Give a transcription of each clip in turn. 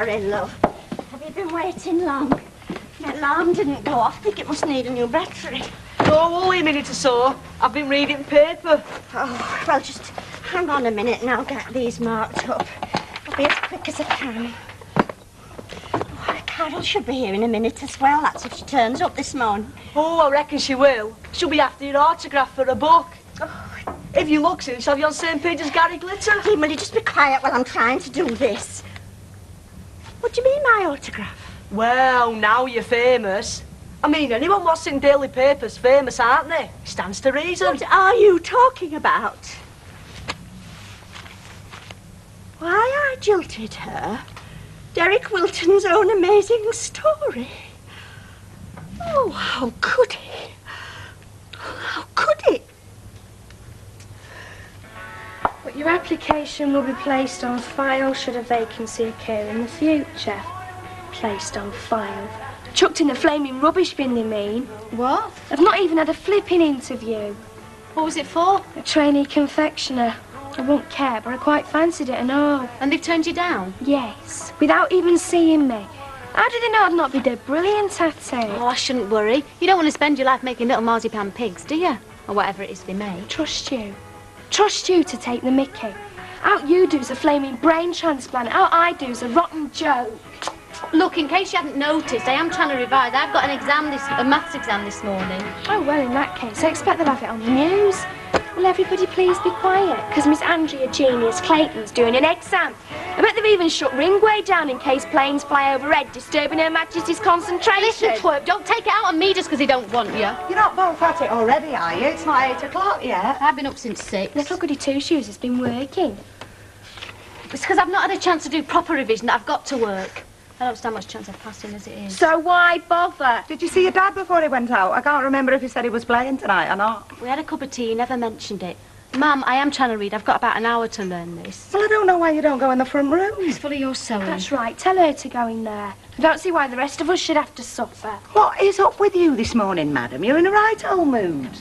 Sorry, love. Have you been waiting long? My alarm didn't go off. I think it must need a new battery. No, only a minute or so. I've been reading paper. Oh, well, just hang on a minute and I'll get these marked up. I'll be as quick as I can. Oh, Carol should be here in a minute as well. That's if she turns up this morning. Oh, I reckon she will. She'll be after your autograph for a book. Oh. If you look, she'll have you on the same page as Gary Glitter. Will you just be quiet while I'm trying to do this? What do you mean, my autograph? Well, now you're famous. I mean, anyone what's in daily papers famous, aren't they? Stands to reason. What are you talking about? Why I jilted her? Derek Wilton's own amazing story. Oh, how could he? How could he? But your application will be placed on file should a vacancy occur in the future. Placed on file. Chucked in the flaming rubbish bin, they mean. What? I've not even had a flipping interview. What was it for? A trainee confectioner. I won't care, but I quite fancied it and all. And they've turned you down? Yes, without even seeing me. How do they know I'd not be dead brilliant at it? Oh, I shouldn't worry. You don't want to spend your life making little marzipan pigs, do you? Or whatever it is they make. Trust you. Trust you to take the mickey. Out you do's a flaming brain transplant. Out I do's a rotten joke. Look, in case you hadn't noticed, I am trying to revise. I've got a maths exam this morning. Oh, well, in that case, I expect they'll have it on the news. Will everybody please be quiet? Because Miss Andrea Genius Clayton's doing an exam. I bet they've even shut Ringway down in case planes fly overhead, disturbing Her Majesty's concentration. Listen, twerp, don't take it out on me just because they don't want you. You're not both at it already, are you? It's not 8 o'clock yet. I've been up since 6. Little goody two-shoes has been working. It's because I've not had a chance to do proper revision that I've got to work. I don't stand much chance of passing as it is. So why bother? Did you see your dad before he went out? I can't remember if he said he was playing tonight or not. We had a cup of tea, he never mentioned it. Mum, I am trying to read. I've got about an hour to learn this. Well, I don't know why you don't go in the front room. It's full of your sewing. That's right, tell her to go in there. I don't see why the rest of us should have to suffer. What is up with you this morning, madam? You're in a right old mood.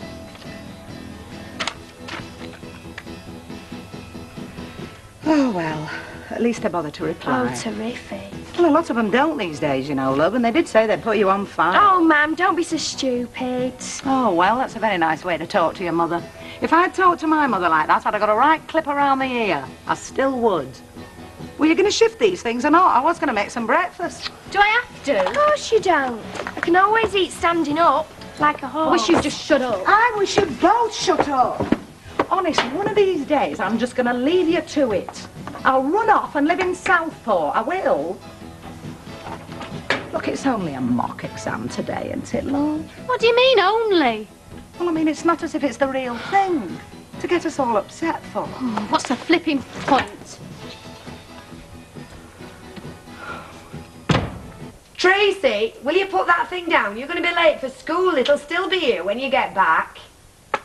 Oh, well, at least they bother to reply. Oh, terrific. Well, a lot of them don't these days, you know, love, and they did say they'd put you on fire. Oh, ma'am, don't be so stupid. Oh, well, that's a very nice way to talk to your mother. If I'd talked to my mother like that, I'd have got a right clip around the ear. I still would. Were you going to shift these things or not? I was going to make some breakfast. Do I have to? Of course you don't. I can always eat standing up, like a horse. I wish you'd just shut up. I wish you'd both shut up. Honest, one of these days, I'm just going to leave you to it. I'll run off and live in Southport. I will. Look, it's only a mock exam today, isn't it, love? What do you mean, only? Well, I mean, it's not as if it's the real thing to get us all upset for. Oh, what's the flipping point? Tracy, will you put that thing down? You're going to be late for school. It'll still be here when you get back.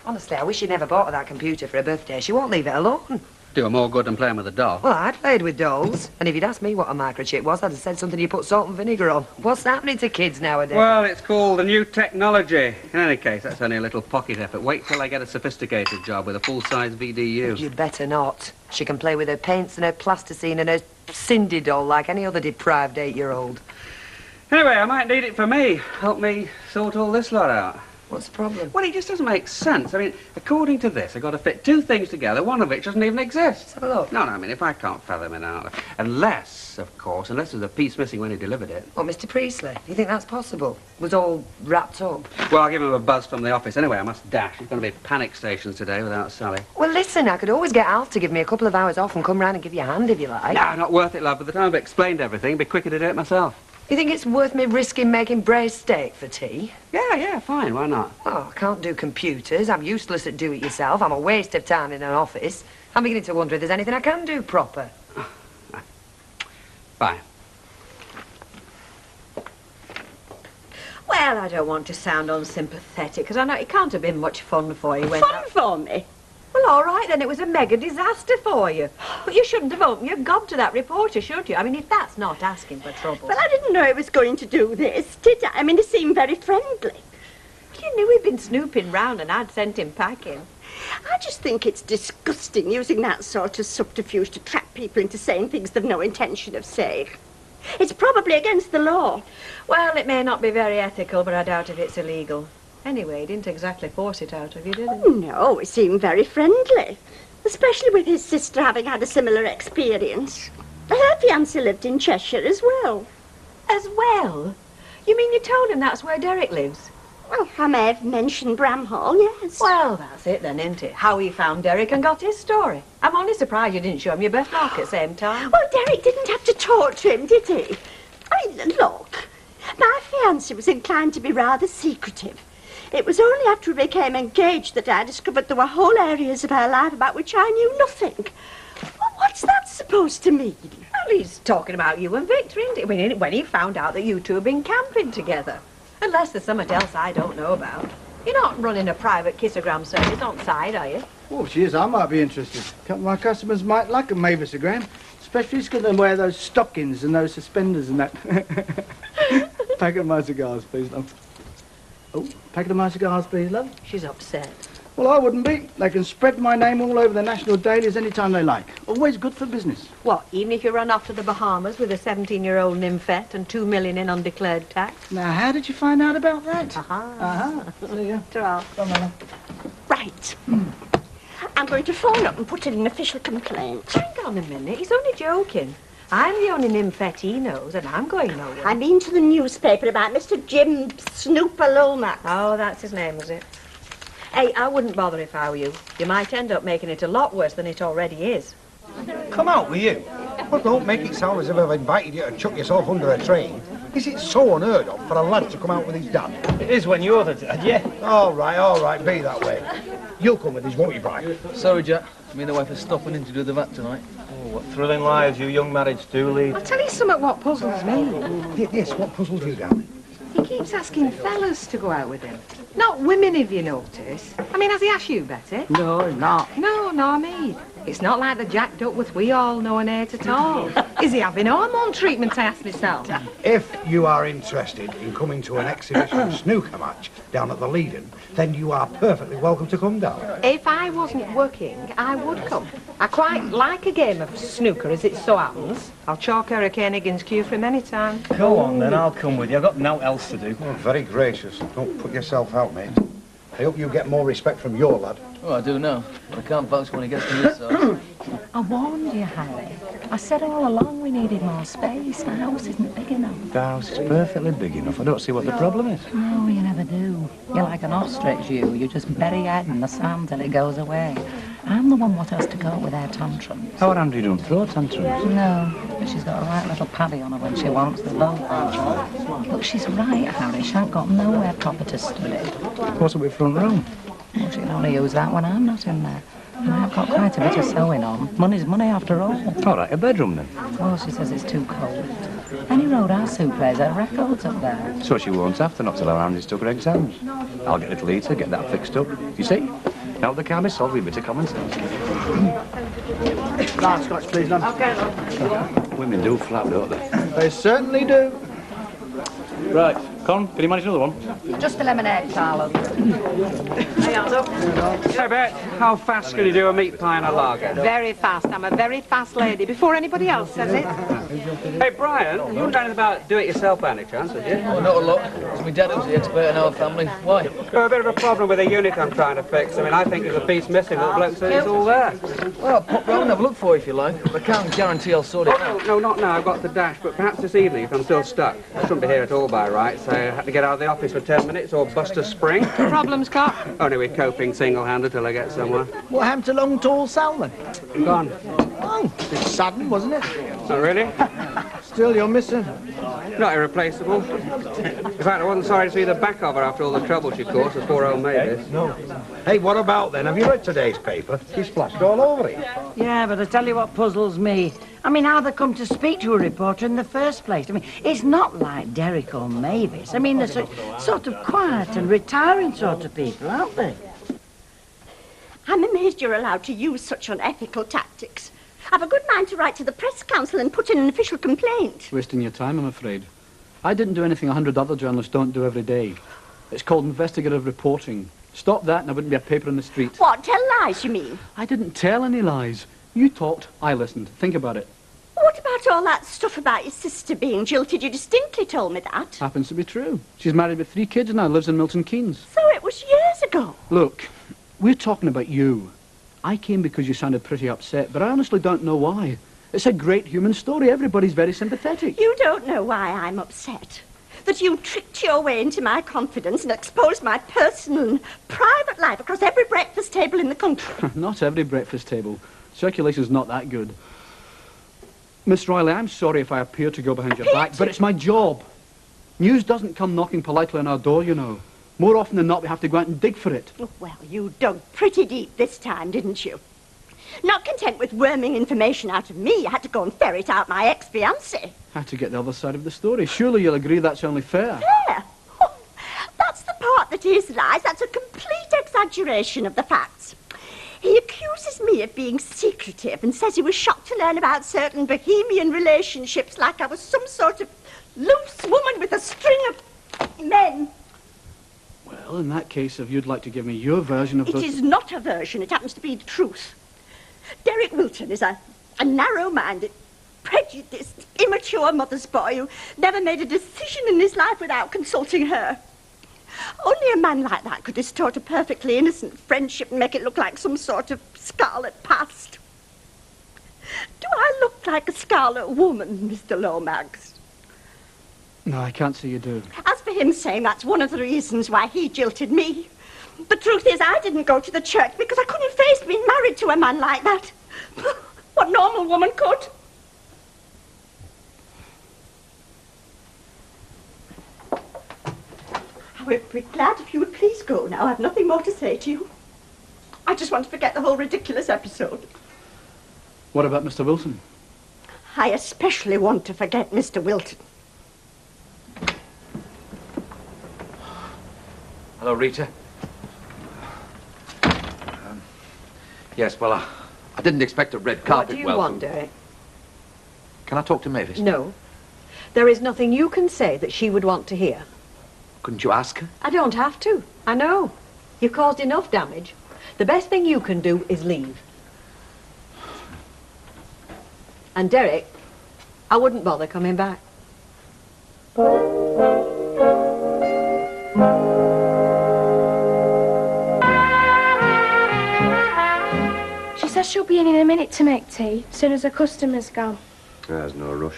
Honestly, I wish you'd never bought her that computer for her birthday. She won't leave it alone. Do her more good than playing with a doll. Well, I'd played with dolls. And if you'd asked me what a microchip was, I'd have said something you put salt and vinegar on. What's happening to kids nowadays? Well, it's called the new technology. In any case, that's only a little pocket effort. Wait till I get a sophisticated job with a full-size VDU. You'd better not. She can play with her paints and her plasticine and her Cindy doll like any other deprived 8-year-old. Anyway, I might need it for me. Help me sort all this lot out. What's the problem? Well, it just doesn't make sense. I mean, according to this, I've got to fit two things together, one of which doesn't even exist. Let's have a look. No, I mean, if I can't fathom it out. Unless, of course, unless there's a piece missing when he delivered it. What, Mr. Priestley? You think that's possible? It was all wrapped up? Well, I'll give him a buzz from the office. Anyway, I must dash. It's going to be panic stations today without Sally. Well, listen, I could always get Alf to give me a couple of hours off and come round and give you a hand if you like. No, not worth it, love. By the time I've explained everything, it'd be quicker to do it myself. You think it's worth me risking making braised steak for tea? Yeah, fine. Why not? Oh, I can't do computers. I'm useless at do-it-yourself. I'm a waste of time in an office. I'm beginning to wonder if there's anything I can do proper. Fine. Well, I don't want to sound unsympathetic, because I know it can't have been much fun for you when... Fun for me? Well, all right, then. It was a mega disaster for you. But you shouldn't have opened your gob to that reporter, should you? I mean, if that's not asking for trouble. Well, I didn't know it was going to do this, did I? I mean, he seemed very friendly. You knew he'd been snooping round and I'd sent him packing. I just think it's disgusting using that sort of subterfuge to trap people into saying things they've no intention of saying. It's probably against the law. Well, it may not be very ethical, but I doubt if it's illegal. Anyway, he didn't exactly force it out of you, did he? Oh, no, he seemed very friendly. Especially with his sister having had a similar experience. Her fiancé lived in Cheshire as well. As well? You mean you told him that's where Derek lives? Well, I may have mentioned Bramhall, yes. Well, that's it then, isn't it? How he found Derek and got his story. I'm only surprised you didn't show him your birthmark at the same time. Well, Derek didn't have to talk to him, did he? I mean, look, my fiancé was inclined to be rather secretive. It was only after we became engaged that I discovered there were whole areas of her life about which I knew nothing. Well, what's that supposed to mean? Well, he's talking about you and Victor, isn't he? When he found out that you two have been camping together. Unless there's something else I don't know about. You're not running a private kissogram service on side, are you? Oh, she is. I might be interested. A couple of my customers might like a Mavisogram, especially because they wear those stockings and those suspenders and that. Packet of my cigars, please, love. Oh, packet of my cigars, please, love. She's upset. Well, I wouldn't be. They can spread my name all over the national dailies any time they like. Always good for business. What, even if you run off to the Bahamas with a 17-year-old nymphette and $2 million in undeclared tax? Now, how did you find out about that? There you go. Come on, Right. I'm going to phone up and put in an official complaint. Hang on a minute. He's only joking. I'm the only nymphette he knows, and I'm going nowhere. I mean to the newspaper about Mr. Jim Snooper Lomax. Oh, that's his name, is it? Hey, I wouldn't bother if I were you. You might end up making it a lot worse than it already is. Come out with you. Well, don't make it sound as if I've invited you to chuck yourself under a train. Is it so unheard of for a lad to come out with his dad? It is when you're the dad, yeah. All right, be that way. You'll come with us, won't you, Brian? Sorry, Jack. Me and the wife are stopping in to do the vat tonight. Oh, what thrilling lives you young marrieds do lead. I'll tell you something what puzzles me. Yes, what puzzles you, darling? He keeps asking fellas to go out with him. Not women, if you notice. I mean, has he asked you, Betty? No, not. No, nor me. It's not like the Jack Duckworth we all know and hate at all. Is he having hormone treatment, I ask myself? If you are interested in coming to an exhibition snooker match down at the Leiden, then you are perfectly welcome to come down. If I wasn't working, I would come. I quite like a game of snooker, as it so happens. I'll chalk Hurricane Higgins' cue for him any time. Go on, then. I'll come with you. I've got nothing else to do. Oh, very gracious. Don't put yourself out, mate. I hope you get more respect from your lad. Oh, I do now. But I can't vouch when he gets to this side. I warned you, Harry. I said all along we needed more space. The house isn't big enough. The house is perfectly big enough. I don't see what the problem is. No, you never do. You're like an ostrich, you. You just bury your head in the sand till it goes away. I'm the one what has to go with her tantrums. Our Andrew don't throw tantrums. No, but she's got a right little paddy on her when she wants the both. But she's right, Harry. She ain't got nowhere proper to study. What's up with front room? Well, she can only use that when I'm not in there. And I've got quite a bit of sewing on. Money's money after all. All right, a bedroom then. Oh, she says it's too cold. Any Roadhouse who plays her records up there. So she won't have to, not till her Andy's took her exams. I'll get little Eater, get that fixed up. You see? Now the can't be solved with a bit of common sense. Large Scotch, please, love. Okay. Women do flap, don't they? They certainly do. Right. Con, can you manage another one? Just a lemonade, Carlo. Hey, Bet, how fast can you do a meat pie and a lager? Very fast. I'm a very fast lady. Before anybody else says it. Hey, Brian, you wouldn't know anything about do-it-yourself by any chance, would you? Oh, not a lot. It's my dad who's the expert in our family. Why? Got a bit of a problem with a unit I'm trying to fix. I mean, I think there's a piece missing, but the bloke says it's all there. Well, I'll pop round and have a look for you if you like. But I can't guarantee I'll sort it out. No, not now. I've got the dash, but perhaps this evening if I'm still stuck. I shouldn't be here at all by rights. I had to get out of the office for 10 minutes or bust a spring. Problems, Cop? Only we're coping single-handed till I get somewhere. What happened to Long Tall Sal then? Gone. Oh, a bit sudden, wasn't it? Not really. Still, you're missing. Not irreplaceable. In fact, I wasn't sorry to see the back of her after all the trouble she caused, the poor old Mavis. No. Hey, what about then? Have you read today's paper? She's splashed all over it. Yeah, but I tell you what puzzles me. I mean, how they come to speak to a reporter in the first place. I mean, it's not like Derek or Mavis. I mean, they're sort of quiet and retiring sort of people, aren't they? I'm amazed you're allowed to use such unethical tactics. I've a good mind to write to the press council and put in an official complaint. Wasting your time, I'm afraid. I didn't do anything 100 other journalists don't do every day. It's called investigative reporting. Stop that and there wouldn't be a paper in the street. What, tell lies, you mean? I didn't tell any lies. You talked, I listened. Think about it. What what about all that stuff about your sister being jilted? You distinctly told me that. Happens to be true. She's married with 3 kids now, lives in Milton Keynes. So it was years ago. Look, we're talking about you. I came because you sounded pretty upset, but I honestly don't know why. It's a great human story. Everybody's very sympathetic. You don't know why I'm upset. That you tricked your way into my confidence and exposed my personal and private life across every breakfast table in the country. Not every breakfast table. Circulation's not that good. Miss Riley, I'm sorry if I appear to go behind your back, but it's my job. News doesn't come knocking politely on our door, you know. More often than not, we have to go out and dig for it. Oh, well, you dug pretty deep this time, didn't you? Not content with worming information out of me, you had to go and ferret out my ex-fiancé. Had to get the other side of the story. Surely you'll agree that's only fair. Fair? Oh, that's the part that is lies. That's a complete exaggeration of the facts. He accuses me of being secretive and says he was shocked to learn about certain bohemian relationships like I was some sort of loose woman with a string of men. Well, in that case, if you'd like to give me your version of It is not a version. It happens to be the truth. Derek Wilton is a narrow-minded, prejudiced, immature mother's boy who never made a decision in his life without consulting her. Only a man like that could distort a perfectly innocent friendship and make it look like some sort of scarlet past. Do I look like a scarlet woman, Mr. Lomax? No, I can't say you do. As for him saying that's one of the reasons why he jilted me, the truth is I didn't go to the church because I couldn't face being married to a man like that. What normal woman could. I would be glad if you would please go now. I have nothing more to say to you. I just want to forget the whole ridiculous episode. What about Mr. Wilson? I especially want to forget Mr. Wilton. Hello, Rita. Yes, well, I didn't expect a red carpet What do you welcome. want, Derek? Can I talk to Mavis? No. There is nothing you can say that she would want to hear. Couldn't you ask her? I don't have to. I know. You've caused enough damage. The best thing you can do is leave. And Derek, I wouldn't bother coming back. She says she'll be in a minute to make tea, as soon as her customer's gone. There's no rush.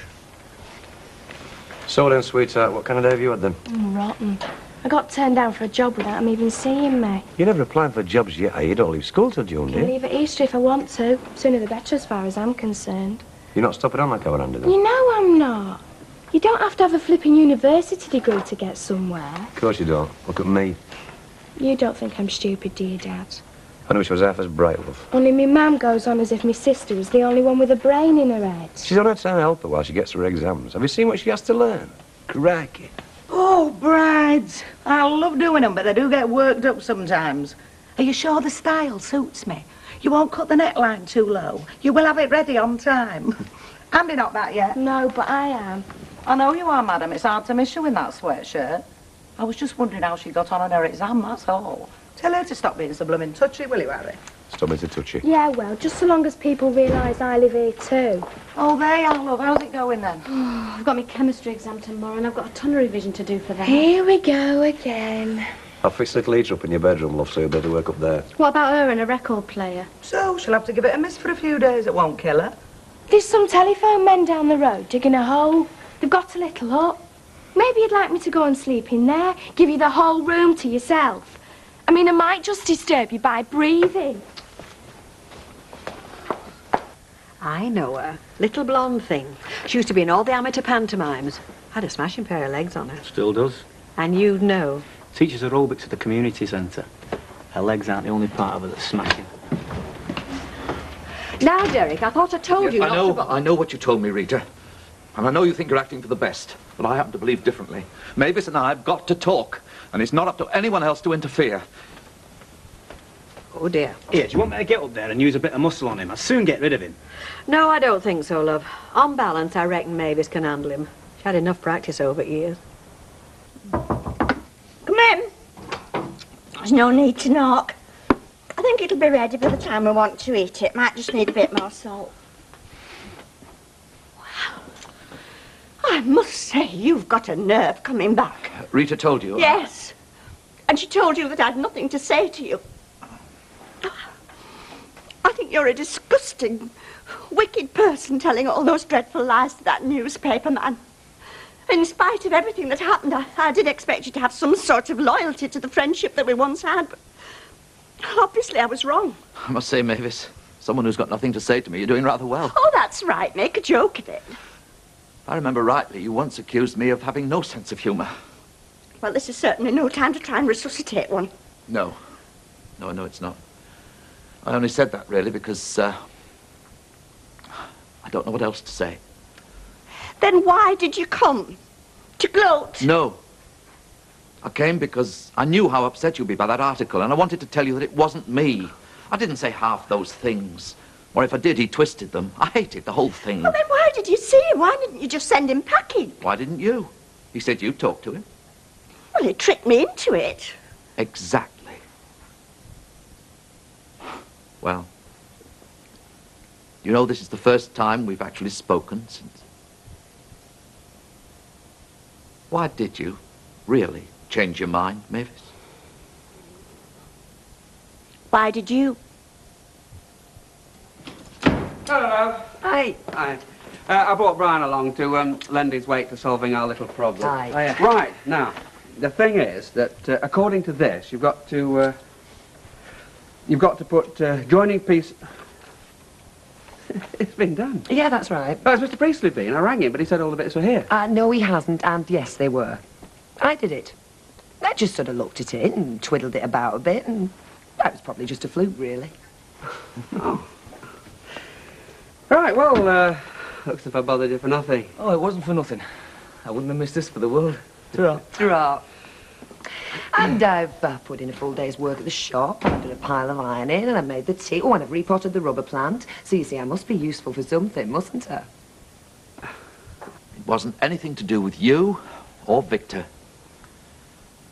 So then, sweetheart, what kind of day have you had then? Rotten. I got turned down for a job without him even seeing me. You never applied for jobs yet, you don't leave school till June, do I'll you? leave at Easter if I want to. Sooner the better as far as I'm concerned. You're not stopping on like our Andy, then? You know I'm not. You don't have to have a flipping university degree to get somewhere. Of course you don't. Look at me. You don't think I'm stupid, do you, Dad? I knew she was half as bright, love. Only me mum goes on as if my sister was the only one with a brain in her head. She's on her time to help her while she gets her exams. Have you seen what she has to learn? Crikey. Oh, brides. I love doing them, but they do get worked up sometimes. Are you sure the style suits me? You won't cut the neckline too low. You will have it ready on time. Andy not that yet? No, but I am. I know you are, madam. It's hard to miss you in that sweatshirt. I was just wondering how she got on her exam, that's all. Tell her to stop being so blooming touchy, will you, Harry? Stop being so touchy. Yeah, well, just so long as people realise I live here too. Oh, they are, love. How's it going then? I've got my chemistry exam tomorrow and I've got a ton of revision to do for that. Here we go again. I'll fix little heater up in your bedroom, love, so you'll be able to work up there. What about her and a record player? So, she'll have to give it a miss for a few days. It won't kill her. There's some telephone men down the road digging a hole. They've got a little hut. Maybe you'd like me to go and sleep in there, give you the whole room to yourself. I mean, I might just disturb you by breathing. I know her. Little blonde thing. She used to be in all the amateur pantomimes. Had a smashing pair of legs on her. Still does. And you'd know. Teaches aerobics at the community centre. Her legs aren't the only part of her that's smashing. Now, Derek, I thought I told you not to... I know what you told me, Rita. And I know you think you're acting for the best. But I happen to believe differently. Mavis and I have got to talk. And it's not up to anyone else to interfere. Oh, dear. Here, do you want me to get up there and use a bit of muscle on him? I'll soon get rid of him. No, I don't think so, love. On balance, I reckon Mavis can handle him. She's had enough practice over years. Come in. There's no need to knock. I think it'll be ready by the time we want to eat it. Might just need a bit more salt. I must say, you've got a nerve coming back. Rita told you? Yes. And she told you that I'd nothing to say to you. I think you're a disgusting, wicked person telling all those dreadful lies to that newspaper man. In spite of everything that happened, I did expect you to have some sort of loyalty to the friendship that we once had, but obviously I was wrong. I must say, Mavis, someone who's got nothing to say to me, you're doing rather well. Oh, that's right. Make a joke of it. If I remember rightly, you once accused me of having no sense of humour. Well, this is certainly no time to try and resuscitate one. No. No, it's not. I only said that, really, because, I don't know what else to say. Then why did you come? To gloat? No. I came because I knew how upset you'd be by that article, and I wanted to tell you that it wasn't me. I didn't say half those things. Or if I did, he twisted them. I hated the whole thing. Well, then why did you see him? Why didn't you just send him packing? Why didn't you? He said you'd talk to him. Well, he tricked me into it. Exactly. Well, you know, this is the first time we've actually spoken since... Why did you really change your mind, Mavis? Why did you? Hello. Hi. Hi. I brought Brian along to lend his weight to solving our little problem. Hi. Right, now, the thing is that according to this, you've got to put joining piece... It's been done. Yeah, that's right. Oh, it's Mr. Priestley been. I rang him, but he said all the bits were here. No, he hasn't, and yes, they were. I did it. I just sort of looked at it and twiddled it about a bit, and that was probably just a fluke, really. Oh. Right, well, looks as if I bothered you for nothing. Oh, it wasn't for nothing. I wouldn't have missed this for the world. Ta-ra. And I've put in a full day's work at the shop, I've done a pile of ironing, and I've made the tea. Oh, and I've repotted the rubber plant. So you see, I must be useful for something, mustn't I? It wasn't anything to do with you or Victor.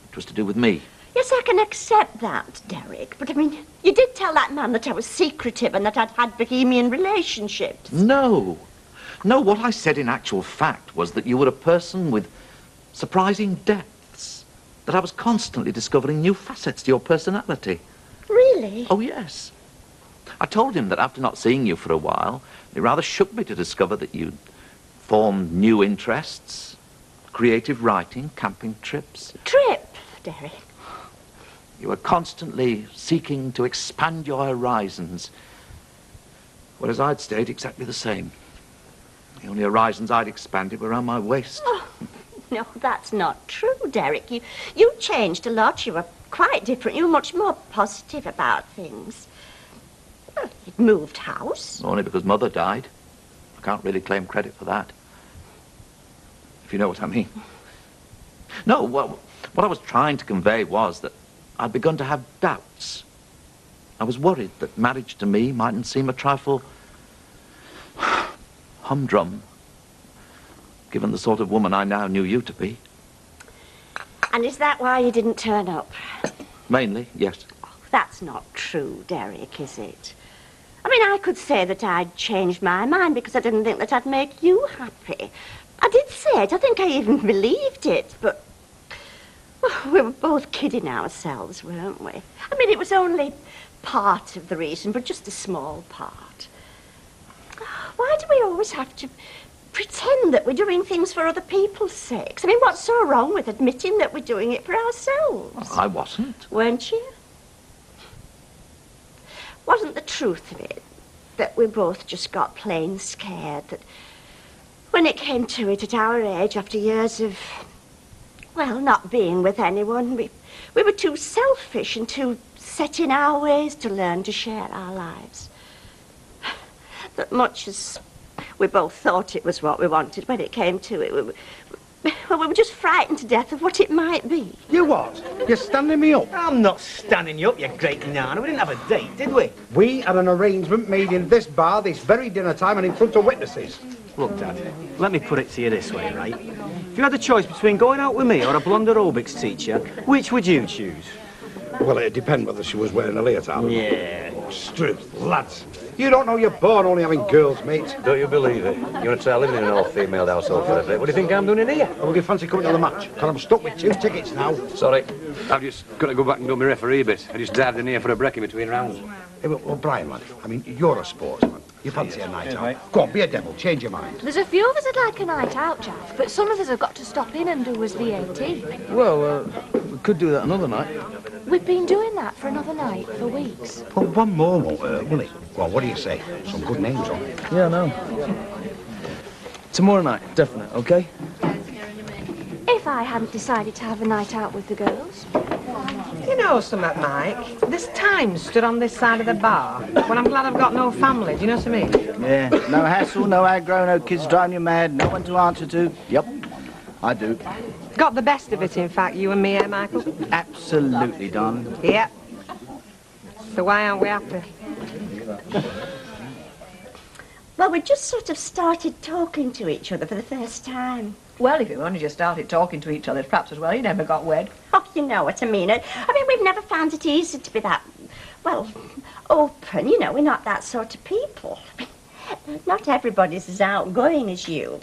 It was to do with me. Yes, I can accept that, Derek. But, I mean, you did tell that man that I was secretive and that I'd had bohemian relationships. No. No, what I said in actual fact was that you were a person with surprising depths. That I was constantly discovering new facets to your personality. Really? Oh, yes. I told him that after not seeing you for a while, it rather shook me to discover that you'd formed new interests. Creative writing, camping trips. Trip, Derek? You were constantly seeking to expand your horizons, whereas I'd stayed exactly the same. The only horizons I'd expanded were around my waist. Oh, no, that's not true, Derek. You changed a lot. You were quite different. You were much more positive about things. Well, you'd moved house. Only because Mother died. I can't really claim credit for that. If you know what I mean. No, what I was trying to convey was that I'd begun to have doubts. I was worried that marriage to me mightn't seem a trifle humdrum, given the sort of woman I now knew you to be. And is that why you didn't turn up? Mainly, yes. Oh, that's not true, Derek, is it? I mean, I could say that I'd changed my mind because I didn't think that I'd make you happy. I did say it. I think I even believed it, but... well, we were both kidding ourselves, weren't we? I mean, it was only part of the reason, but just a small part. Why do we always have to pretend that we're doing things for other people's sakes? I mean, what's so wrong with admitting that we're doing it for ourselves? I wasn't. Weren't you? Wasn't the truth of it that we both just got plain scared that when it came to it at our age, after years of, well, not being with anyone, we were too selfish and too set in our ways to learn to share our lives? That much as we both thought it was what we wanted, when it came to it, we were just frightened to death of what it might be. You what? You're standing me up? I'm not standing you up, you great nana. We didn't have a date, did we? We had an arrangement made in this bar, this very dinner time, and in front of witnesses. Look, Dad, let me put it to you this way, right? If you had a choice between going out with me or a blonde aerobics teacher, which would you choose? Well, it'd depend whether she was wearing a leotard. Yeah. Struth, lads. You don't know you're born only having girls, mate. Don't you believe it? You want to try living in an all-female household for a bit? What do you think I'm doing in here? Well, would you fancy coming to the match? Because I'm stuck with 2 tickets now. Sorry. I've just got to go back and do my referee bit. I just dived in here for a break in between rounds. Hey, well, Brian, lad, I mean, you're a sportsman. You fancy a night out? Go on, be a devil, change your mind. There's a few of us that like a night out, Jack, but some of us have got to stop in and do as VAT. Well, we could do that another night. We've been doing that for another night for weeks. Well, one more won't hurt, will it? Well, what do you say? Some good names on it. Yeah, I know. Tomorrow night, definite, okay? If I hadn't decided to have a night out with the girls. You know something, Mike? This time stood on this side of the bar. Well, I'm glad I've got no family, do you know what I mean? Yeah, no hassle, no aggro, no kids driving you mad, no one to answer to. Yep, I do. Got the best of it, in fact, you and me, eh, Michael? Absolutely, darling. Yep. So why aren't we happy? Well, we just sort of started talking to each other for the first time. Well, if you only just started talking to each other, perhaps as well you never got wed. Oh, you know what I mean. I mean, we've never found it easy to be that, well, open. You know, we're not that sort of people. Not everybody's as outgoing as you.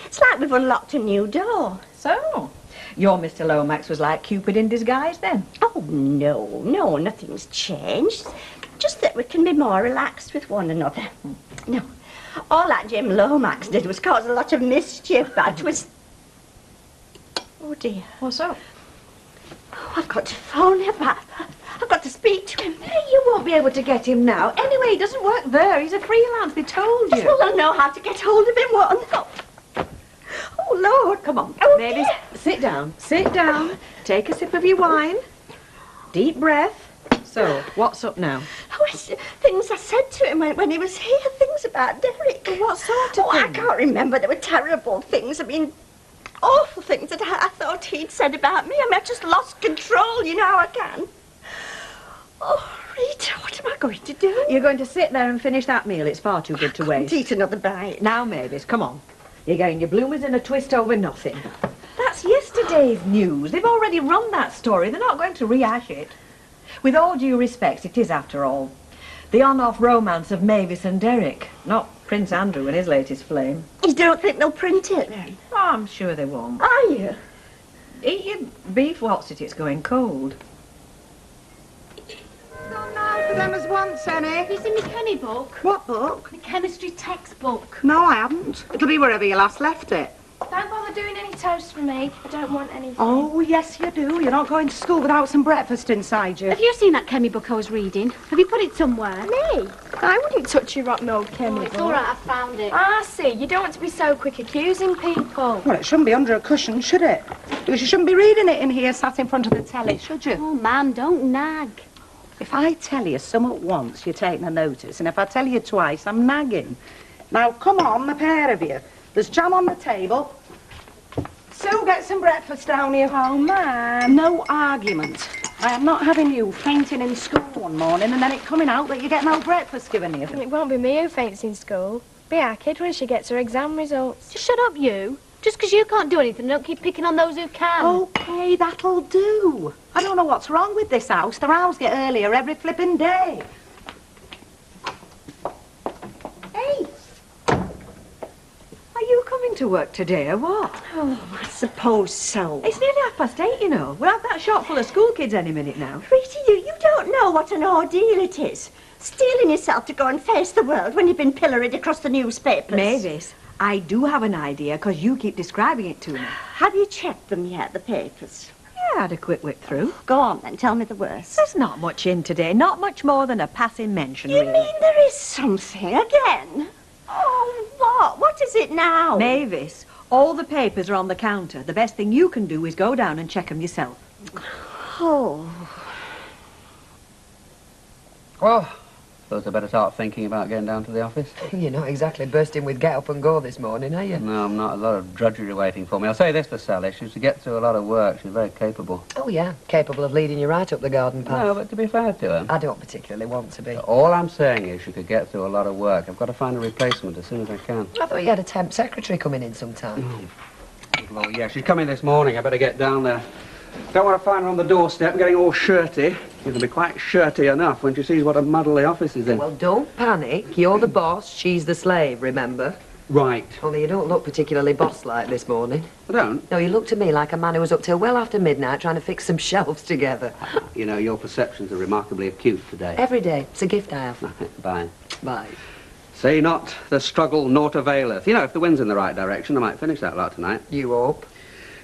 It's like we've unlocked a new door. So, your Mr. Lomax was like Cupid in disguise, then? Oh, no, nothing's changed. Just that we can be more relaxed with one another. No, all that Jim Lomax did was cause a lot of mischief. That was... Oh, dear. What's up? Oh, I've got to phone him back. I've got to speak to him. Hey, you won't be able to get him now. Anyway, he doesn't work there. He's a freelance, they told you. Well, I know how to get hold of him, won't I? Oh, Lord. Come on, Oh, Mavis. dear. Sit down. Sit down. Take a sip of your wine. Deep breath. So, what's up now? Oh, it's things I said to him when he was here. Things about Derek. What sort of I thing? can't remember. There were terrible things. I mean, awful things that I thought he'd said about me. I mean, I just lost control. You know how I can. Oh, Rita, what am I going to do? You're going to sit there and finish that meal. It's far too good to waste. Eat another bite. Now, Mavis, come on. You're getting your bloomers in a twist over nothing. That's yesterday's news. They've already run that story. They're not going to rehash it. With all due respect, it is, after all, the on-off romance of Mavis and Derek, not Prince Andrew and his latest flame. You don't think they'll print it, then? Oh, I'm sure they won't. Are you? Eat your beef What's-it, it's going cold. Not now for them as once, Annie. Have you seen my Kenny book? What book? The chemistry textbook. No, I haven't. It'll be wherever you last left it. Don't bother doing any toast for me. I don't want anything. Oh, yes, you do. You're not going to school without some breakfast inside you. Have you seen that Chemi book I was reading? Have you put it somewhere? Me? I wouldn't touch your rotten old Kenny. It's all right, I found it. Ah, see, you don't want to be so quick accusing people. Well, it shouldn't be under a cushion, should it? Because you shouldn't be reading it in here, sat in front of the telly, should you? Oh, man, don't nag. If I tell you something once, you're taking a notice, and if I tell you twice, I'm nagging. Now, come on, the pair of you. There's jam on the table. Sue, get some breakfast down here. Oh, Mum. No argument. I am not having you fainting in school one morning and then it coming out that you get no breakfast given you. It won't be me who faints in school. Be our kid when she gets her exam results. Just shut up, you. Just because you can't do anything, don't keep picking on those who can. OK, that'll do. I don't know what's wrong with this house. The rows get earlier every flipping day. Hey! Are you coming to work today or what? Oh, I suppose so. It's nearly 8:30, you know. We'll have that shop full of school kids any minute now. Rita, you don't know what an ordeal it is. Steeling yourself to go and face the world when you've been pilloried across the newspapers. Mavis, I do have an idea because you keep describing it to me. Have you checked them yet, the papers? Yeah, I had a quick whip through. Go on then, tell me the worst. There's not much in today, not much more than a passing mention, You really. mean there is something again? Oh, what? What is it now? Mavis, all the papers are on the counter. The best thing you can do is go down and check them yourself. Oh. Well, suppose I better start thinking about getting down to the office. You're not exactly bursting with get up and go this morning, are you? No, I'm not. A lot of drudgery waiting for me. I'll say this for Sally. She used to get through a lot of work. She's very capable. Oh, yeah. Capable of leading you right up the garden path. No, but to be fair to her. I don't particularly want to be. All I'm saying is she could get through a lot of work. I've got to find a replacement as soon as I can. I thought you had a temp secretary coming in sometime. Good Lord, yeah, she's coming this morning. I better get down there. Don't want to find her on the doorstep getting all shirty. It'll be quite shirty enough when she sees what a muddle the office is in. Well, don't panic. You're the boss, she's the slave, remember? Right. Only you don't look particularly boss-like this morning. I don't? No, you look to me like a man who was up till well after midnight trying to fix some shelves together. You know, your perceptions are remarkably acute today. Every day. It's a gift I have. Bye. Bye. Say not, the struggle naught availeth. You know, if the wind's in the right direction, I might finish that lot tonight. You hope.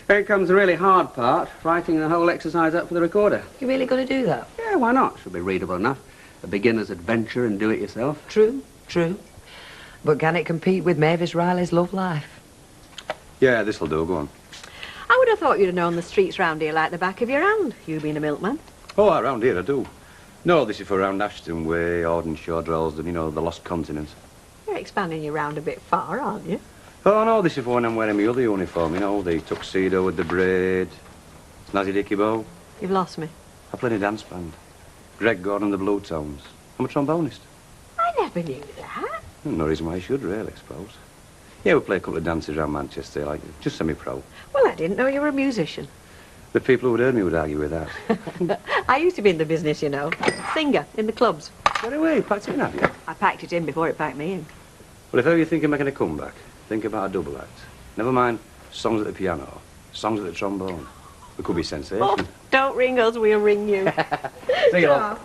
Here comes the really hard part, writing the whole exercise up for the recorder. You really going to do that? Yeah, why not? Should be readable enough. A beginner's adventure and do it yourself. True, true. But can it compete with Mavis Riley's love life? Yeah, this'll do. Go on. I would have thought you'd have known the streets round here like the back of your hand, you being a milkman. Oh, around here I do. No, this is for around Ashton Way, Audenshaw, Drelsden, you know, the lost continents. You're expanding your round a bit far, aren't you? Oh, no, this is for when I'm wearing my other uniform, you know, the tuxedo with the braid. Snazzy Dicky Bow. You've lost me. I play in a dance band. Greg Gordon, the Blue Tones. I'm a trombonist. I never knew that. No reason why I should, really, I suppose. Yeah, we play a couple of dances around Manchester, like, just semi-pro. Well, I didn't know you were a musician. The people who would heard me would argue with that. I used to be in the business, you know. Singer, in the clubs. By the way, you packed it in, have you? I packed it in before it packed me in. Well, if ever you think of making a comeback, think about a double act. Never mind songs at the piano, songs at the trombone. It could be sensation. Oh, don't ring us, we'll ring you. See you lot.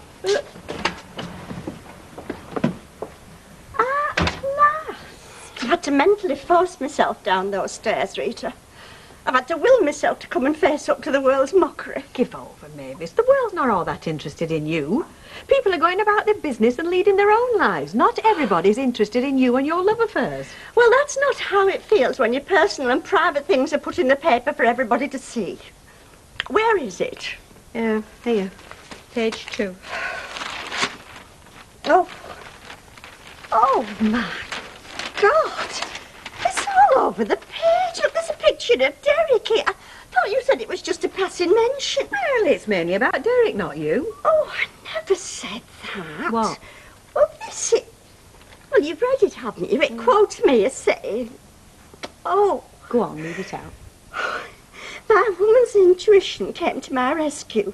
I've had to mentally force myself down those stairs, Rita. I've had to will myself to come and face up to the world's mockery. Give over, Mavis. The world's not all that interested in you. People are going about their business and leading their own lives. Not everybody's interested in you and your love affairs. Well, that's not how it feels when your personal and private things are put in the paper for everybody to see. Where is it? Here. Page 2. Oh. Oh, my God. It's all over the page. Look, there's a picture of Derek here. I thought you said it was just a passing mention. Well, it's mainly about Derek, not you. Oh, I never said that. What? Well, this is... Well, you've read it, haven't you? It quotes me as saying... Oh. Go on, read it out. My woman's intuition came to my rescue.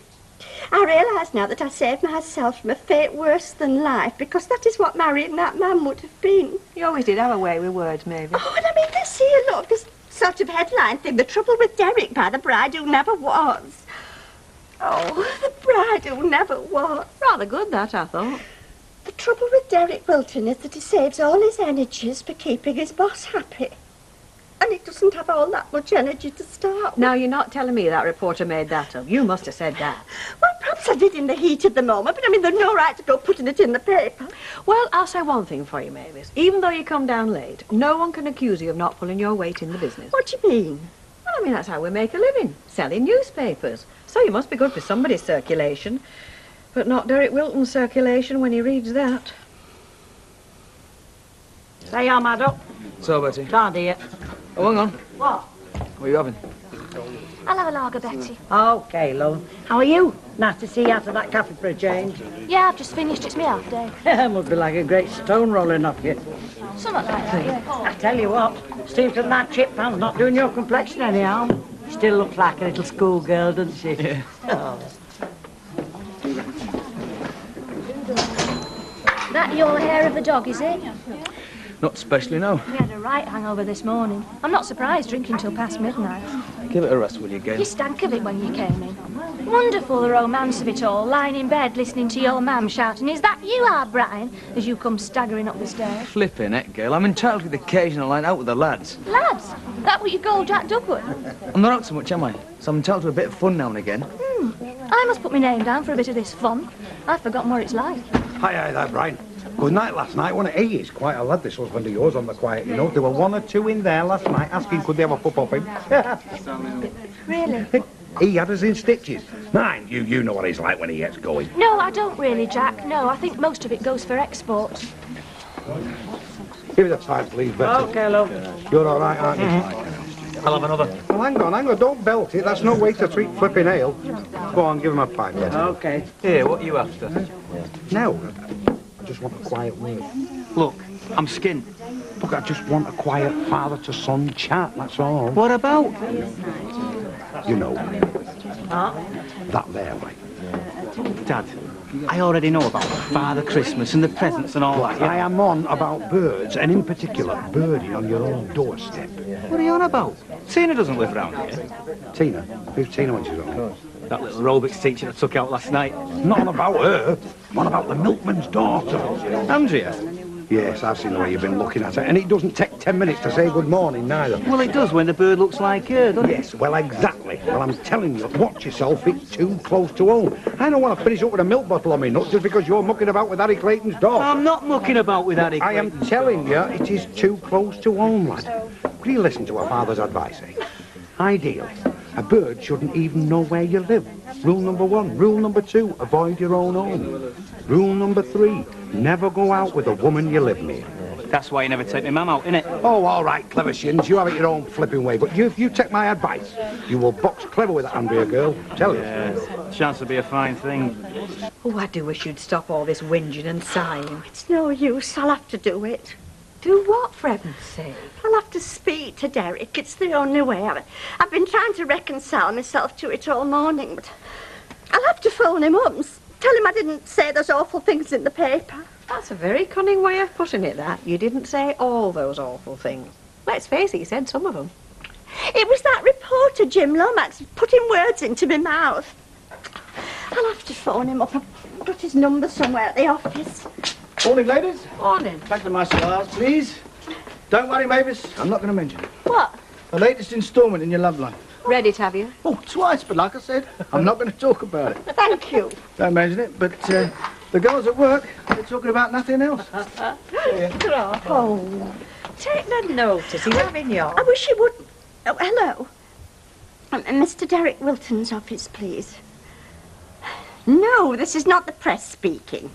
I realise now that I saved myself from a fate worse than life, because that is what marrying that man would have been. You always did have a way with words, Mavis. Oh, and I mean, this here, look, this sort of headline thing, The Trouble with Derek by the Bride Who Never Was. Oh, the bride who never was. Rather good, that, I thought. The trouble with Derek Wilton is that he saves all his energies for keeping his boss happy. And he doesn't have all that much energy to start with. Now, you're not telling me that reporter made that up. You must have said that. Well, perhaps I did in the heat of the moment, but I mean, there's no right to go putting it in the paper. Well, I'll say one thing for you, Mavis. Even though you come down late, no one can accuse you of not pulling your weight in the business. What do you mean? Well, I mean, that's how we make a living, selling newspapers. So you must be good for somebody's circulation, but not Derek Wilton's circulation when he reads that. Say your mad up. So, Betty. Can't hear. Oh, hang on. What? What are you having? I'll have a lager, Betty. OK, love. How are you? Nice to see you after that coffee for a change. Yeah, I've just finished. It's me half day. Must be like a great stone rolling off you. Something like that, yeah. I tell you what, seems that that chip pan's not doing your complexion any harm. Still looks like a little schoolgirl, doesn't she? Yeah. Oh. That your hair of the dog, is it? Not especially, no. We had a right hangover this morning. I'm not surprised drinking till past midnight. Give it a rest, will you, Gail? You stank of it when you came in. Wonderful, the romance of it all, lying in bed listening to your mam shouting, "Is that you, are, Brian?" as you come staggering up the stairs. Flipping heck, Gail. I'm entitled to the occasional night out with the lads. Lads, that what you call jacked up with? I'm not out so much, am I? So I'm entitled to a bit of fun now and again. I must put my name down for a bit of this fun. I've forgotten what it's like. Hi there, Brian. Good night last night, wasn't it? He is quite a lad, this husband of yours, on the quiet, you know. There were one or two in there last night asking could they have a pup off him. Really? He had us in stitches. Mind, you know what he's like when he gets going. No, I don't really, Jack. No, I think most of it goes for export. Give me the time, please, Betty. OK, love. You're all right, aren't you? I'll have another. Well, hang on, don't belt it. That's no way to treat flipping ale. Go on, give him a pipe, Betty. OK. Here, what are you after? No, I just want a quiet word. Look, I'm skinned. Look, I just want a quiet father-to-son chat, that's all. What about? You know. That there, mate. Dad, I already know about Father Christmas and the presents and all that. I am on about birds, and in particular, birding on your own doorstep. What are you on about? Tina doesn't live round here. Tina? Who's Tina when she's on? That little aerobics teacher I took out last night. Not on about her. I'm on about the milkman's daughter. Andrea? Yes, I've seen the way you've been looking at her, and it doesn't take 10 minutes to say good morning, neither. Well, it does when the bird looks like her, doesn't it? Yes, well, exactly. Well, I'm telling you, watch yourself, it's too close to home. I don't want to finish up with a milk bottle on me nuts just because you're mucking about with Harry Clayton's dog. I'm not mucking about with Harry Clayton. I am telling you, it is too close to home, lad. Will you listen to what Father's advice, eh? Ideally, a bird shouldn't even know where you live. Rule number 1. Rule number 2, avoid your own home. Rule number 3, never go out with a woman you live near. That's why you never take my mum out, innit? Oh, all right, clever shins. You have it your own flipping way. But if you take my advice, you will box clever with that Andrea girl. Tell you. Yeah, chance to be a fine thing. Oh, I do wish you'd stop all this whinging and sighing. It's no use. I'll have to do it. Do what, for heaven's sake? I'll have to speak to Derek. It's the only way. I've been trying to reconcile myself to it all morning, but I'll have to phone him up and tell him I didn't say those awful things in the paper. That's a very cunning way of putting it, that. You didn't say all those awful things. Let's face it, you said some of them. It was that reporter, Jim Lomax, putting words into my mouth. I'll have to phone him up. I've got his number somewhere at the office. Morning, ladies. Morning. Back to my cigars, please. Don't worry, Mavis. I'm not going to mention it. What? The latest instalment in your love life. Read it, have you? Oh, twice, but like I said, I'm not going to talk about it. Thank you. Don't mention it, but the girls at work, they're talking about nothing else. Oh, take no notice. He's having yours. I wish you would. Oh, hello. Mr. Derek Wilton's office, please. No, this is not the press speaking.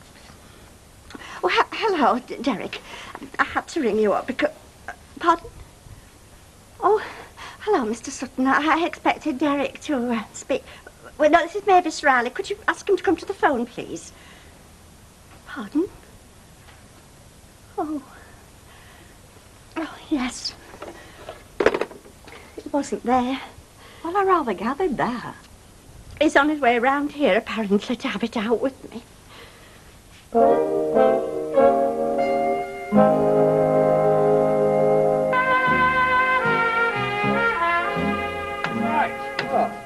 Oh, hello, Derek. I had to ring you up because... pardon? Oh, hello, Mr. Sutton. I expected Derek to speak. Well, no, this is Mavis Riley. Could you ask him to come to the phone, please? Pardon? Oh. Oh, yes. It wasn't there. Well, I rather gathered that. He's on his way round here, apparently, to have it out with me.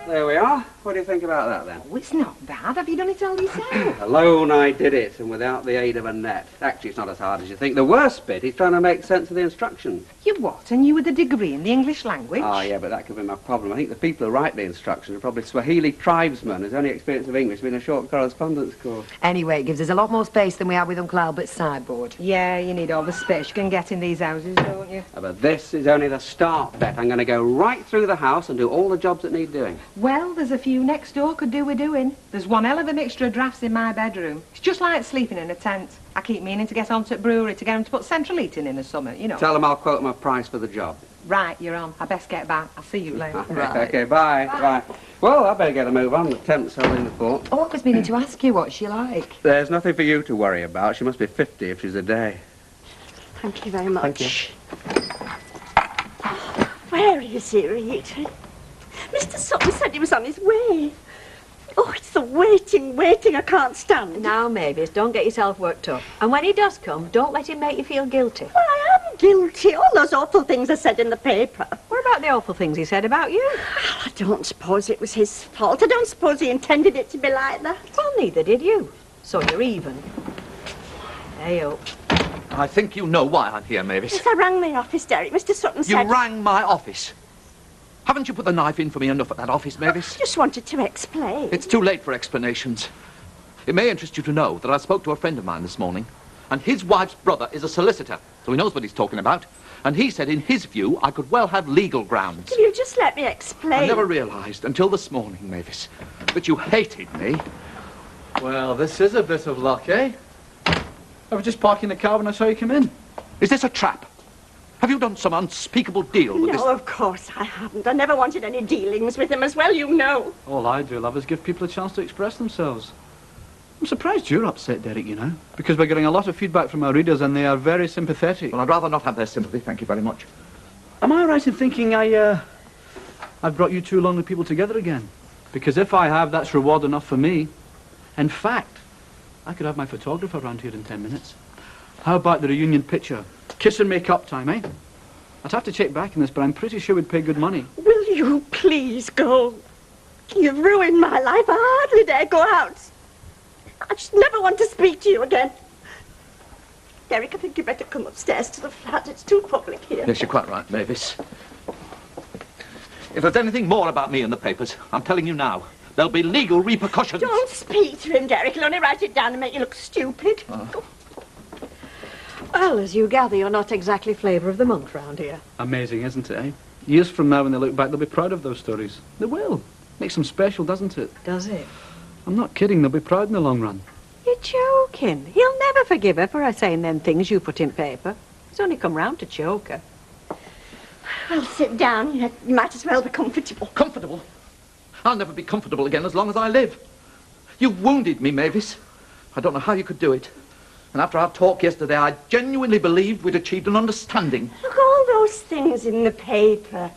There we are. What do you think about that, then? Oh, it's not bad. Have you done it all yourself? Alone I did it, and without the aid of a net. Actually, it's not as hard as you think. The worst bit is trying to make sense of the instructions. You what? And you with a degree in the English language? Oh, yeah, but that could be my problem. I think the people who write the instructions are probably Swahili tribesmen whose only experience of English has been a short correspondence course. Anyway, it gives us a lot more space than we have with Uncle Albert's sideboard. Yeah, you need all the space you can get in these houses, don't you? But this is only the start, Bet. I'm going to go right through the house and do all the jobs that need doing. Well, there's a few next door could do with doing. There's one hell of a mixture of drafts in my bedroom. It's just like sleeping in a tent. I keep meaning to get onto the brewery to get them to put central heating in the summer, you know. Tell them I'll quote them a price for the job. Right, you're on. I best get back. I'll see you later. Right. Okay, bye. Bye. Well, I better get a move on. The temp's holding the fort. Oh, I was meaning to ask you what's she like. There's nothing for you to worry about. She must be 50 if she's a day. Thank you very much. Thank you. Where is he, Rita? Mr. Sutton said he was on his way. Oh, it's the waiting I can't stand. Now, Mavis, don't get yourself worked up. And when he does come, don't let him make you feel guilty. Well, I am guilty. All those awful things I said in the paper. What about the awful things he said about you? Well, I don't suppose it was his fault. I don't suppose he intended it to be like that. Well, neither did you. So you're even. Hey, up. I think you know why I'm here, Mavis. Yes, I rang the office, Derek. Mr. Sutton said... You rang my office? Haven't you put the knife in for me enough at that office, Mavis? I just wanted to explain. It's too late for explanations. It may interest you to know that I spoke to a friend of mine this morning, and his wife's brother is a solicitor, so he knows what he's talking about. And he said, in his view, I could well have legal grounds. Will you just let me explain? I never realised until this morning, Mavis, that you hated me. Well, this is a bit of luck, eh? I was just parking the car when I saw you come in. Is this a trap? Have you done some unspeakable deal with this? No, of course I haven't. I never wanted any dealings with him as well, you know. All I do, love, is give people a chance to express themselves. I'm surprised you're upset, Derek, you know, because we're getting a lot of feedback from our readers and they are very sympathetic. Well, I'd rather not have their sympathy, thank you very much. Am I right in thinking I've brought you two lonely people together again? Because if I have, that's reward enough for me. In fact, I could have my photographer around here in 10 minutes. How about the reunion picture? Kiss and make up time, eh? I'd have to check back in this, but I'm pretty sure we'd pay good money. Will you please go? You've ruined my life. I hardly dare go out. I just never want to speak to you again. Derek, I think you better come upstairs to the flat. It's too public here. Yes, you're quite right, Mavis. If there's anything more about me in the papers, I'm telling you now, there'll be legal repercussions. Don't speak to him, Derek. He'll only write it down and make you look stupid. Well, as you gather, you're not exactly flavour of the month round here. Amazing, isn't it, eh? Years from now, when they look back, they'll be proud of those stories. They will. Makes them special, doesn't it? Does it? I'm not kidding. They'll be proud in the long run. You're joking. He'll never forgive her for her saying them things you put in paper. He's only come round to choke her. Well, sit down. You might as well be comfortable. Comfortable? I'll never be comfortable again as long as I live. You wounded me, Mavis. I don't know how you could do it. And after our talk yesterday, I genuinely believed we'd achieved an understanding. Look, all those things in the paper.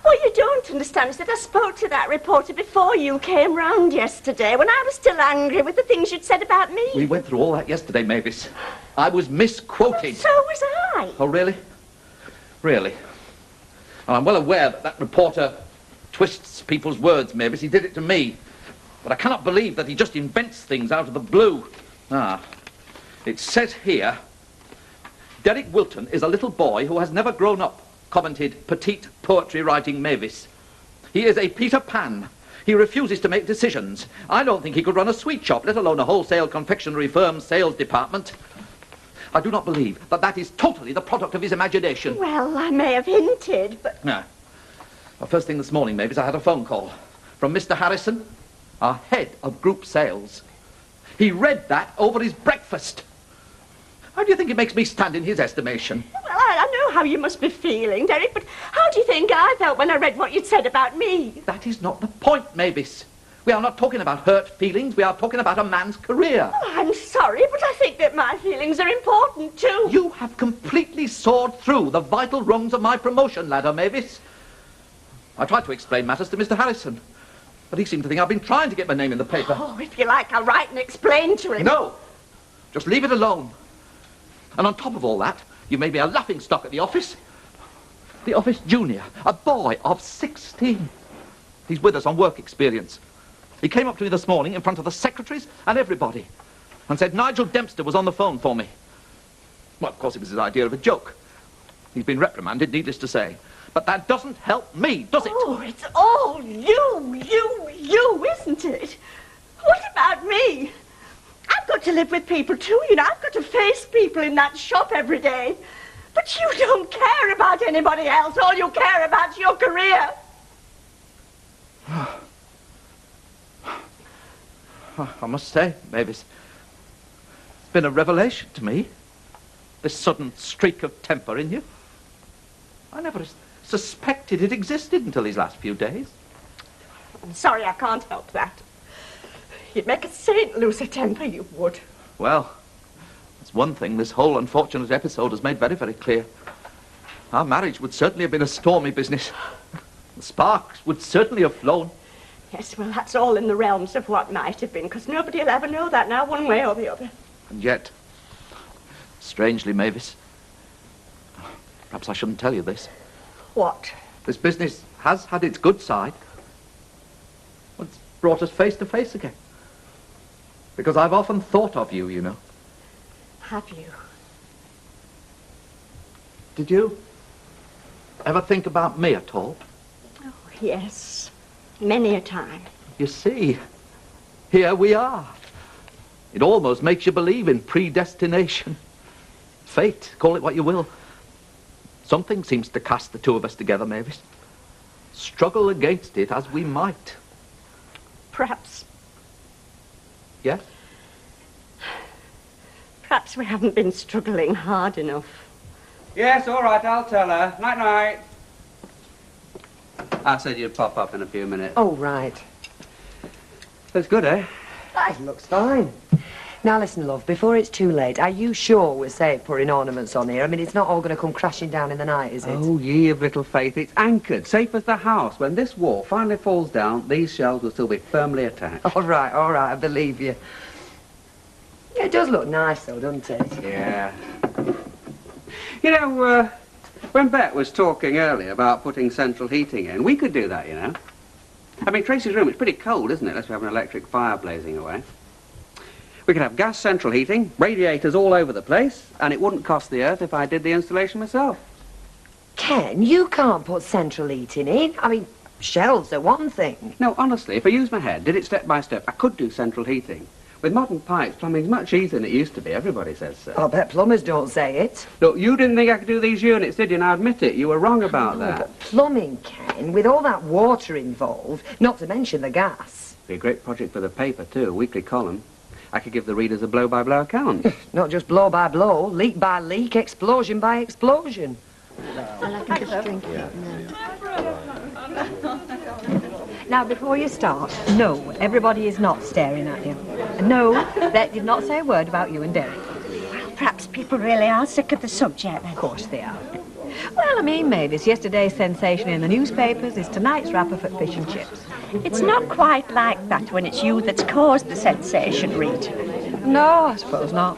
What you don't understand is that I spoke to that reporter before you came round yesterday, when I was still angry with the things you'd said about me. We went through all that yesterday, Mavis. I was misquoted. So was I. Oh, really? Really? And I'm well aware that that reporter twists people's words, Mavis. He did it to me. But I cannot believe that he just invents things out of the blue. Ah. It says here, Derek Wilton is a little boy who has never grown up, commented petite poetry-writing Mavis. He is a Peter Pan. He refuses to make decisions. I don't think he could run a sweet shop, let alone a wholesale confectionery firm's sales department. I do not believe that that is totally the product of his imagination. Well, I may have hinted, but... No. Well, first thing this morning, Mavis, I had a phone call from Mr. Harrison, our head of group sales. He read that over his breakfast. How do you think it makes me stand in his estimation? Well, I know how you must be feeling, Derek, but how do you think I felt when I read what you'd said about me? That is not the point, Mavis. We are not talking about hurt feelings. We are talking about a man's career. Oh, I'm sorry, but I think that my feelings are important, too. You have completely sawed through the vital rungs of my promotion ladder, Mavis. I tried to explain matters to Mr. Harrison, but he seemed to think I've been trying to get my name in the paper. Oh, if you like, I'll write and explain to him. No! Just leave it alone. And on top of all that, you made me a laughingstock at the office. The office junior, a boy of 16. He's with us on work experience. He came up to me this morning in front of the secretaries and everybody and said Nigel Dempster was on the phone for me. Well, of course, it was his idea of a joke. He's been reprimanded, needless to say. But that doesn't help me, does it? Oh, it's all you, isn't it? What about me? I've got to live with people too, you know. I've got to face people in that shop every day. But you don't care about anybody else. All you care about is your career. I must say, Mavis, it's been a revelation to me, this sudden streak of temper in you. I never suspected it existed until these last few days. I'm sorry, I can't help that. You'd make a saint lose a temper, you would. Well, that's one thing this whole unfortunate episode has made very, very clear. Our marriage would certainly have been a stormy business. The sparks would certainly have flown. Yes, well, that's all in the realms of what might have been, because nobody'll ever know that now, one way or the other. And yet, strangely, Mavis, perhaps I shouldn't tell you this. What? This business has had its good side. It's brought us face to face again. Because I've often thought of you, you know. Have you? Did you ever think about me at all? Oh, yes. Many a time. You see, here we are. It almost makes you believe in predestination. Fate, call it what you will. Something seems to cast the two of us together, Mavis. Struggle against it as we might. Perhaps. Yes? Perhaps we haven't been struggling hard enough. Yes, all right, I'll tell her. Night-night. I said you'd pop up in a few minutes. Oh, right. Looks good, eh? It looks fine. Now listen, love, before it's too late, are you sure we're safe putting ornaments on here? I mean, it's not all going to come crashing down in the night, is it? Oh, ye of little faith, it's anchored, safe as the house. When this wall finally falls down, these shells will still be firmly attached. All right, I believe you. Yeah, it does look nice, though, doesn't it? Yeah. You know, when Bet was talking earlier about putting central heating in, we could do that, you know. I mean, Tracy's room, it's pretty cold, isn't it? Unless we have an electric fire blazing away. We could have gas central heating, radiators all over the place, and it wouldn't cost the earth if I did the installation myself. Ken, you can't put central heating in. I mean, shelves are one thing. No, honestly, if I used my head, did it step by step, I could do central heating. With modern pipes, plumbing's much easier than it used to be. Everybody says so. I bet plumbers don't say it. Look, you didn't think I could do these units, did you? Now admit it. You were wrong about that. But plumbing, Ken, with all that water involved, not to mention the gas. Be a great project for the paper, too, a weekly column. I could give the readers a blow-by-blow account. Not just blow by blow, leak by leak, explosion by explosion. I'll have just drink it. Now, before you start, no, everybody is not staring at you. No, that did not say a word about you and Derek. Perhaps people really are sick of the subject, then. Of course they are. Well, I mean, Mavis, yesterday's sensation in the newspapers is tonight's wrapper for fish and chips. It's not quite like that when it's you that's caused the sensation, Reed. No, I suppose not.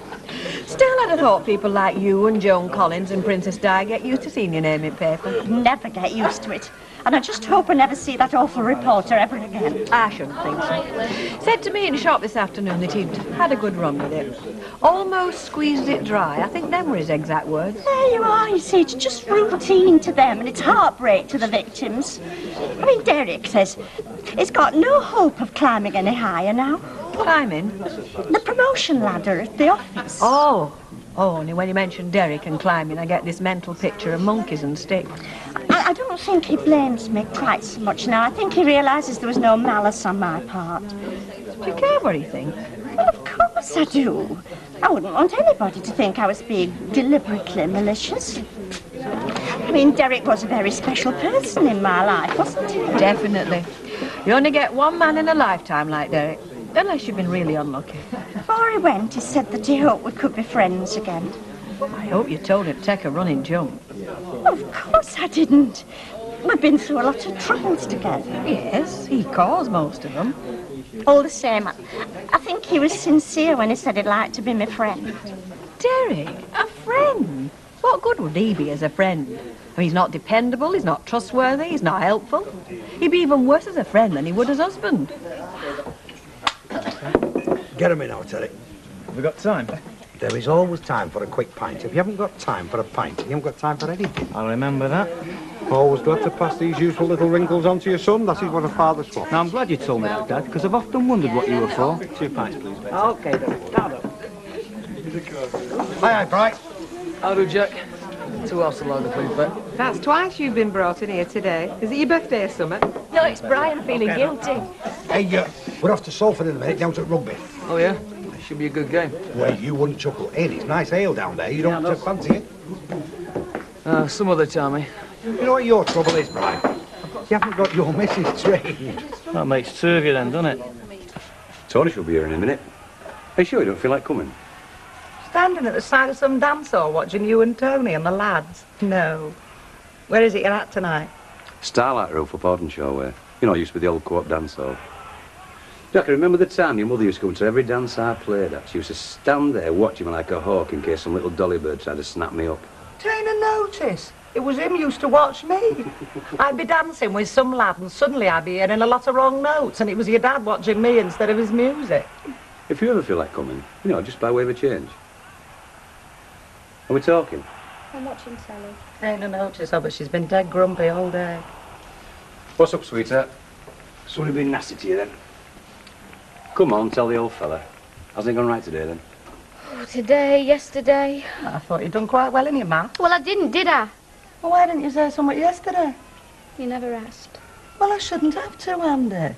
Still, I'd have thought people like you and Joan Collins and Princess Di get used to seeing your name in paper. Never get used to it. And I just hope I never see that awful reporter ever again. I shouldn't think so. Said to me in shop this afternoon that he'd had a good run with it. Almost squeezed it dry. I think them were his exact words. There you are, you see. It's just routine to them and it's heartbreak to the victims. I mean, Derek says he's got no hope of climbing any higher now. Climbing? The promotion ladder at the office. Oh, only when you mention Derek and climbing, I get this mental picture of monkeys and sticks. I don't think he blames me quite so much now. I think he realises there was no malice on my part. Do you care what he thinks? Well, of course I do. I wouldn't want anybody to think I was being deliberately malicious. I mean, Derek was a very special person in my life, wasn't he? Definitely. You only get one man in a lifetime like Derek, unless you've been really unlucky. Before he went, he said that he hoped we could be friends again. I hope you told him to take a running jump. Of course I didn't. We've been through a lot of troubles together. Yes, he caused most of them. All the same, I think he was sincere when he said he'd like to be my friend. Derek, a friend? What good would he be as a friend? I mean, he's not dependable, he's not trustworthy, he's not helpful. He'd be even worse as a friend than he would as husband. Get him in, I'll tell you. Have we got time? There is always time for a quick pint. If you haven't got time for a pint, you haven't got time for anything. I'll remember that. Always glad to pass these useful little wrinkles on to your son. That is what a father's for. Now, I'm glad you told me that, Dad, because I've often wondered what you were for. 2 pints, please, mate. OK, then. Start up. Aye, Bright. How do, Jack? 2 hours to load, please, mate. That's twice you've been brought in here today. Is it your birthday or something? No, it's Brian feeling guilty. Hey, we're off to Salford in a minute, down to rugby. Oh, yeah? Should be a good game. Well, you wouldn't chuckle. It's nice ale down there. You don't fancy it? Some other time, eh? You know what your trouble is, Brian? You haven't got your missus trained. That makes 2 of you then, doesn't it? Tony should be here in a minute. Are you sure you don't feel like coming? Standing at the side of some dance hall watching you and Tony and the lads. No. Where is it you're at tonight? Starlight Roof up Audenshaw way. You know, it used to be the old co-op dance hall. Jack, I remember the time your mother used to come to every dance I played at. She used to stand there watching me like a hawk in case some little dolly bird tried to snap me up. Taking a notice. It was him used to watch me. I'd be dancing with some lad and suddenly I'd be hearing a lot of wrong notes and it was your dad watching me instead of his music. If you ever feel like coming, you know, just by way of a change. Are we talking? I'm watching telly. Ain't a notice of her. She's been dead grumpy all day. What's up, sweetheart? Somebody been nasty to you then? Come on, tell the old fella. Hasn't it gone right today then? Oh, today, yesterday. I thought you'd done quite well in your math. Well, I didn't, did I? Well, why didn't you say something yesterday? You never asked. Well, I shouldn't have to, Andy.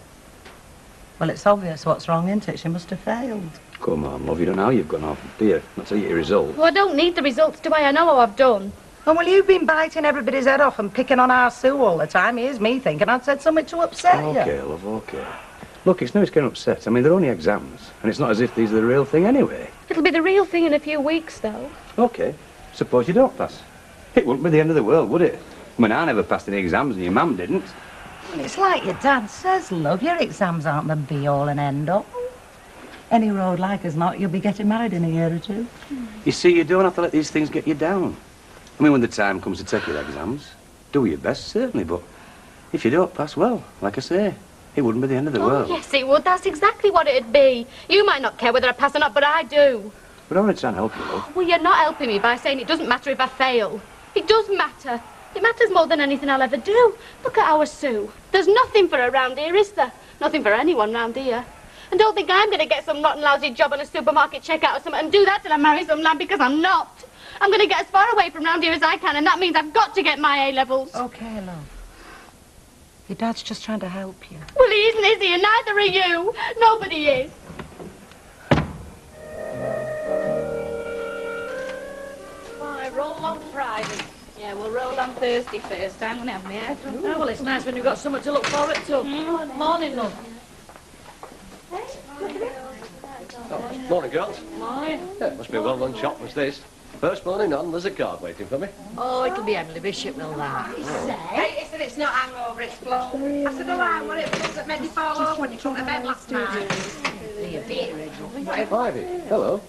Well, it's obvious what's wrong, isn't it? She must have failed. Come on, love, you don't know how you've gone off, do you? Not till you get your result. Well, I don't need the results, do I? I know how I've done. Oh, well, you've been biting everybody's head off and picking on our Sue all the time. Here's me thinking I'd said something to upset you. Okay, love, okay. Look, it's no use getting upset. I mean, they're only exams, and it's not as if these are the real thing anyway. It'll be the real thing in a few weeks, though. OK, suppose you don't pass. It wouldn't be the end of the world, would it? I mean, I never passed any exams and your mum didn't. Well, it's like your dad says, love, your exams aren't the be-all and end-all. Any road like as not, you'll be getting married in a year or two. You see, you don't have to let these things get you down. I mean, when the time comes to take your exams, do your best, certainly, but if you don't pass, well, like I say, it wouldn't be the end of the world. Yes, it would. That's exactly what it'd be. You might not care whether I pass or not, but I do. But I'm only trying to help you, love. Well, you're not helping me by saying it doesn't matter if I fail. It does matter. It matters more than anything I'll ever do. Look at our Sue. There's nothing for her round here, is there? Nothing for anyone round here. And don't think I'm going to get some rotten, lousy job on a supermarket checkout or something and do that till I marry some lad, because I'm not. I'm going to get as far away from round here as I can, and that means I've got to get my A-levels. OK, love. Your dad's just trying to help you. Well, he isn't, is he? And neither are you. Nobody is. Why, roll on Friday. Yeah, we'll roll on Thursday first. I'm going to have my hair done. Oh, well, it's nice when you've got something to look forward to. Morning, love. Oh, morning, girls. Morning. Yeah, it must be a well-run shop, was this. First morning on, there's a card waiting for me. Oh, it'll be Emily Bishop, will that? Hey, he said it's not hangover, it's flow. I said, all right, what it was that made you fall over when you come to bed last night? Ivy, hello.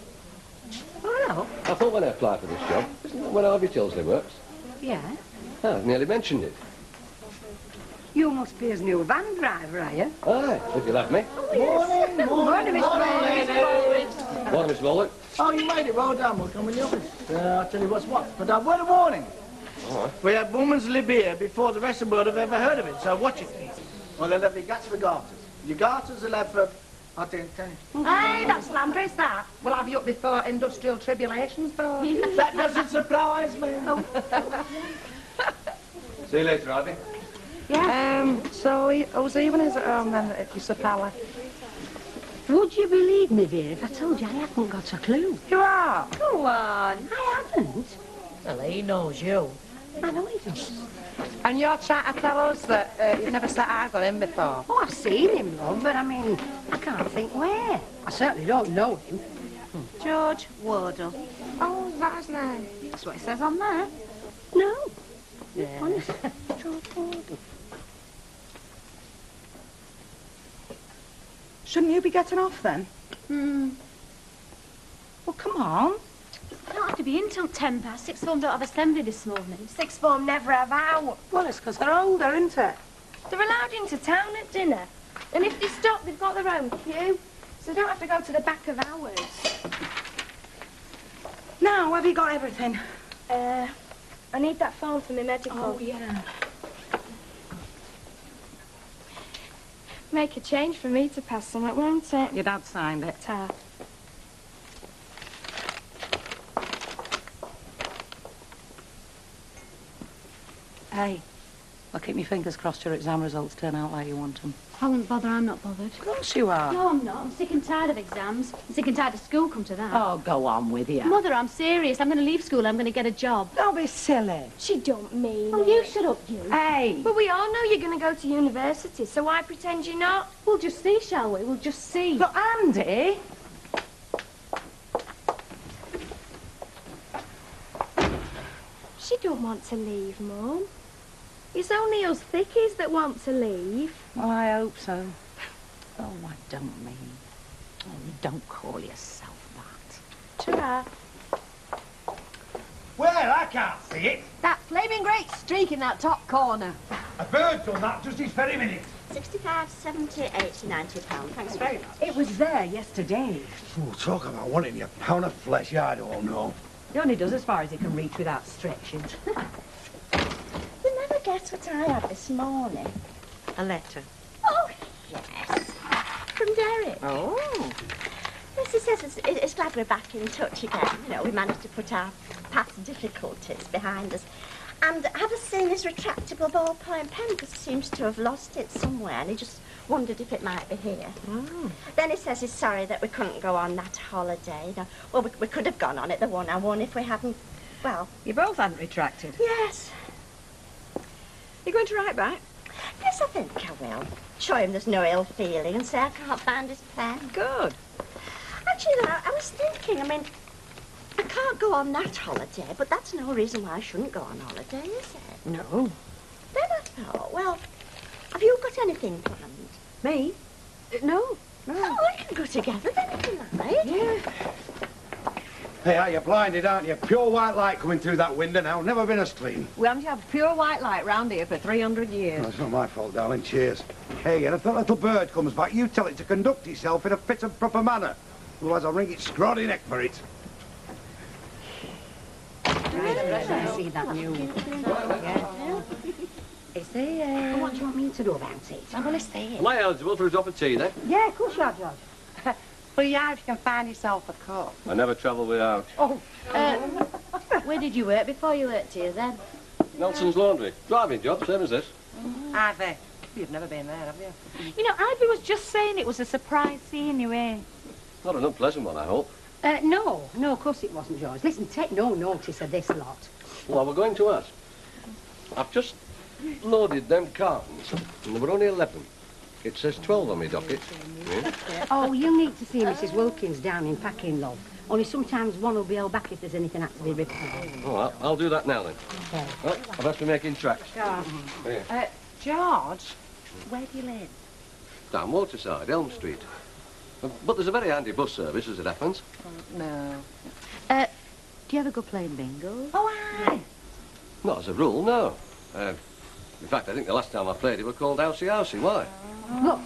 Oh, hello. I thought when I applied for this job, isn't that where Ivy Tilsley works? Yeah. Oh, I've nearly mentioned it. You must be his new van driver, are you? Aye, if you'll have me. Morning, morning, Miss Bowling. Morning, Miss Bowling. Oh, you made it. Well done. We'll come in the office. I'll tell you what's what. But word of warning. All right. We have women's lib here before the rest of the world have ever heard of it, so watch it. Well, they'll have the guts for garters. Your garters will have for... I think... Hey, that's slanderous, that. We'll have you up before industrial tribulations, though. That doesn't surprise me. See you later, Ivy. Yeah. So, who's even is at home then, if you supply? Would you believe me, dear, if I told you I haven't got a clue? You are? Go on. I haven't. Well, he knows you. I know he does. And you're trying to tell us that you've never set eyes on him before? Oh, I've seen him, love, but I mean, I can't think where. I certainly don't know him. George Wardle. Oh, is that his name? That's what it says on there. No. Yeah. Honest. George Wardle. Shouldn't you be getting off then? Well, come on. I don't have to be in till 10 past. Sixth form don't have assembly this morning. Sixth form never have out. Well, it's because they're older, isn't it? They're allowed into town at dinner. And if they stop, they've got their own queue. So they don't have to go to the back of ours. Now, have you got everything? I need that phone for my medical. Oh, yeah. Make a change for me to pass on it, won't it? Your dad signed it. Ta. Hey, I'll keep my fingers crossed your exam results turn out like you want them. I won't bother, I'm not bothered. Of course you are. No, I'm not. I'm sick and tired of exams. I'm sick and tired of school, come to that. Oh, go on with you. Mother, I'm serious. I'm going to leave school. I'm going to get a job. Don't be silly. She don't mean Oh, it. you shut up, you. Hey. But we all know you're going to go to university, so why pretend you're not? We'll just see, shall we? We'll just see. Look, Andy. She don't want to leave, Mum. It's only us thickies that want to leave. Well, I hope so. Oh, I don't mean. Oh, you don't call yourself that. Ta-ra. Well, I can't see it. That flaming great streak in that top corner. A bird done that just this very minute. 65, 70, 80, 90 pounds. Thanks very much. It was there yesterday. Oh, talk about wanting a pound of flesh, I don't know. He only does as far as he can reach without stretching. You never guess what I had this morning. A letter. Oh, yes. From Derek. Oh. Yes, he says it's glad we're back in touch again. You know, we managed to put our past difficulties behind us. And have us seen his retractable ballpoint pen, because he seems to have lost it somewhere, and he just wondered if it might be here. Oh. Then he says he's sorry that we couldn't go on that holiday. No, well, we could have gone on it, the one I won, if we hadn't, well... You both hadn't retracted? Yes. You're going to write back? Yes, I think I will. Show him there's no ill feeling and say I can't find his pen. Good. Actually, I was thinking, I mean, I can't go on that holiday, but that's no reason why I shouldn't go on holiday, is it? No. Then I thought, well, have you got anything planned? Me? No. No. Oh, we can go together then tonight. Yeah. Hey, are you blinded, aren't you? Pure white light coming through that window now. Never been as clean. We haven't had pure white light round here for 300 years. No, it's not my fault, darling. Cheers. Hey, and if that little bird comes back, you tell it to conduct itself in a fit and proper manner. Otherwise, I'll wring its scrawny neck for it. See that new... Yeah. It's there. What do you want me to do about it? I'm going to stay here. Am I eligible for a drop of tea, then? Yeah, of course you are, George. Well, yeah, if you can find yourself a cup. I never travel without. Oh. Where did you work before you worked here, then? Nelson's Laundry. Driving job, same as this. Ivy, you've never been there, have you? You know, Ivy was just saying it was a surprise seeing you here. Not an unpleasant one, I hope. No, of course it wasn't, George. Listen, take no notice of this lot. Well, we're going to ask. I've just loaded them cartons, and there were only 11. It says 12 on my docket. Yeah. Oh, you need to see Mrs. Wilkins down in packing, love. Only sometimes one will be held back if there's anything that has to be repaired. Oh, I'll do that now, then. Okay. Well, I've had to making tracks. George. George, where do you live? Down Waterside, Elm Street. But there's a very handy bus service, as it happens. No. Do you ever go playing bingo? Oh, aye. Not as a rule, no. In fact, I think the last time I played it were called Housey Housey. Why? Look,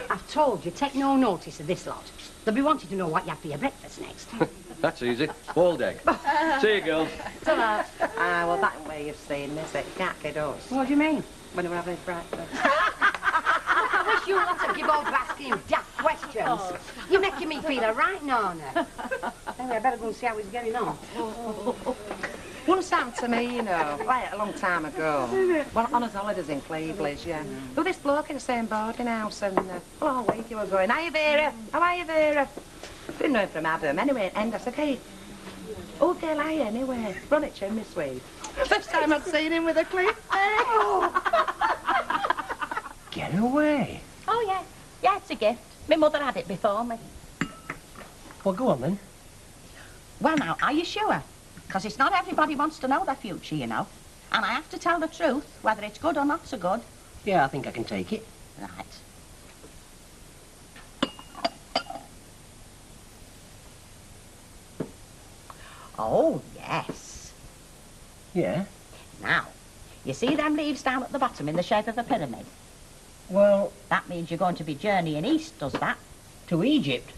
I've told you, take no notice of this lot. They'll be wanting to know what you have for your breakfast next. That's easy. Boiled egg. See you, girls. Ta-ra. Well, that way you've seen this. It can't get us. What do you mean? When we were having breakfast. I wish you lot would give over asking him daft questions. You're making me feel a right Nana. Anyway, I better go and see how he's getting on. Once happened to me, you know, quite a long time ago. Well, on his holidays in Cleveland, yeah. There was this bloke in the same boarding house, and all week he was going, "Hiya, Vera, how are you, Vera?" Didn't know him from Adam. Anyway, at the end I said, "Hey, who the hell are you, anyway? Run it, chimney sweep." First time I'd seen him with a clip. Get away. Oh, yeah. Yeah, it's a gift. My mother had it before me. Well, go on, then. Well, now, are you sure? Because it's not everybody wants to know their future, you know. And I have to tell the truth, whether it's good or not so good. Yeah, I think I can take it. Right. Oh, yes. Yeah? Now, you see them leaves down at the bottom in the shape of a pyramid? Well... That means you're going to be journeying east, does that? To Egypt?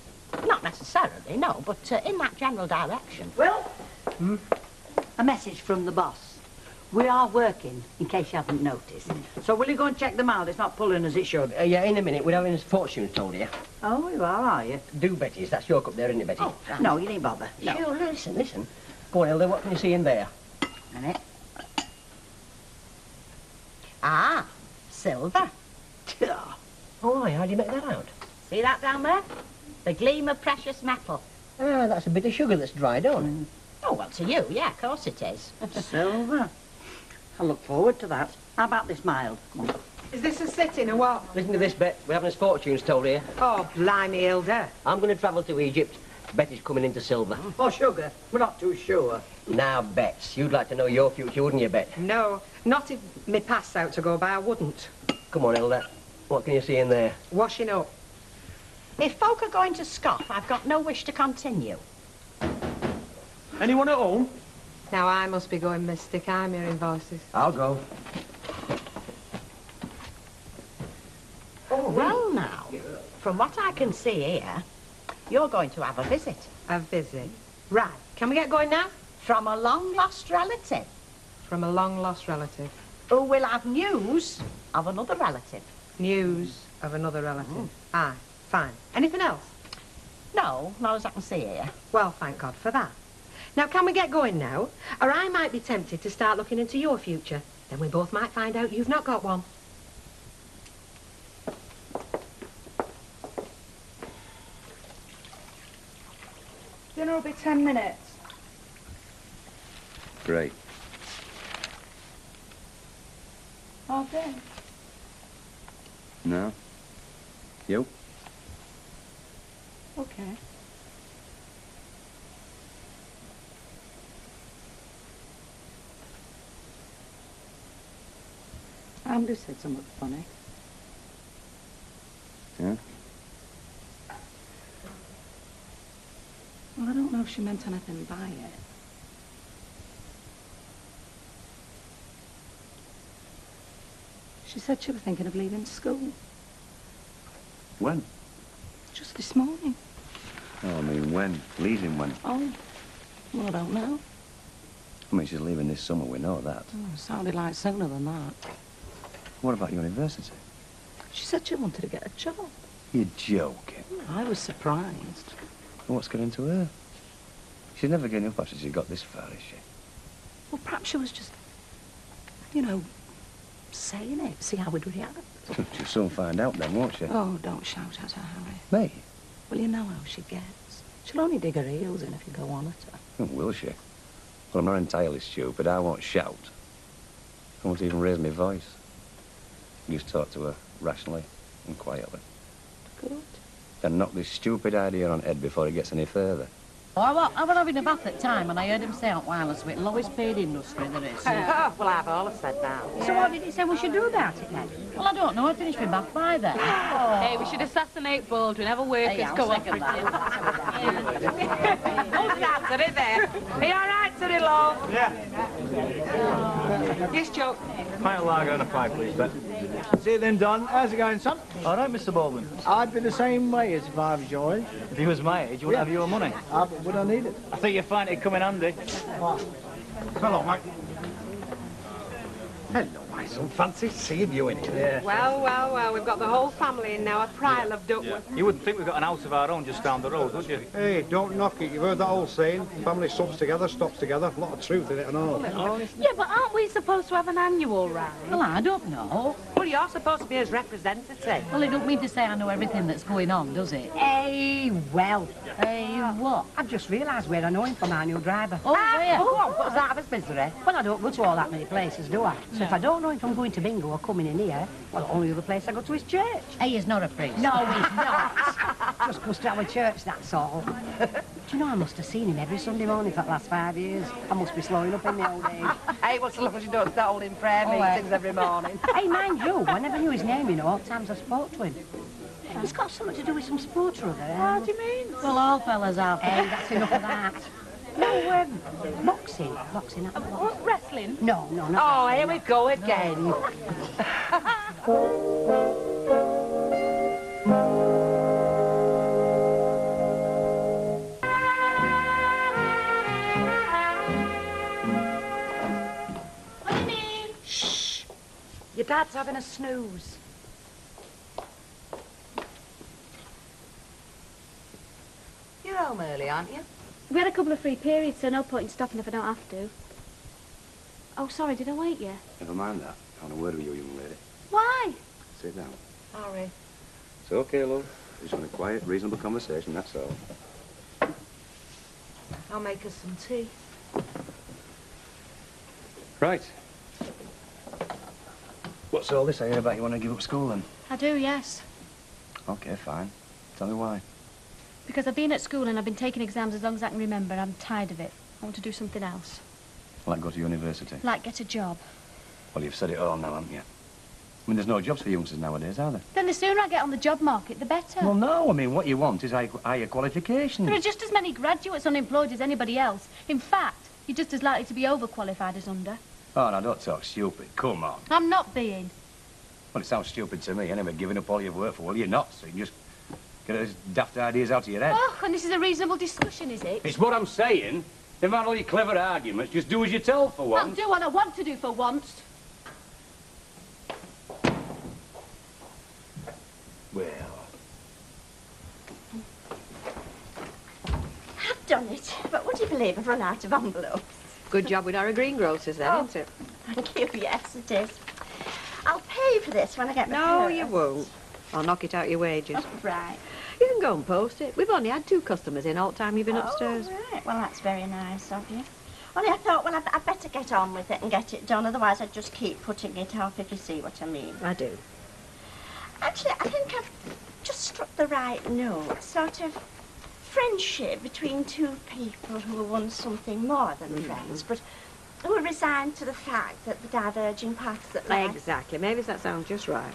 Not necessarily, no, but in that general direction. Well, a message from the boss. We are working, in case you haven't noticed. So will you go and check them out? It's not pulling as it should. Yeah, in a minute. We're having his fortunes told here. Oh, you are you? Do, Betty's. That's your cup there, isn't it, Betty? Oh, no, you needn't bother. No. Sure, listen. Go on, Hilda, what can you see in there? A minute. Ah, silver. Oh, how do you make that out? See that down there? The gleam of precious metal. Ah, that's a bit of sugar that's dried on. Oh, well, to you, yeah, of course it is. Silver. I look forward to that. How about this mild? Is this a sitting or what? Listen to this, Bet. We're having his fortunes told here. Oh, blimey, Hilda. I'm going to travel to Egypt. Betty's coming into silver. For sugar? We're not too sure. Now, Bets, you'd like to know your future, wouldn't you, Bet? No, not if me pass out to go by, I wouldn't. Come on, Hilda. What can you see in there? Washing up. If folk are going to scoff, I've got no wish to continue. Anyone at home? Now I must be going mystic. I'm hearing voices. I'll go. Oh, well, now, from what I can see here, you're going to have a visit. A visit? Right. Can we get going now? From a long-lost relative. From a long-lost relative. Who will have news of another relative. News of another relative. Aye, fine. Anything else? No, not as I can see here. Well, thank God for that. Now, can we get going now? Or I might be tempted to start looking into your future. Then we both might find out you've not got one. Dinner will be 10 minutes. Great. Okay. No? You? Okay. Andy said something funny. Yeah? Well, I don't know if she meant anything by it. She said she was thinking of leaving school. When? Just this morning. Oh, I mean, when? Leaving when? Oh, well, I don't know. I mean, she's leaving this summer, we know that. Oh, sounded like sooner than that. What about university? She said she wanted to get a job. You're joking. I was surprised. Well, what's got into her? She's never getting up after she got this far, is she? Well, perhaps she was just, you know, saying it, see how we'd react. She'll soon find out then, won't she? Oh, don't shout at her, Harry. Me? Well, you know how she gets. She'll only dig her heels in if you go on at her. Oh, will she? Well, I'm not entirely stupid. I won't shout. I won't even raise my voice. I just talk to her rationally and quietly. Good. Then knock this stupid idea on head before it gets any further. Oh, I was having a bath at time and I heard him say out wireless with lowest paid industry there is. Oh, well, I've always said that. So what did he say we should do about it then? Well, I don't know. I finished my bath by then. Hey, we should assassinate Baldwin, have a workers Hey, I'll go off second with him. Oh, that's it there. Are you all right, son-in-law? Yeah. Yes, Joe. Pint of lager and a pie, please, Bet. See you then, Don. How's it going, son? All right, Mr. Baldwin. I'd be the same way as if I was your age. If he was my age, you wouldn't have your money. Would I need it? I think you'd find it'd come in handy. Hello, mate. Hello, my son. Fancy seeing you in here. Yeah. Well, well, well, we've got the whole family in now, a pile of Duckworth. You wouldn't think we've got an house of our own just down the road, would you? Hey, don't knock it. You've heard that old saying, family subs together, stops together. A lot of truth in it and all. Yeah, but aren't we supposed to have an annual round? Well, I don't know. Well, you're supposed to be his representative. Well, it don't mean to say I know everything that's going on, does it? Hey, well. Hey, what? I've just realised where I know him from our new driver. Oh, where? Go on, put us out of his misery. Well, I don't go to all that many places, do I? So if I don't know him from going to bingo or coming in here, well, the only other place I go to is church. Hey, he's not a priest. No, he's not. Just goes to our church, that's all. Do you know, I must have seen him every Sunday morning for the last 5 years. I must be slowing up in the old age. Hey, what's the long as you don't start holding prayer meetings every morning? Hey, mind you, I never knew his name, you know, all the times I spoke to him. It's got something to do with some sport or other. What do you mean? Well, all fellas have. Hey, that's enough of that. No, boxing. Boxing. What, wrestling? No, no, not Oh, wrestling. here we go again. What do you mean? Shh. Your dad's having a snooze. You're home early, aren't you? We had a couple of free periods, so no point in stopping if I don't have to. Oh, sorry, did I wake you? Never mind that. I want a word with you, young lady. Why? Sit down. Sorry. It's okay, love. We're just having a quiet, reasonable conversation, that's all. I'll make us some tea. Right. What's all this I hear about you want to give up school, then? I do, yes. Okay, fine. Tell me why. Because I've been at school and I've been taking exams as long as I can remember. I'm tired of it. I want to do something else. Like go to university? Like get a job. Well, you've said it all now, haven't you? I mean, there's no jobs for youngsters nowadays, are there? Then the sooner I get on the job market, the better. Well, no. I mean, what you want is higher qualifications. There are just as many graduates unemployed as anybody else. In fact, you're just as likely to be overqualified as under. Oh, now, don't talk stupid. Come on. I'm not being. Well, it sounds stupid to me, anyway, giving up all you've worked for. Well, you're not, so you just get those daft ideas out of your head. Oh, and this is a reasonable discussion, is it? It's what I'm saying. Never mind all your clever arguments. Just do as you're told for I'll once. do what I want to do for once. Well, I've done it. But would you believe I've run out of envelopes? Good job with our greengrocers then, Oh. isn't it? Thank you. Yes, it is. I'll pay for this when I get my No, purse. you won't. I'll knock it out your wages. Oh, right. You can go and post it. We've only had 2 customers in all the time you've been upstairs. Oh, right. Well, that's very nice of you. Only I thought, well, I'd better get on with it and get it done. Otherwise, I'd just keep putting it off, if you see what I mean. I do. Actually, I think I've just struck the right note. Sort of friendship between two people who were once something more than friends, but who were resigned to the fact that the diverging paths that lie. Exactly. Maybe that sounds just right.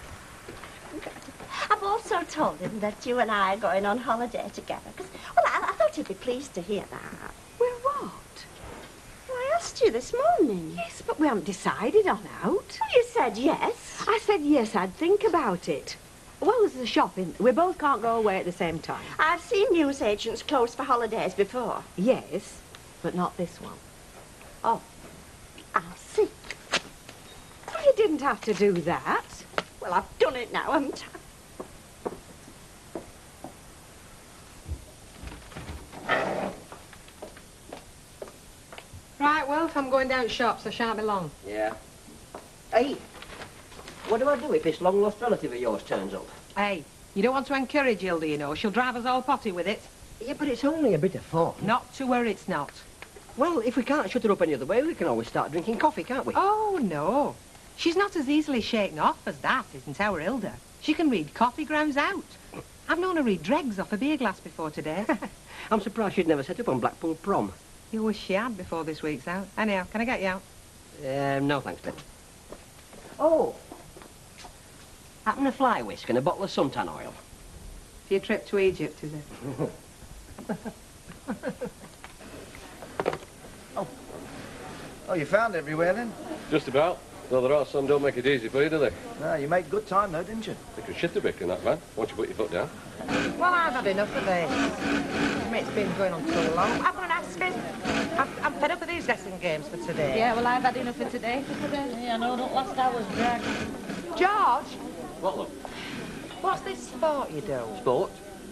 I've also told him that you and I are going on holiday together, because, well, I thought he'd be pleased to hear that. We're what? Well, I asked you this morning. Yes, but we haven't decided on out. Well, you said yes. I said yes, I'd think about it. Well, there's the shopping. We both can't go away at the same time. I've seen newsagents close for holidays before. Yes, but not this one. Oh, I'll see. Well, you didn't have to do that. Well, I've done it now, haven't I? Right, well, I'm going down shops. I shan't be long. Yeah. Hey, what do I do if this long-lost relative of yours turns up? Hey, you don't want to encourage Hilda, you know. She'll drive us all potty with it. Yeah, but it's only a bit of fun. Not to her, it's not. Well, if we can't shut her up any other way, we can always start drinking coffee, can't we? Oh, no. She's not as easily shaken off as that, isn't our Hilda. She can read coffee grounds out. I've known her read dregs off a beer glass before today. I'm surprised she'd never set up on Blackpool Prom. You wish she had before this week's out. Anyhow, can I get you out? No thanks, Ben. Oh. Happen to fly whisk and a bottle of suntan oil. For your trip to Egypt, is it? Oh, you found everywhere then? Just about. Though there are some don't make it easy for you, do they? No, you made good time though, didn't you? You can shit a bit in that van, once you put your foot down. Well, I've had enough of this. It's been going on too long. I'm going to ask him. I'm fed up with these guessing games for today. Yeah, well, I've had enough for today. Yeah, I know, don't last hour's drag. George, What, love? what's this sport you do? Sport?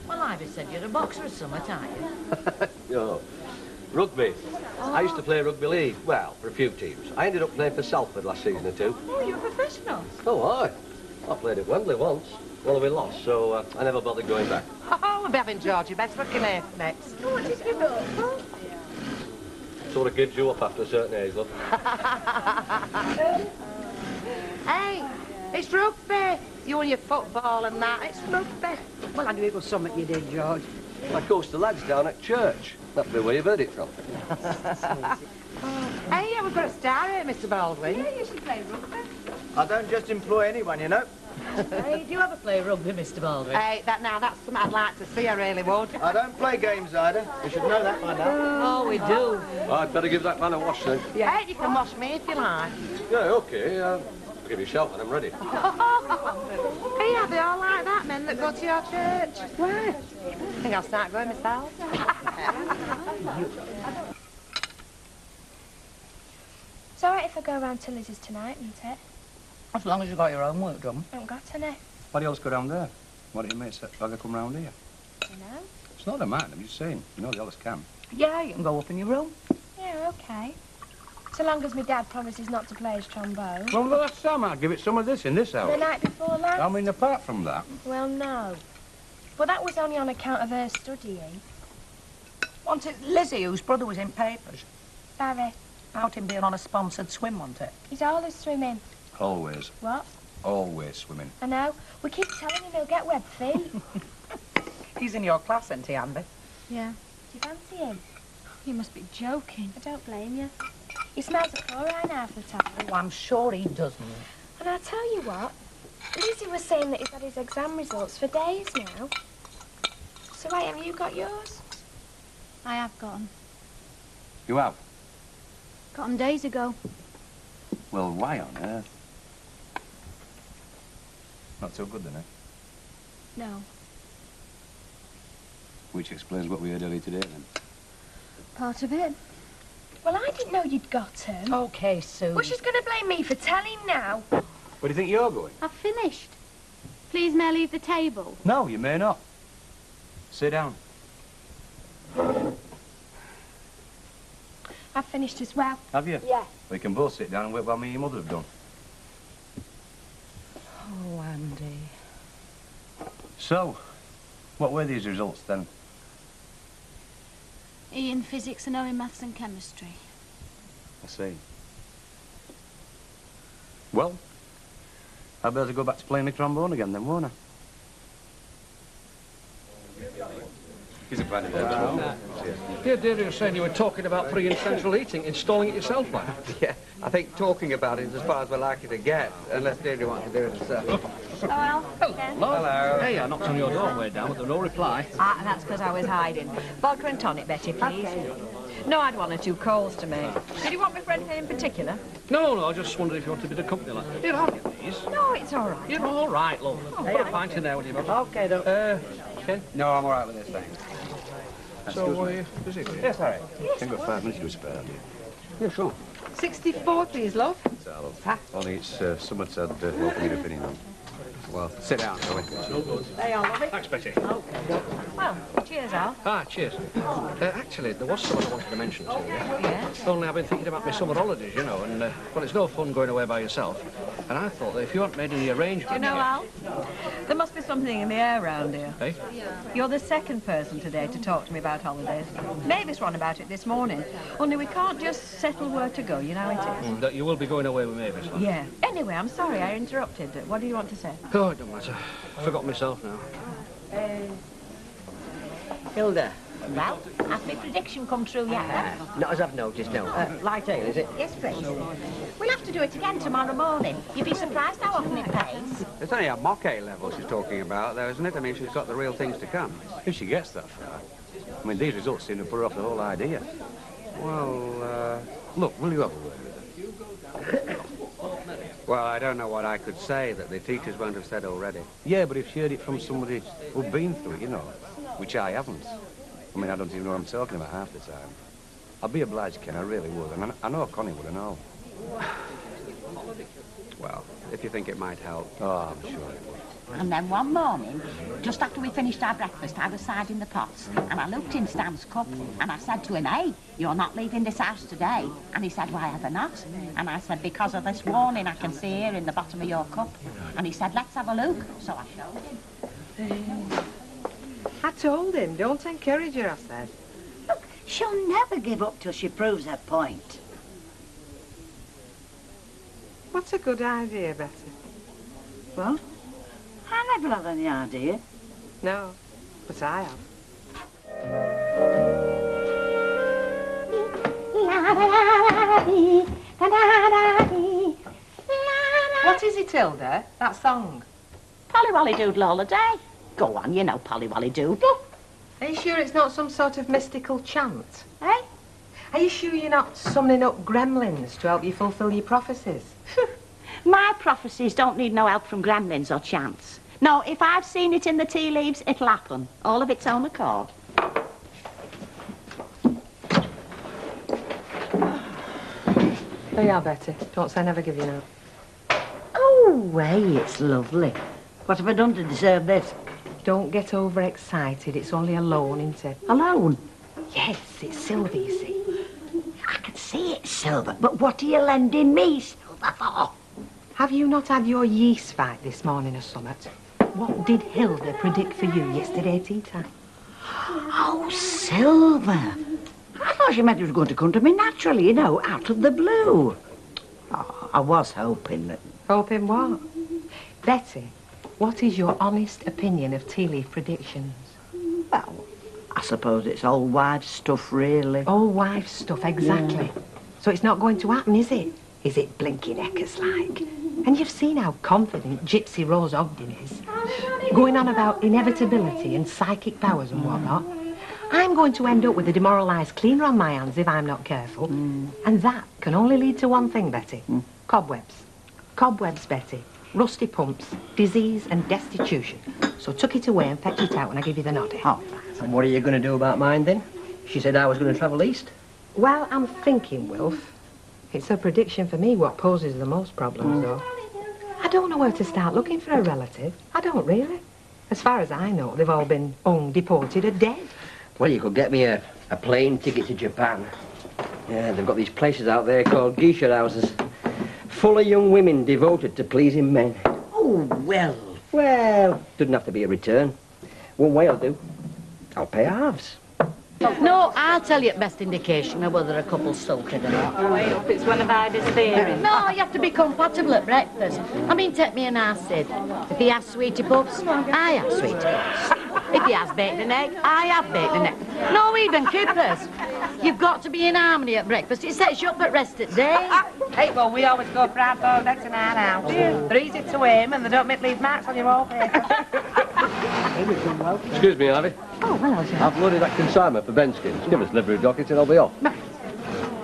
Well, Ivy said you're a boxer or something, aren't you? No. Rugby. I used to play rugby league. Well, for a few teams. I ended up playing for Salford last season or two. Oh, you're a professional. Oh, aye. I played at Wembley once. Well, we lost, so I never bothered going back. Oh, we'll be having Georgie best looking here next. What did you go for? Sort of gives you up after a certain age, love. Hey, it's rugby. You and your football and that. It's rugby. Well, I knew it was something you did, George. I coached the lads down at church. That's the way you've heard it from. Hey, yeah, we've got a star here, Mr. Baldwin. Yeah, you should play rugby. I don't just employ anyone, you know. Hey, do you ever play rugby, Mr. Baldwin? Hey, that's something I'd like to see, I really would. I don't play games either. You should know that by now. Oh, we do. I'd better give that man a wash then. Yeah, hey, you can wash me if you like. Yeah, OK. I'll give you a shout when I'm ready. Hey, are they all like that, men that go to your church? Why? I think I'll start going myself. It's alright if I go round to Liz's tonight, isn't it? As long as you've got your own work done. I haven't got any. Why do you always go down there? Why don't you mates rather come round here? You know? It's not a man, I'm just saying. You know they always can. Yeah, you can go up in your room. Yeah, okay. So long as my dad promises not to play his trombone. Well, the last time I'd give it some of this in this house. The night before last? I mean, apart from that. Well, no. But that was only on account of her studying. Wasn't it Lizzie whose brother was in papers? Barry, About him being on a sponsored swim, wasn't it? he's always swimming. Always. What? Always swimming. I know. We keep telling him he'll get web feet. He's in your class, isn't he, Andy? Yeah. Do you fancy him? You must be joking. I don't blame you. He smells of chlorine half the time. Oh, I'm sure he doesn't. And I'll tell you what, Lizzie was saying that he's had his exam results for days now. So wait, have you got yours? I have got 'em. You have? Got 'em days ago. Well, why on earth? Not so good then, eh? No. Which explains what we heard earlier today then. Part of it. Well, I didn't know you'd got him. Okay, Sue. Well, she's going to blame me for telling now. Where do you think you're going? I've finished. Please may I leave the table? No, you may not. Sit down. I've finished as well. Have you? Yeah. We can both sit down and wait while me and your mother have done. Oh, Andy. So, what were these results then? E in physics and O in maths and chemistry. I see. Well, I better go back to playing the trombone again then, won't I? He's a fan of that. Dear Deirdre was saying you were talking about putting in central heating, installing it yourself, like. Yeah, I think talking about it is as far as we're likely to get, unless Deirdre wants to do it herself. Hello. Hello. Hey, I knocked on your door way down, but there was no reply. Ah, that's because I was hiding. Vodka and tonic, Betty, please. No, I'd 1 or 2 calls to make. Did you want me for anything in particular? No, I just wondered if you wanted a bit of company, like. Here, I'll get these. No, it's all right. You're all right, love. Put a pint in there with you, Bob. Okay, Doc. Ken? No, I'm all right with this thing. So, are you busy? Yes, sorry. I've got 5 minutes to spare. Yeah, sure. 64, please, love. Only it's Summer said welcome your opinion on. Well, sit down, shall we? They are lovely. Thanks, Betty. Okay. Well, cheers, Al. Ah, cheers. Actually, there was something I wanted to mention to you. Yeah? Only I've been thinking about my summer holidays, you know, and, well, it's no fun going away by yourself. And I thought that if you hadn't made any arrangements... Do you know, Al? There must be something in the air round here. Hey? You're the second person today to talk to me about holidays. Mavis ran about it this morning. Only we can't just settle where to go, you know it is. That you will be going away with Mavis, huh? Yeah. Anyway, I'm sorry I interrupted. What do you want to say? Oh, it don't matter. I've forgotten myself now. Hilda. Well, has my prediction come true yet, then? Not as I've noticed, no. Light ale, is it? Yes, please. We'll have to do it again tomorrow morning. You'd be surprised how often it pays. It's only a mock A level she's talking about, though, isn't it? I mean, she's got the real things to come. If she gets that far. I mean, these results seem to put her off the whole idea. Well, Look, will you have a word with her? well, I don't know what I could say that the teachers won't have said already. Yeah, but if she heard it from somebody who'd been through it, you know, which I haven't. I mean, I don't even know what I'm talking about half the time. I'd be obliged, Ken, I really would. And I know Connie would, I know. Well, if you think it might help. Oh, I'm sure it would. And then one morning, just after we finished our breakfast, I was siding the pots, and I looked in Stan's cup, and I said to him, hey, you're not leaving this house today. And he said, why ever not? And I said, because of this warning I can see here in the bottom of your cup. And he said, let's have a look. So I showed him. I told him, don't encourage her, I said. Look, she'll never give up till she proves her point. What's a good idea, Betty? Well, I never had any idea. No, but I have. What is it, Hilda? That song? Polly Wally Doodle all the day. Go on, you know Polly Wally Doodle. Are you sure it's not some sort of mystical chant? Eh? Are you sure you're not summoning up gremlins to help you fulfill your prophecies? My prophecies don't need no help from gremlins or chance. No, if I've seen it in the tea leaves, it'll happen. All of its own accord. There you are, Betty. Don't say never give you no. Oh, way, it's lovely. What have I done to deserve this? Don't get overexcited. It's only a loan, isn't it? A loan? Yes, it's silver, you see. I can see it's silver, but what are you lending me silver for? Have you not had your yeast fight this morning or something? What did Hilda predict for you yesterday tea time? Oh, silver. I thought she meant it was going to come to me naturally, you know, out of the blue. Oh, I was hoping that... Hoping what? Betty, what is your honest opinion of tea leaf predictions? Well, I suppose it's old wives' stuff, really. Old wives' stuff, exactly. Yeah. So it's not going to happen, is it? Is it blinking eckers like? And you've seen how confident Gypsy Rose Ogden is. Going on about inevitability and psychic powers and whatnot. I'm going to end up with a demoralised cleaner on my hands if I'm not careful. And that can only lead to one thing, Betty. Cobwebs. Cobwebs, Betty. Rusty pumps, disease and destitution. So tuck it away and fetch it out when I give you the nod. Oh, and what are you going to do about mine, then? She said I was going to travel east. Well, I'm thinking, Wilf. It's a prediction for me what poses the most problems, though. I don't know where to start looking for a relative. I don't really. As far as I know, they've all been deported or dead. Well, you could get me a plane ticket to Japan. Yeah, they've got these places out there called geisha houses. Full of young women devoted to pleasing men. Oh, well. Well, doesn't have to be a return. One way I'll do. I'll pay halves. No, I'll tell you the best indication of whether a couple's sulking or not. Oh, I hope it's one of Ida's theories. No, you have to be compatible at breakfast. I mean, take me and Sid. If he has sweetie puffs, I have sweetie puffs. If he has baked an egg, I have baked an egg. No, even kippers. You've got to be in harmony at breakfast. It sets you up at rest at day. Hey, well, we always go proud boiled eggs in our house. They're easy to aim and they don't leave marks on your wallpaper. Excuse me, Ivy. Oh, hello, sir. I've loaded that consignment for Benskins. Give us livery docket and I'll be off. Right.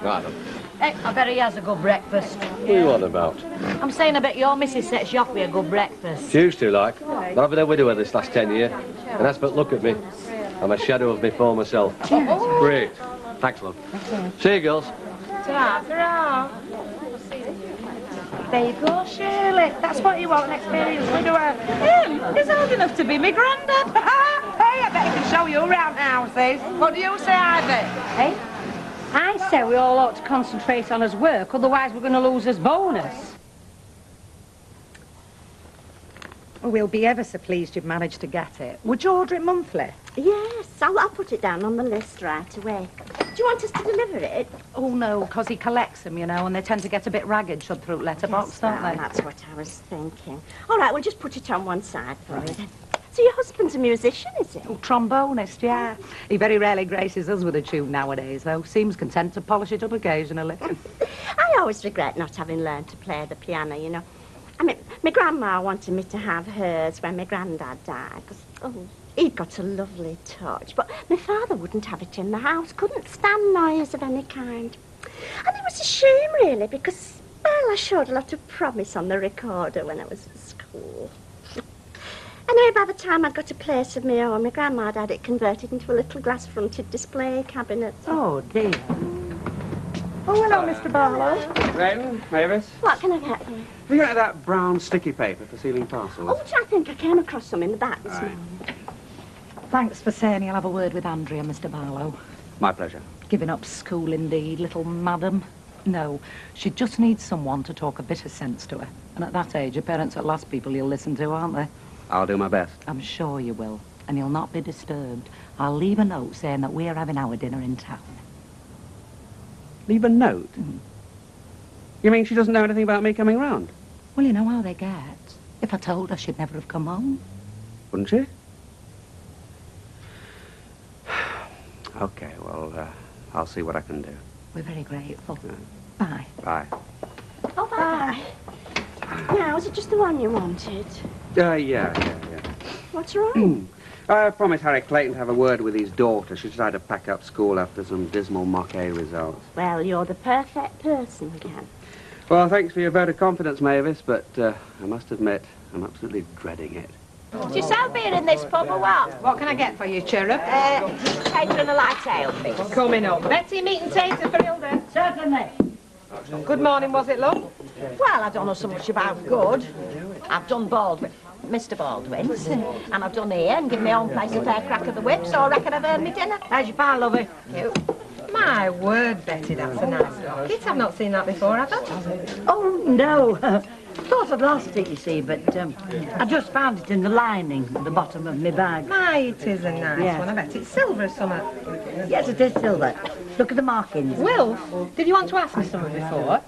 Right then. Hey, I bet he has a good breakfast. What are you on about? I'm saying I bet your missus sets you off with a good breakfast. She used to, like. But I've been a widower this last 10 years. And that's but look at me. I'm a shadow of my former self. Great. Thanks, love. See you, girls. Ta-ra, ta-ra. There you go, Shirley. That's what you want, an experienced widower. Him, he's old enough to be me grandad. Hey, I bet he can show you around houses. What do you say, Ivy? Hey? I say we all ought to concentrate on his work, otherwise we're going to lose his bonus. Well, we'll be ever so pleased you've managed to get it. Would you order it monthly? Yes, I'll put it down on the list right away. Do you want us to deliver it? Oh, no, because he collects them, you know, and they tend to get a bit ragged shut through letterbox, don't they? That's what I was thinking. All right, we'll just put it on one side for you then. So your husband's a musician, is he? Oh, trombonist, yeah. He very rarely graces us with a tune nowadays, though. Seems content to polish it up occasionally. I always regret not having learned to play the piano, you know. I mean, my grandma wanted me to have hers when my granddad died, because, he'd got a lovely touch. But my father wouldn't have it in the house, couldn't stand noise of any kind. And it was a shame, really, because, well, I showed a lot of promise on the recorder when I was at school. Anyway, by the time I'd got a place of my own, my grandma had it converted into a little glass-fronted display cabinet. Oh, dear. Oh, hello, Mr. Barlow. Raven, Mavis. What can I get for you? Have you got that brown sticky paper for sealing parcels? Oh, I think I came across some in the back this morning. Thanks for saying you'll have a word with Andrea, Mr. Barlow. My pleasure. Giving up school, indeed, little madam. No, she just needs someone to talk a bit of sense to her. And at that age, her parents are the last people you'll listen to, aren't they? I'll do my best. I'm sure you will, and you'll not be disturbed. I'll leave a note saying that we're having our dinner in town. Leave a note? You mean she doesn't know anything about me coming round? Well, you know how they get. If I told her, she'd never have come home. Wouldn't she? Okay, well, I'll see what I can do. We're very grateful. Bye. Bye. Oh, bye. Now, is it just the one you wanted? Yeah. What's wrong? I promised Harry Clayton to have a word with his daughter. She's tried to pack up school after some dismal Mock A results. Well, you're the perfect person again. Well, thanks for your vote of confidence, Mavis, but I must admit, I'm absolutely dreading it. Do you sell beer in this pub or what? What can I get for you, Cherub? Tater and a light ale, please. Coming up. Betty, meat and tater for Hilda. Certainly. Good morning, was it, love? Well, I don't know so much about good. I've done Mr. Baldwin's, and I've done here and given my own place a fair crack of the whip, so I reckon I've earned me dinner. How's your pal, lovey? You. My word, Betty, that's a nice locket. I've not seen that before, have I? Oh, no. Thought I'd lost it, you see, but I just found it in the lining at the bottom of my bag. My, it is a nice one. I bet it's silver or something. Yes, it is silver. Look at the markings. Wilf, did you want to ask me something before?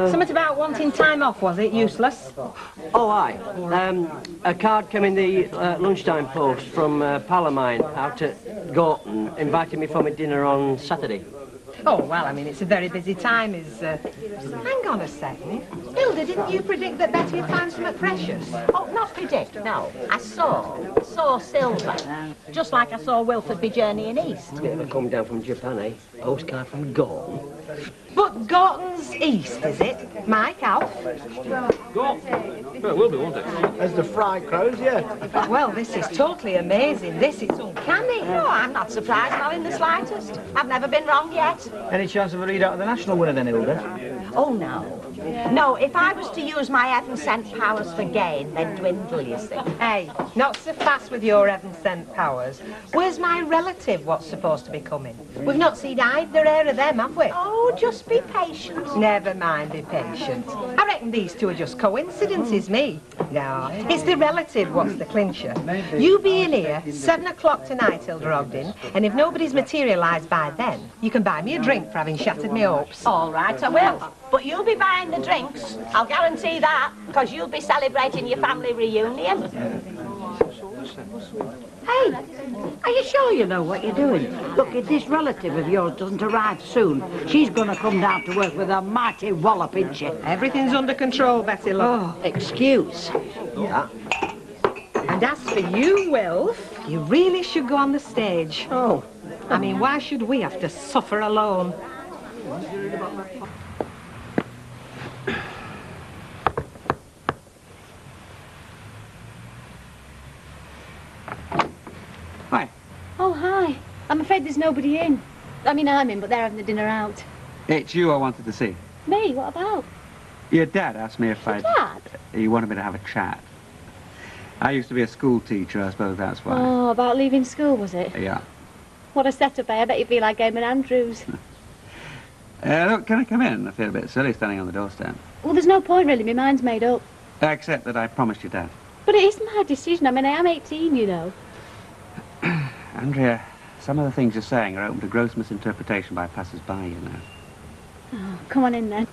Something about wanting time off, was it? Useless? Oh, aye. A card came in the lunchtime post from pal of mine out at Gorton, inviting me for my dinner on Saturday. Oh, well, I mean, it's a very busy time, Hang on a second. Hilda, didn't you predict that Betty would find something precious? Oh, not predict, no. I saw silver. Just like I saw Wilford be journeying east. Bit of a come down from Japan, eh? Postcard from Gorton. But Gorton's east, is it? Mike, Alf? Gorton? Well, it will be, won't it? As the fried crows, yeah. Well, this is totally amazing. This is uncanny. No, I'm not surprised, not in the slightest. I've never been wrong yet. Any chance of a readout of the national winner then, Hilda? Oh, no. No, if I was to use my heaven-sent powers for gain, they'd dwindle, you see. Hey, not so fast with your heaven-sent powers. Where's my relative what's supposed to be coming? We've not seen either of them, have we? Oh, just be patient. Never mind, be patient. I reckon these two are just coincidences, me. No, it's the relative what's the clincher. You being here, 7 o'clock tonight, Hilda Ogden, and if nobody's materialised by then, you can buy me a drink for having shattered me hopes. All right, I will. But you'll be buying the drinks. I'll guarantee that, because you'll be celebrating your family reunion. Hey, are you sure you know what you're doing? Look, if this relative of yours doesn't arrive soon, she's going to come down to work with a mighty wallop, isn't she? Everything's under control, Betty, love. Oh, excuse. Yeah. And as for you, Wilf, you really should go on the stage. Oh. I mean, why should we have to suffer alone? Hi. Oh, hi. I'm afraid there's nobody in. I mean, I'm in, but they're having the dinner out. It's you I wanted to see. Me? What about? Your dad asked me if Your I'd... dad? He wanted me to have a chat. I used to be a school teacher, I suppose that's why. Oh, about leaving school, was it? Yeah. What a setup, eh? I bet you feel like Eamon Andrews. Look, can I come in? I feel a bit silly standing on the doorstep. Well, there's no point, really. My mind's made up. Except that I promised your dad. But it is my decision. I mean, I am 18, you know. Andrea, some of the things you're saying are open to gross misinterpretation by passers-by, you know. Oh, come on in, then.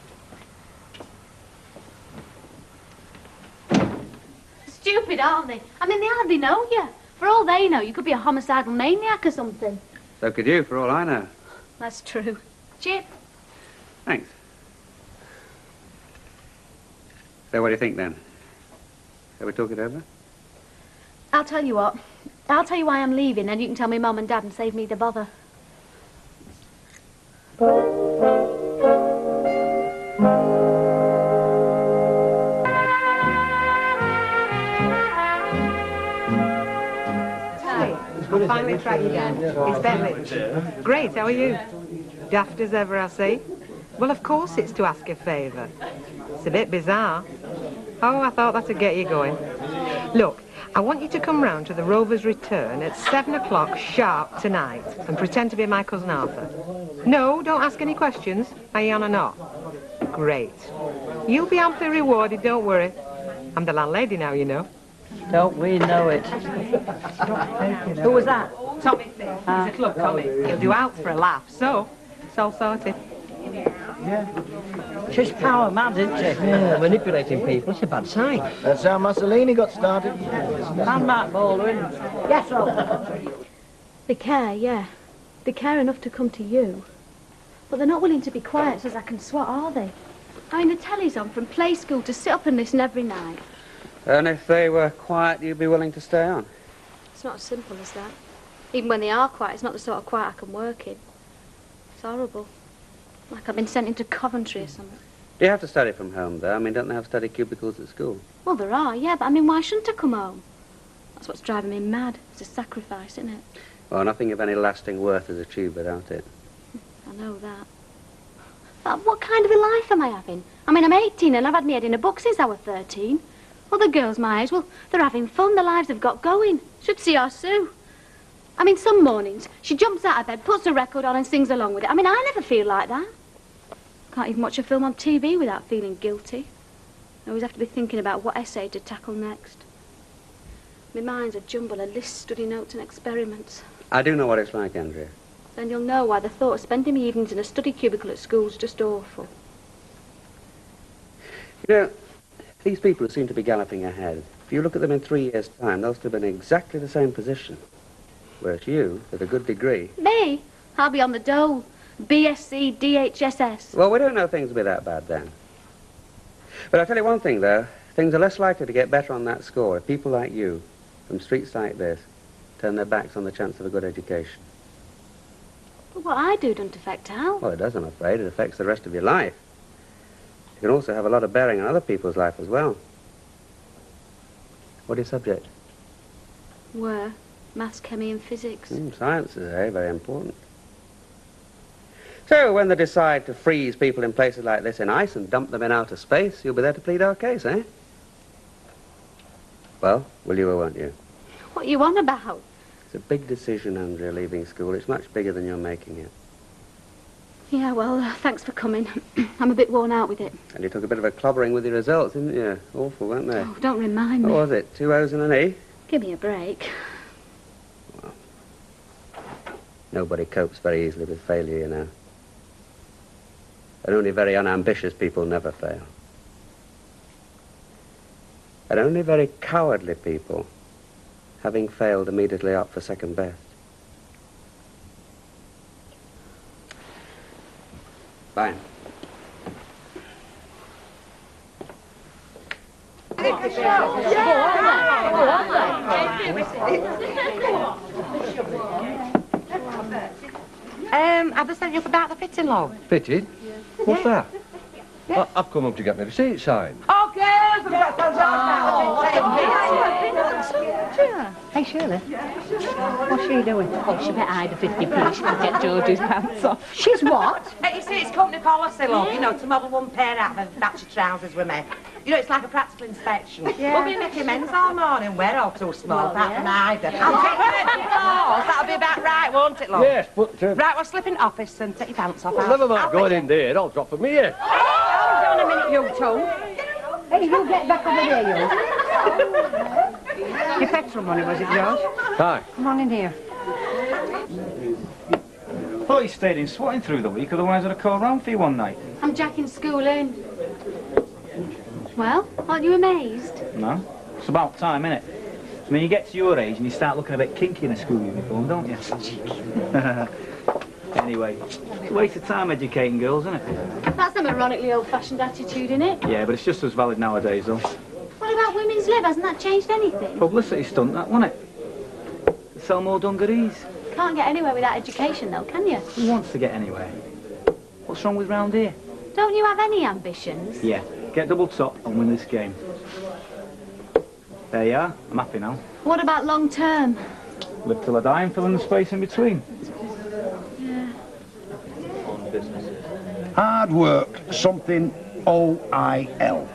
Stupid, aren't they? I mean, they hardly know you. For all they know, you could be a homicidal maniac or something. So could you, for all I know. That's true. Chip? Thanks. So what do you think, then? Shall we talk it over? I'll tell you what. I'll tell you why I'm leaving, and you can tell me Mum and Dad and save me the bother. I'll finally track you down. It's Bentley. Great, how are you? Daft as ever, I see. Well, of course it's to ask a favour. It's a bit bizarre. Oh, I thought that'd get you going. Look, I want you to come round to the Rover's Return at 7 o'clock sharp tonight and pretend to be my cousin Arthur. No, don't ask any questions. Are you on or not? Great. You'll be amply rewarded, don't worry. I'm the landlady now, you know. Don't we know it? Who was that? Tommy. He's a club comic. He'll do out for a laugh, so it's all sorted. She's power mad, isn't she? Yeah, manipulating people, it's a bad sign. That's how Mussolini got started. And Mark Baldwin. Yes, sir. They care, yeah. They care enough to come to you. But they're not willing to be quiet so as I can swat, are they? I mean, the telly's on from play school to sit up and listen every night. And if they were quiet, you'd be willing to stay on? It's not as simple as that. Even when they are quiet, it's not the sort of quiet I can work in. It's horrible. Like I've been sent into Coventry or something. Do you have to study from home, though? I mean, don't they have study cubicles at school? Well, there are, yeah, but I mean, why shouldn't I come home? That's what's driving me mad. It's a sacrifice, isn't it? Well, nothing of any lasting worth is achieved without it. I know that. But what kind of a life am I having? I mean, I'm 18 and I've had my head in a book since I was 13. Other girls my age, well, they're having fun. Their lives have got going. Should see our Sue. I mean, some mornings, she jumps out of bed, puts a record on and sings along with it. I mean, I never feel like that. Can't even watch a film on TV without feeling guilty. I always have to be thinking about what essay to tackle next. My mind's a jumble of lists, study notes and experiments. I do know what it's like, Andrea. Then you'll know why the thought of spending my evenings in a study cubicle at school's just awful. You know, these people who seem to be galloping ahead, if you look at them in 3 years' time, they'll still be in exactly the same position. Whereas you, with a good degree... Me? I'll be on the dole. BSc, DHSS. Well, we don't know things will be that bad then. But I'll tell you one thing, though. Things are less likely to get better on that score if people like you, from streets like this, turn their backs on the chance of a good education. But what I do doesn't affect Al. Well, it does, I'm afraid. It affects the rest of your life. It can also have a lot of bearing on other people's life as well. What are your subjects? Were maths, chemistry and physics. Science is very important. So, when they decide to freeze people in places like this in ice and dump them in outer space, you'll be there to plead our case, eh? Well, will you or won't you? What are you on about? It's a big decision, Andrea, leaving school. It's much bigger than you're making it. Yeah, well, thanks for coming. I'm a bit worn out with it. And you took a bit of a clobbering with your results, didn't you? Awful, weren't they? Oh, don't remind me. What was it? 2 O's and an E? Give me a break. Well, nobody copes very easily with failure, you know. And only very unambitious people never fail. And only very cowardly people having failed immediately up for second best. Fine. Have they sent you up about the fitting log? Fitted? What's that? I've come up to get my receipt signed. Oh, girls, we've got some Hey, Shirley. What's she doing? Oh, she better hide a 50p. She can get George's pants off. She's what? You see, it's company policy, love, you know, to model one pair out of batch of trousers with me. You know, it's like a practical inspection. Yeah. We'll be making men's all morning. We're all too small, apart from either. I'll take 30 floors. That'll be about right, won't it, love? Yes, but... Right, we'll slip in office and take your pants off. Well, never mind going in there. I'll drop for me here. Hold on a minute, you two. Hey, you get back over there, you. Your petrol money, was it, George? Hi. Come on in here. Thought you stayed in swatting through the week, otherwise I'd have called round for you one night. I'm jacking school in. Well, aren't you amazed? No? It's about time, innit? I mean, you get to your age and you start looking a bit kinky in a school uniform, don't you? Anyway, it's a waste of time educating girls, isn't it? That's an ironically old-fashioned attitude, isn't it? Yeah, but it's just as valid nowadays, though. What about women's lib? Hasn't that changed anything? Publicity stunt, that, wasn't it? Sell more dungarees. Can't get anywhere without education, though, can you? Who wants to get anywhere? What's wrong with round here? Don't you have any ambitions? Yeah, get double top and win this game. There you are. I'm happy now. What about long term? Live till I die and fill in the space in between. Yeah. Hard work, something O-I-L.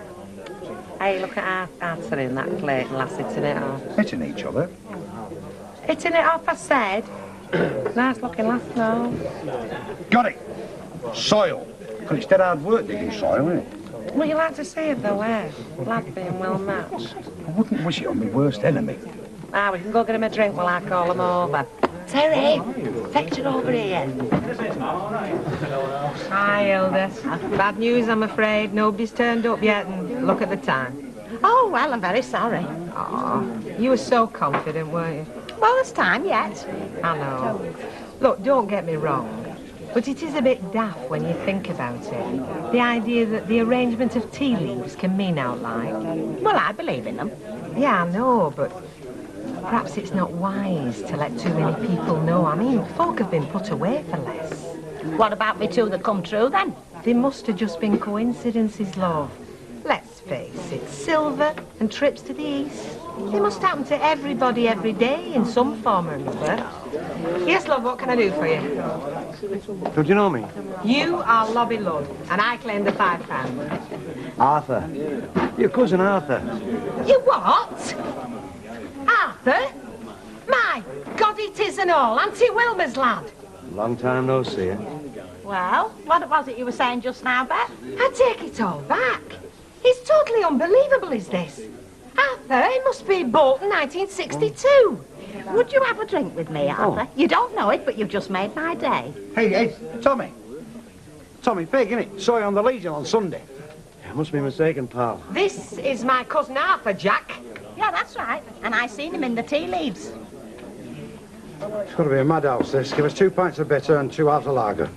Hey, look at our in that plate, lass, hitting it off. Hitting each other. Hitting it off, I said. Nice looking lass, no. Got it. Soil. Because it's dead hard work digging soil, isn't it? Would you like to see it, though, eh? Lad being well matched. I wouldn't wish it on my worst enemy. Ah, we can go get him a drink while I call him over. Terry, fetch it over here. Hi, Hilda. Bad news, I'm afraid. Nobody's turned up yet, and look at the time. Oh, well, I'm very sorry. Oh, you were so confident, weren't you? Well, there's time yet. I know. Look, don't get me wrong, but it is a bit daft when you think about it. The idea that the arrangement of tea leaves can mean out like. Well, I believe in them. Yeah, I know, but perhaps it's not wise to let too many people know. I mean, folk have been put away for less. What about me two that come true, then? They must have just been coincidences, love. Let's face it, silver and trips to the east. They must happen to everybody every day in some form or another. Yes, love, what can I do for you? Don't you know me? You are Lobby Ludd, and I claim the £5. Arthur. Your cousin Arthur. You what? Arthur? My God, it is and all. Auntie Wilma's lad. Long time no see you. Well, what was it you were saying just now, Beth? I take it all back. It's totally unbelievable, is this? Arthur, it must be Bolton, 1962. Would you have a drink with me, Arthur? You don't know it, but you've just made my day. Hey, Tommy. Tommy Pig, innit? Saw you on the Legion on Sunday. I must be mistaken, pal. This is my cousin Arthur, Jack. Yeah, that's right. And I seen him in the tea leaves. It's got to be a madhouse, this. Give us 2 pints of bitter and 2 halves of lager.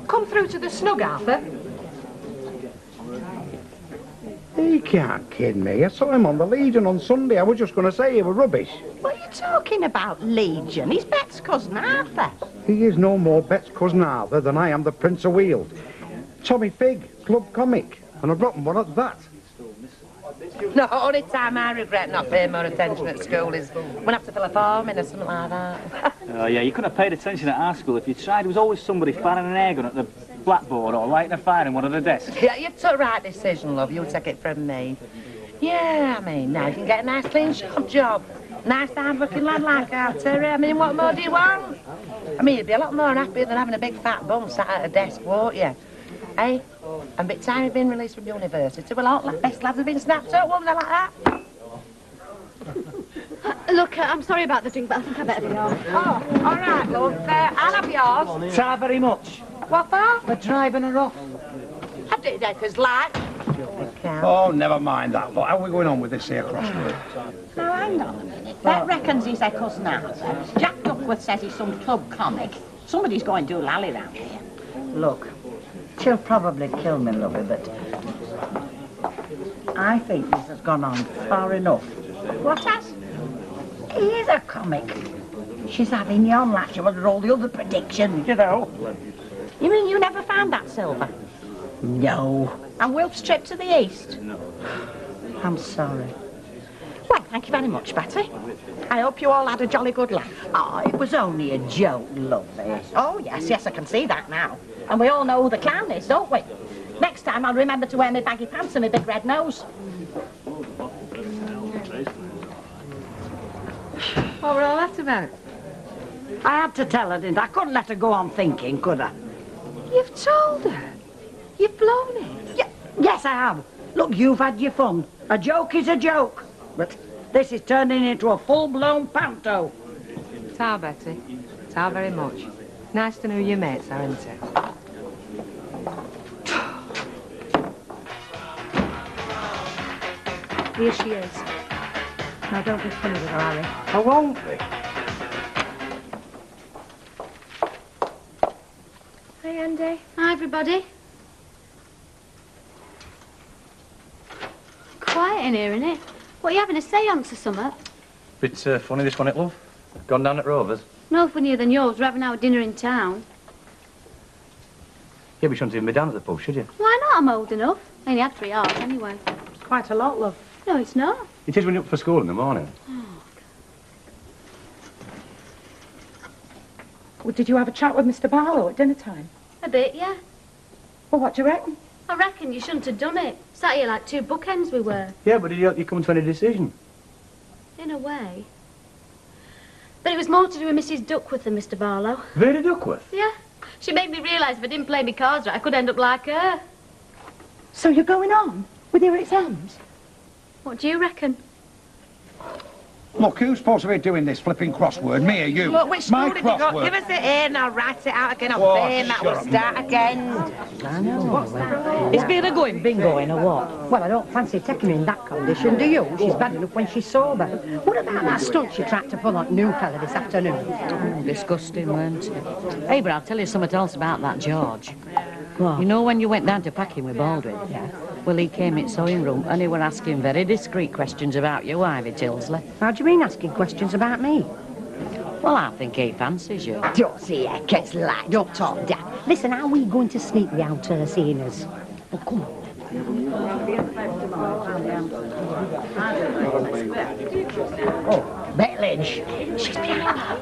Come through to the snug, Arthur. You can't kid me. I saw him on the Legion on Sunday. I was just going to say he was rubbish. What are you talking about, Legion? He's Bet's cousin Arthur. He is no more Bet's cousin Arthur than I am the Prince of Weald. Tommy Pig, club comic, and a rotten one at that. The only time I regret not paying more attention at school is when I have to fill a form in or something like that. Oh, yeah, you couldn't have paid attention at our school if you tried. There was always somebody firing an air gun at the blackboard or lighting a fire in one of the desks. Yeah, you took the right decision, love. You'll take it from me. Yeah, I mean, now you can get a nice clean shop job. Nice hard-working lad like Arthur. I mean, what more do you want? I mean, you'd be a lot more happy than having a big fat bum sat at a desk, won't you? Hey, and by the time you've been released from university, well, all the best lads have been snapped up, won't they, like that? Look, I'm sorry about the drink, but I think I better be off. Oh, all right, love. I'll have yours. Ta very much. What for? For driving her off. I did that 'cause like. Oh, never mind that, but how are we going on with this here crossword? Now, hang on a minute. Bet reckons he's their cousin Arthur. Jack Duckworth says he's some club comic. Somebody's going to do lally round here. Look, she'll probably kill me, lovey, but I think this has gone on far enough. What has? He is a comic. She's having you on like she was all the other predictions, you know. You mean you never found that silver? No. And Wilf's trip to the east? I'm sorry. Well, thank you very much, Betty. I hope you all had a jolly good laugh. Oh, it was only a joke, lovey. Oh, yes, I can see that now. And we all know who the clown is, don't we? Next time I'll remember to wear my baggy pants and my big red nose. What were all that about? I had to tell her, didn't I? I couldn't let her go on thinking, could I? You've told her? You've blown it? Yes, I have. Look, you've had your fun. A joke is a joke. But this is turning into a full-blown panto. Ta, Betty. Ta very much. Nice to know your mates are, isn't it? Here she is. Now, don't be funny with her, Harry. I won't be. Hi, Andy. Hi, everybody. Quiet in here, innit? What, are you having a séance or something? Bit funny this one, it, love. Gone down at Rovers. No funnier than yours. We're having our dinner in town. Yeah, we shouldn't even be down at the pub, should you? Why not? I'm old enough. I only had 3 hours anyway. It's quite a lot, love. No, it's not. It is when you're up for school in the morning. Well, did you have a chat with Mr. Barlow at dinner time? A bit, yeah. Well, what do you reckon? I reckon you shouldn't have done it. Sat here like 2 bookends we were. Yeah, but did you help you come to any decision? In a way. But it was more to do with Mrs. Duckworth than Mr. Barlow. Vera Duckworth? Yeah. She made me realise if I didn't play my cards right, I could end up like her. So you're going on with your exams? What do you reckon? Look, who's supposed to be doing this flipping crossword? Me or you? Look, which My school have you got? crossword. Give us the A and I'll write it out again on Oh, fame. That shut will up. start again. I know. Is Vera going bingoing or what? Well, I don't fancy taking her in that condition, do you? She's bad enough when she's sober. What about that stunt she tried to pull on new fella this afternoon? Disgusting, weren't it? Hey, but I'll tell you something else about that George. What? You know when you went down to packing with Baldwin? Yeah. Well, he came in sewing room and he were asking very discreet questions about you, Ivy Tilsley. How do you mean asking questions about me? Well, I think he fancies you. Don't see Eckers like. Don't talk, Dad. Listen, how are we going to sneak without her seeing us? Oh, come on. Oh, Betty Lynch. She's behind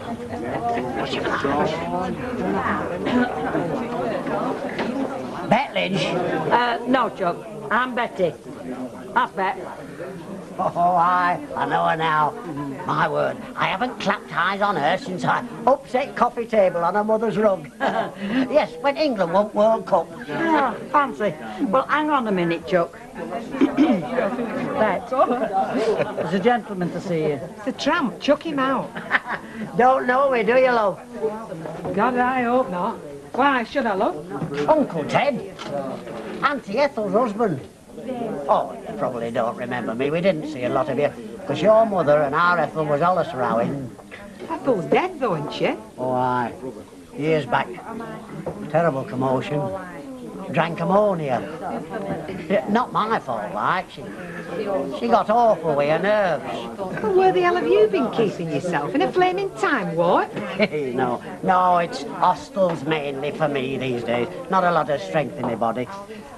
Betty Lynch. No, Chuck. I'm Betty. That's Bet. Oh, I know her now. My word, I haven't clapped eyes on her since I upset coffee table on her mother's rug. Yes, when England won World Cup. Ah, fancy. Well, hang on a minute, Chuck. Bet. There's a gentleman to see you. It's a tramp. Chuck him out. Don't know me, do you, love? God, I hope not. Why should I, love? Uncle Ted. Auntie Ethel's husband. Oh, you probably don't remember me. We didn't see a lot of you. Because your mother and our Ethel was Alice rowing. Ethel's dead, though, isn't she? Oh, aye. Years back. Terrible commotion. Drank ammonia. Not my fault, like. She got awful with her nerves. Well, where the hell have you been keeping yourself? In a flaming time warp? No, it's hostels mainly for me these days. Not a lot of strength in my body.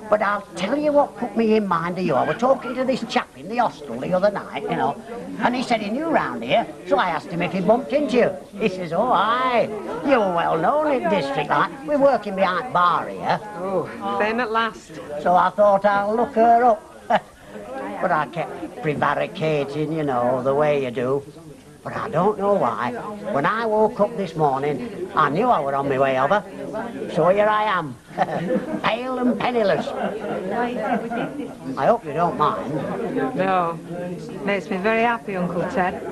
But I'll tell you what put me in mind of you. I was talking to this chap in the hostel the other night, you know, and he said he knew round here, so I asked him if he bumped into you. He says, oh, aye, you're well known in the district, like. We're working behind the bar here. Oh, fame at last. So I thought I'll look her up. But I kept prevaricating, you know, the way you do. But I don't know why. When I woke up this morning, I knew I were on my way over. So here I am, pale and penniless. I hope you don't mind. No. Makes me very happy, Uncle Ted.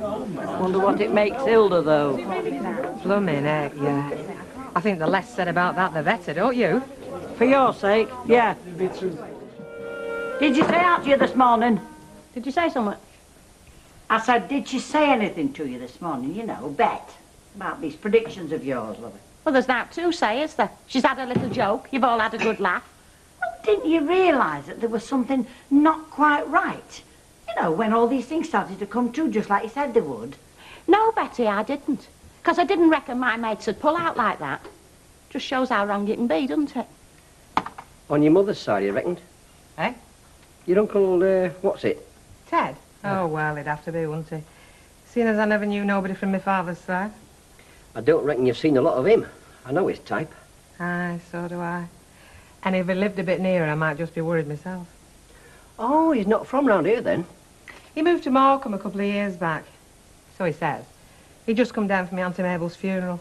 Wonder what it makes Hilda, though. Blooming heck, yeah. I think the less said about that, the better, don't you? For your sake, yeah. Did you say out to you this morning? Did you say something? I said, did she say anything to you this morning? You know, Bet, about these predictions of yours, lovey. Well, there's that to say, is there? She's had a little joke. You've all had a good laugh. Well, didn't you realise that there was something not quite right? You know, when all these things started to come true, just like you said they would. No, Betty, I didn't. Because I didn't reckon my mates would pull out like that. Just shows how wrong it can be, doesn't it? On your mother's side, you reckoned? Eh? Your uncle, what's it? Ted? Oh, well, it'd have to be, wouldn't he? Seeing as I never knew nobody from my father's side. I don't reckon you've seen a lot of him. I know his type. Aye, so do I. And if he lived a bit nearer, I might just be worried myself. Oh, he's not from round here, then? He moved to Morecambe a couple of years back. So he says. He just come down for my Auntie Mabel's funeral.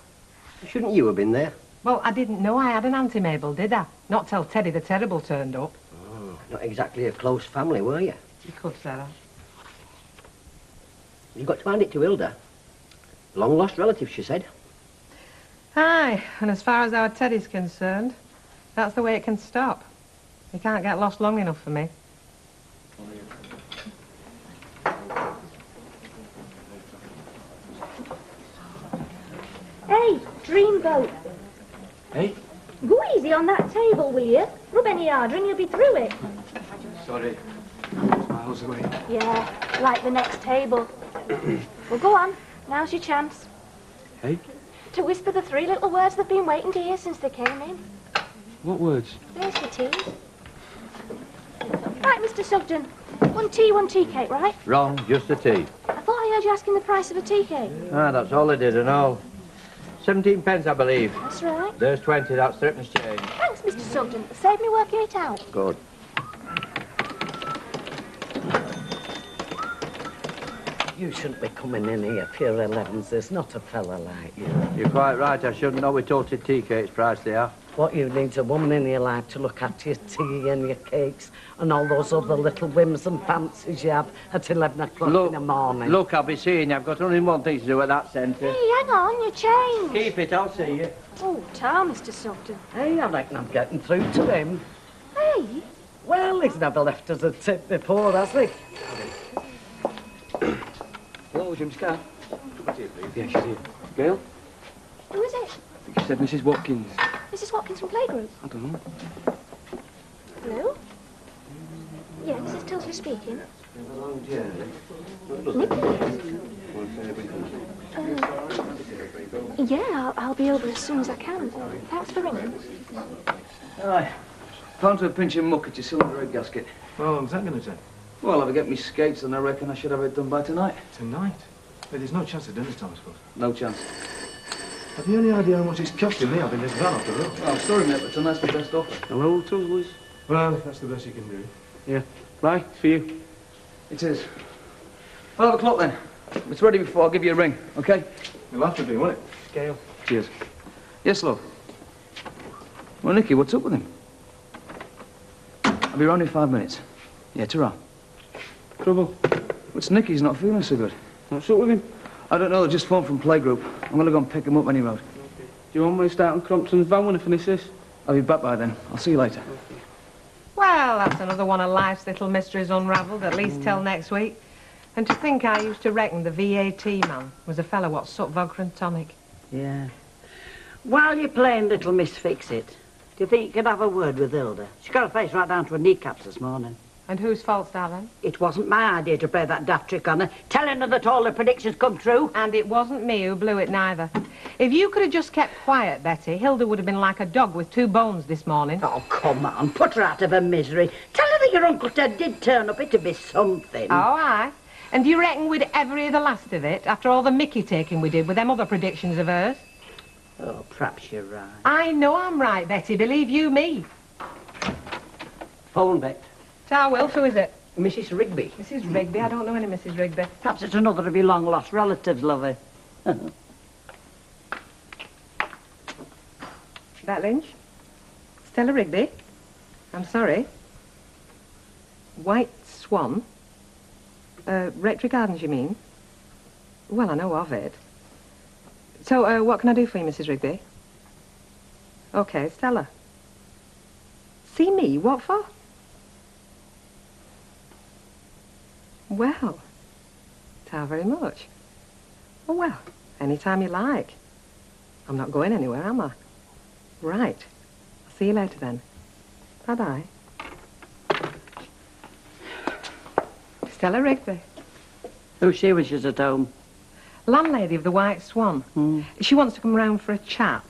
Shouldn't you have been there? Well, I didn't know I had an Auntie Mabel, did I? Not till Teddy the Terrible turned up. Oh, not exactly a close family, were you? You could say that. You've got to hand it to Hilda. Long-lost relative, she said. Aye, and as far as our Teddy's concerned, that's the way it can stop. He can't get lost long enough for me. Hey, dreamboat. Hey? Go easy on that table, will you? Rub any harder and you'll be through it. Sorry. It's miles away. Yeah, like the next table. Well, go on. Now's your chance. Hey? To whisper the three little words they've been waiting to hear since they came in. What words? There's the tea. Right, Mr. Sugden. 1 tea, 1 tea cake, right? Wrong, just a tea. I thought I heard you asking the price of a tea cake. Ah, that's all I did and all. 17 pence, I believe. That's right. There's 20, that's threepence change. Thanks, Mr. Sugden. It saved me working it out. Good. You shouldn't be coming in here pure 11s. There's not a fella like you. You're quite right, I shouldn't know we toasted tea cakes price they are. What you need's a woman in your life to look after your tea and your cakes and all those other little whims and fancies you have at 11 o'clock in the morning. Look, I'll be seeing you. I've got only one thing to do at that centre. Hey, hang on, your change. Keep it, I'll see you. Oh, tar, Mr. Sugden. Hey, I reckon I'm getting through to him. Hey? Well, he's never left us a tip before, has he? Hello, Jim's car. Yeah, she's here. Gail? Who is it? I think she said Mrs. Watkins. Mrs. Watkins from Playgroup. I don't know. Hello? Yeah, this is Tilsley speaking. Yeah, I'll be over as soon as I can. Thanks for ringing. Aye. Found a pinch of muck at your cylinder head gasket. Well, what's that going to take? Well, if I get me skates, then I reckon I should have it done by tonight. Tonight? But there's no chance of dinner time, I suppose. No chance. Have you any idea how much it's costing me having this van off the road? Oh, sorry, mate, but tonight's the best offer. Hello, Tuzzlers. Well, if that's the best you can do. Yeah. Right, for you. It is. 5 o'clock, then. If it's ready before, I'll give you a ring, OK? It'll have to be, won't it? Scale. Cheers. Yes, love. Well, Nicky, what's up with him? I'll be round in 5 minutes. Yeah, ta-ra. Trouble? What's Nicky's not feeling so good? What's up with him? I don't know, just phoned from Playgroup. I'm going to go and pick him up when he road. Do you want me to start on Crompton's van when I finish this? I'll be back by then. I'll see you later. Well, that's another one of life's little mysteries unravelled, at least till next week. And to think I used to reckon the VAT man was a fellow what sucked vodka and tonic. Yeah. While you're playing Little Miss Fix-It, do you think you could have a word with Hilda? She got her face right down to her kneecaps this morning. And whose fault's that, then? It wasn't my idea to play that daft trick on her, telling her that all her predictions come true. And it wasn't me who blew it, neither. If you could have just kept quiet, Betty, Hilda would have been like a dog with 2 bones this morning. Oh, come on, put her out of her misery. Tell her that your Uncle Ted did turn up. It'd be something. Oh, aye. And do you reckon we'd ever hear the last of it, after all the mickey-taking we did with them other predictions of hers? Oh, perhaps you're right. I know I'm right, Betty, believe you me. Phone, Bet. Ta, Wilf, who is it? Mrs. Rigby. Mrs. Rigby? I don't know any Mrs. Rigby. Perhaps it's another of your long-lost relatives, lovey. That Lynch? Stella Rigby? I'm sorry. White Swan? Rectory Gardens, you mean? Well, I know of it. So, what can I do for you, Mrs. Rigby? OK, Stella. See me? What for? Well, how very much. Oh, well, any time you like. I'm not going anywhere, am I? Right. I'll see you later then. Bye-bye. Stella Rigby. Who's she when she's at home? Landlady of the White Swan. She wants to come round for a chat,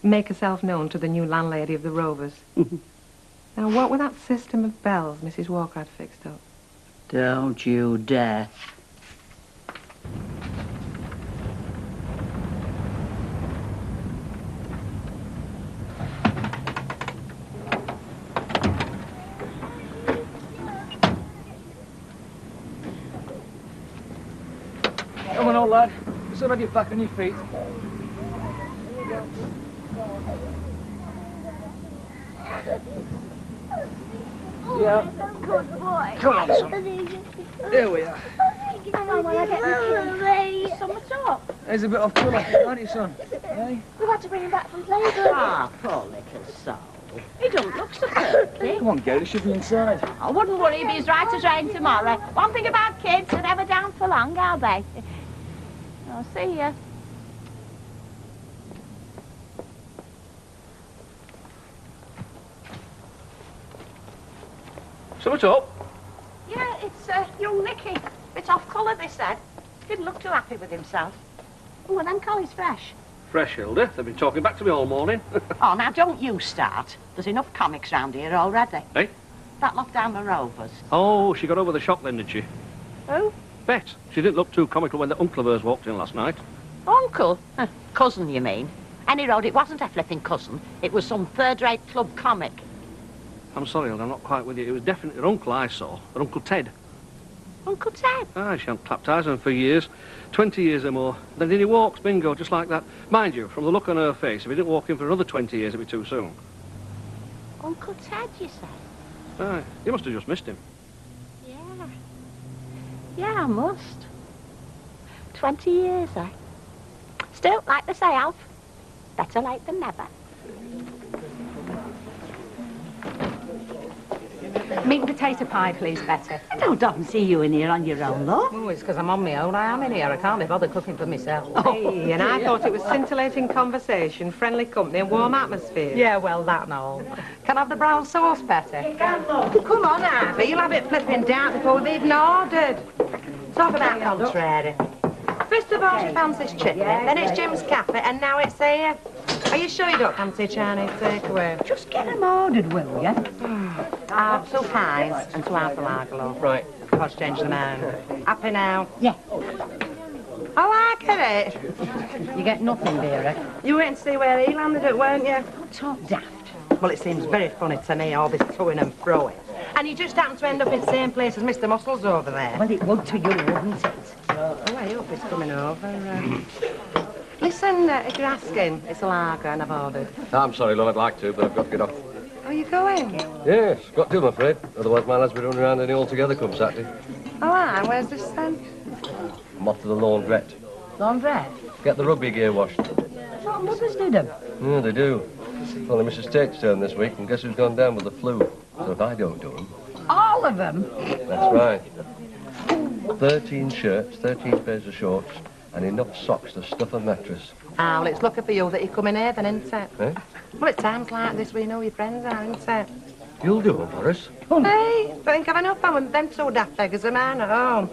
make herself known to the new landlady of the Rovers. Now, what with that system of bells Mrs. Walker had fixed up? Don't you dare. Come on, old lad. Just have your back on your feet. Yeah. Good boy. Come on, son. Here we are. Come on, while I get the kids. Summer's up. There's a bit off colour, aren't you, son? Hey? We've had to bring him back from playgroup. Ah, poor little soul. He don't look so perky. Come on, Gail, it should be inside. I wouldn't worry if he's right as rain tomorrow. One thing about kids, they're never down for long, are they? I'll see you. What's up? Yeah, it's young Nicky. Bit off colour, they said. Didn't look too happy with himself. Oh, and them collies fresh. Fresh, Hilda. They've been talking back to me all morning. Oh, now don't you start. There's enough comics round here already. Hey? That lot down the Rovers. Oh, she got over the shock then, did she? Who? Bet. She didn't look too comical when the uncle of hers walked in last night. Uncle? Cousin, you mean? Any road, it wasn't a flipping cousin. It was some third-rate club comic. I'm sorry, Hilda, I'm not quite with you. It was definitely her uncle I saw. Her Uncle Ted. Uncle Ted? Ah, she hadn't clapped eyes on him for years. 20 years or more. Then in he walks, bingo, just like that. Mind you, from the look on her face, if he didn't walk in for another 20 years, it'd be too soon. Uncle Ted, you say? Ah, you must have just missed him. Yeah. Yeah, I must. 20 years, eh? Still, like they say, Alf, better late than never. Meat and potato pie, please, Betty. I don't often see you in here on your own, love. Oh, it's because I'm on my own. I am in here. I can't be bothered cooking for myself. Hey, and I thought it was scintillating conversation, friendly company and warm atmosphere. Yeah, well, that and all. Can I have the brown sauce, Betty? Come on, Ivy, you'll have it flipping down before we've even ordered. Talk about contrary. First of all, she fancies chicken, then it's Jim's cafe, and now it's here. Are you sure you don't fancy a Chinese takeaway? Just get them ordered, will you? I'll have 2 pies and 2 apple lager. Right. I've changed the mind. Happy now? Yeah. I like it. You get nothing, Vera. You went to see where he landed it, weren't you? Talk daft. Well, it seems very funny to me, all this toing and froing. And you just happen to end up in the same place as Mr. Muscles over there. Well, it would to you, wouldn't it? Oh, I hope he's coming over. Listen, if you're asking, it's a lager and I've ordered. I'm sorry, love, I'd like to, but I've got to get off. Are you going? Yes, got to, I'm afraid. Otherwise my lads will be running around any all together come Saturday. Oh, aye, where's this then? I'm off to the laundrette. Laundrette? Get the rugby gear washed. What mothers do them? Yeah, they do. Only Mrs. Tate's turn this week, and guess who's gone down with the flu? So if I don't do them... All of them? That's right. 13 shirts, 13 pairs of shorts, and enough socks to stuff a mattress. Ah, well, it's lucky for you that you come in here then, isn't it? Eh? Well, at times like this we know your friends are, isn't it? You'll do them, Boris. Hey, don't think I've enough fun with them 2 daft beggars of mine at home.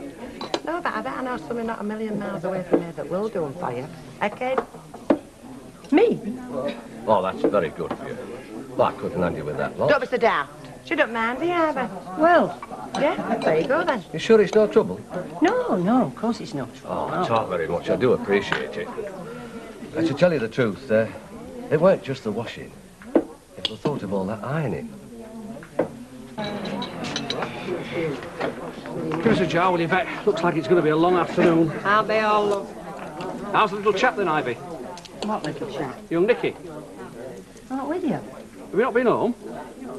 No, but I bet I know somebody not a million miles away from here that will do them for you. Okay? Me? Oh, that's very good for you. Well, I couldn't hand you with that lot. Don't be so daft. She don't mind, do you, Ivy? Well, yeah, there you go then. You sure it's no trouble? no, of course it's not. Oh, talk very much. I do appreciate it. To tell you the truth, it weren't just the washing. It was the thought of all that ironing. Give us a jar, will you, Bet? Looks like it's going to be a long afternoon. Aren't they all, love? How's the little chap then, Ivy? What little chap? Young Nicky. Not with you? Have you not been home?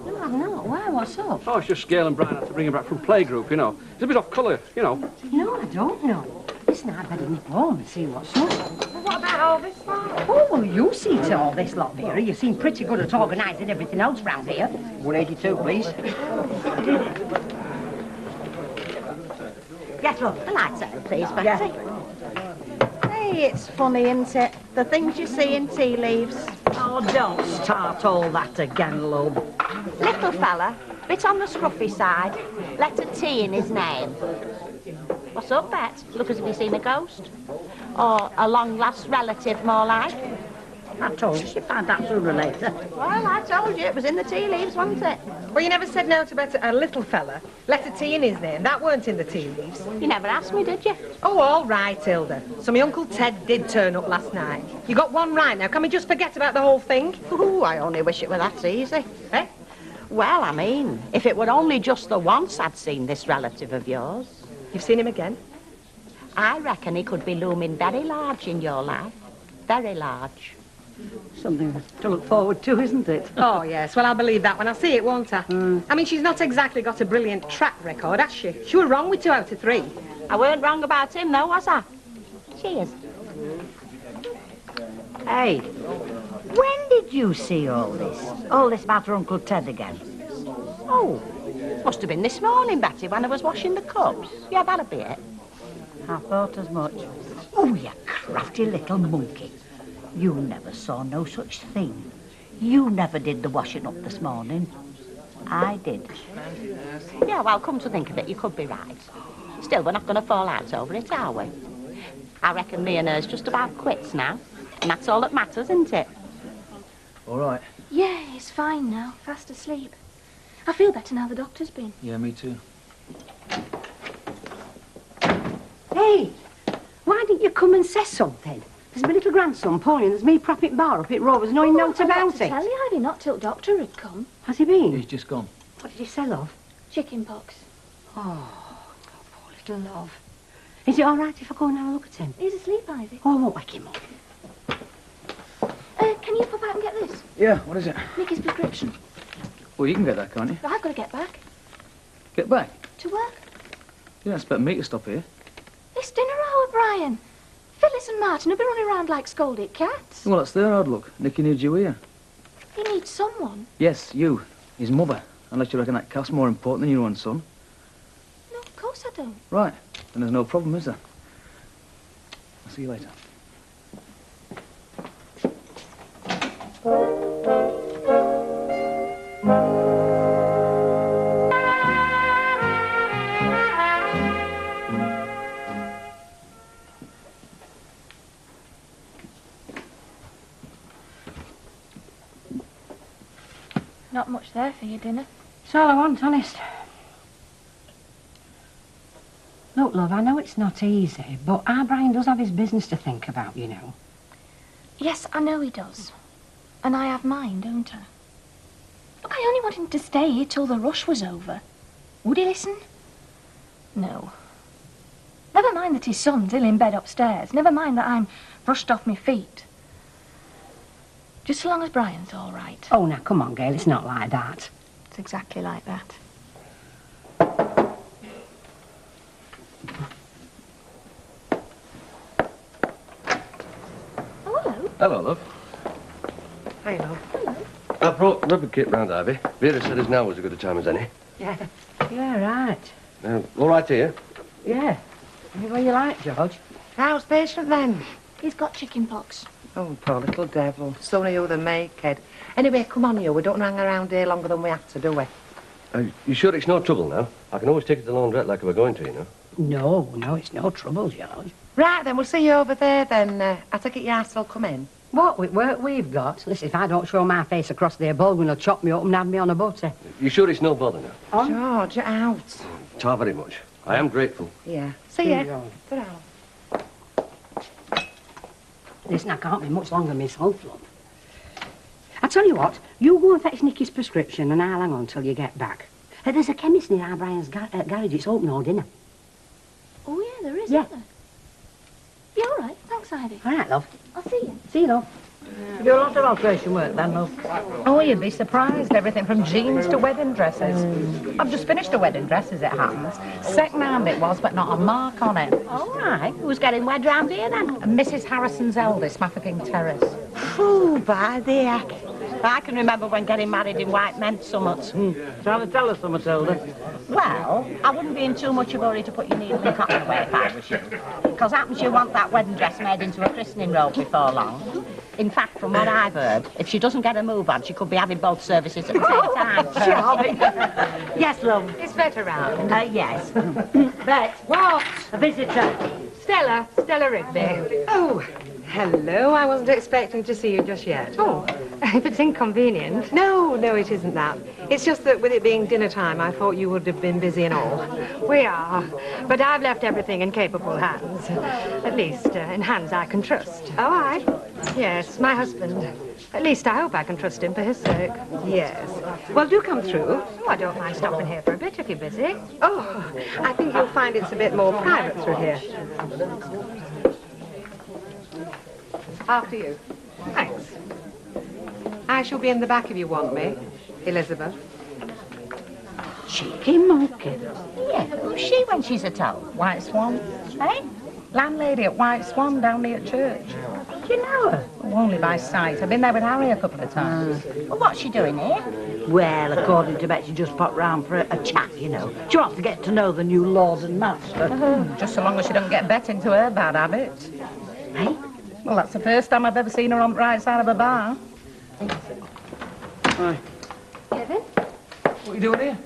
No, I've not. Why? What's up? Oh, it's just Gail and Brian had to bring him back from playgroup, you know. He's a bit off colour, you know. No, I don't know. Listen, I'd better nip home and see what's up. Well, what about all this lot? Oh, well, you see to all this lot, Vera. You seem pretty good at organising everything else round here. 182, please. Get up. The lights out, please, Betty. Hey, it's funny, isn't it? The things you see in tea leaves. Oh, don't start all that again, love. Little fella, bit on the scruffy side, letter T in his name. What's up, Bet? Look as if you've seen a ghost. Or a long-lost relative, more like. I told you she'd find that sooner or later. Well, I told you, it was in the tea leaves, wasn't it? Well, you never said no to a little fella. Letter T in his name. That weren't in the tea leaves. You never asked me, did you? Oh, all right, Hilda. So my Uncle Ted did turn up last night. You got one right now. Can we just forget about the whole thing? Ooh, I only wish it were that easy. Eh? Well, I mean, if it were only just the once I'd seen this relative of yours. You've seen him again? I reckon he could be looming very large in your life. Very large. Something to look forward to, isn't it? Oh, yes. Well, I'll believe that when I see it, won't I? I mean, she's not exactly got a brilliant track record, has she? She were wrong with 2 out of 3. I weren't wrong about him, though, was I? Cheers. Hey, when did you see all this? All this about her Uncle Ted again? Oh, must have been this morning, Betty, when I was washing the cups. Yeah, that'll be it. I thought as much. Oh, you crafty little monkey. You never saw no such thing. You never did the washing up this morning. I did. Yeah, well, come to think of it, you could be right. Still, we're not going to fall out over it, are we? I reckon me and her's just about quits now. And that's all that matters, isn't it? All right. Yeah, he's fine now. Fast asleep. I feel better now the doctor's been. Yeah, me too. Hey, why didn't you come and say something? There's my little grandson, Paulie, and there's me propping bar up at Rover's knowing nothing about it. Tell you, Ivy, not till doctor had come. Has he been? He's just gone. What did he say, love? Chicken pox. Oh, poor little love. Is it all right if I go and have a look at him? He's asleep, Ivy. Oh, I won't wake him up. Can you pop out and get this? Yeah, what is it? Nicky's prescription. Well, you can get that, can't you? But I've got to get back. Get back. To work. You don't expect me to stop here. It's dinner hour, Brian. Phyllis and Martin have been running around like scolded cats. Well, that's their hard luck. Nicky needs you here. He needs someone. Yes, you. His mother. Unless you reckon that calf's more important than your own son. No, of course I don't. Right. Then there's no problem, is there? I'll see you later. Not much there for your dinner. It's all I want, honest. Look, love, I know it's not easy, but our Brian does have his business to think about, you know. Yes, I know he does. And I have mine, don't I? Look, I only wanted him to stay here till the rush was over. Would he listen? No. Never mind that his son's ill in bed upstairs. Never mind that I'm brushed off my feet. Just so long as Brian's all right. Oh, now, come on, Gail, it's not like that. It's exactly like that. Oh, hello. Hello, love. Hi, love. Hello. I brought rubber kit round, Ivy. Vera said as now was as good a time as any. Yeah. Yeah, right. All right here? Yeah. Anywhere you like, George. How's patient then? He's got chicken pox. Oh, poor little devil. Sooner you than me, kid. Anyway, come on, you. We don't hang around here longer than we have to, do we? You sure it's no trouble now? I can always take it to the laundrette like we're going to, you know. No, it's no trouble, George. Right, then, we'll see you over there, then. I take it your ass will come in. What with work we've got? Listen, if I don't show my face across there, Baldwin will chop me up and have me on a butter. You sure it's no bother now? On? George, you're out. Ta very much. I am grateful. Yeah. See ya. George. Ta-ra. Listen, I can't be much longer myself, love. I tell you what, you go and fetch Nicky's prescription and I'll hang on till you get back. There's a chemist near our Brian's garage. It's open all dinner. Oh, yeah, there is, Yeah. isn't there? Yeah, all right. Thanks, Ivy. All right, love. I'll see you. See you, love. You do a lot of alteration work then, love. Oh, you'd be surprised. Everything from jeans to wedding dresses. I've just finished a wedding dress, as it happens. Second-hand it was, but not a mark on it. All right. Who's getting wed round here, then? And Mrs. Harrison's eldest, Mafeking Terrace. Oh, by the heck. I can remember when getting married in white meant somewhat. Trying to tell us something, Matilda. Well, I wouldn't be in too much of a hurry to put your needle and cotton away if I was you. Because happens you want that wedding dress made into a christening robe before long. In fact, from what I've heard, if she doesn't get a move on, she could be having both services at the same time. Charming. Yes, love. Is Bet around? Yes. Bet. What? A visitor. Stella Rigby. Oh, hello. I wasn't expecting to see you just yet. Oh, if it's inconvenient. No, it isn't that. It's just that with it being dinner time, I thought you would have been busy and all. We are. But I've left everything in capable hands. At least in hands I can trust. Oh, aye? Yes, my husband. At least I hope I can trust him for his sake. Yes. Well, do come through. Oh, I don't mind stopping here for a bit if you're busy. Oh, I think you'll find it's a bit more private through here. After you. Thanks. I shall be in the back if you want me, Elizabeth. Cheeky monkey. Yeah, who's she when she's at home? White Swan, eh? Landlady at White Swan down near church. Do you know her? Oh, only by sight. I've been there with Harry a couple of times. Well, what's she doing here? Well, according to Bet, she just popped round for a chat, you know. She wants to get to know the new lord and master. Just so long as she don't get Bet into her bad habits. Hey? Well, that's the first time I've ever seen her on the right side of a bar. Hi. Kevin, What are you doing here?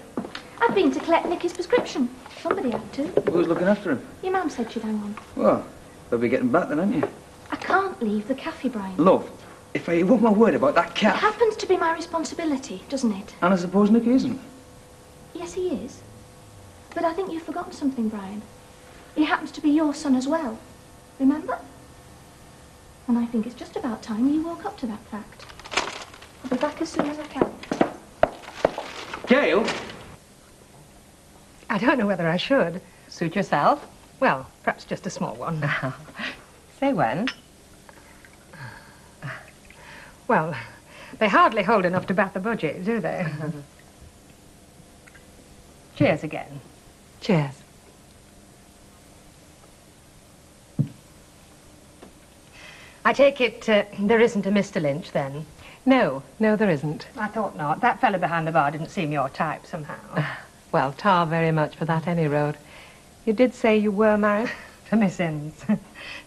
I've been to collect Nicky's prescription. Somebody had to. Who's looking after him? Your mum said she'd hang on. Well, they'll be getting back then, aren't you? I can't leave the cafe, Brian. Love, if I hear one more word about that It cat... happens to be my responsibility, doesn't it? And I suppose Nicky isn't. Yes, he is. But I think you've forgotten something, Brian. He happens to be your son as well. Remember? And I think it's just about time you woke up to that fact. I'll be back as soon as I can. Gail? I don't know whether I should. Suit yourself. Well, perhaps just a small one. Say when. Well, they hardly hold enough to bat the budget, do they? Cheers again. Cheers. I take it there isn't a Mr. Lynch, then? No, there isn't. I thought not. That fella behind the bar didn't seem your type, somehow. Well, tar very much for that any road. You did say you were married? To Miss Innes.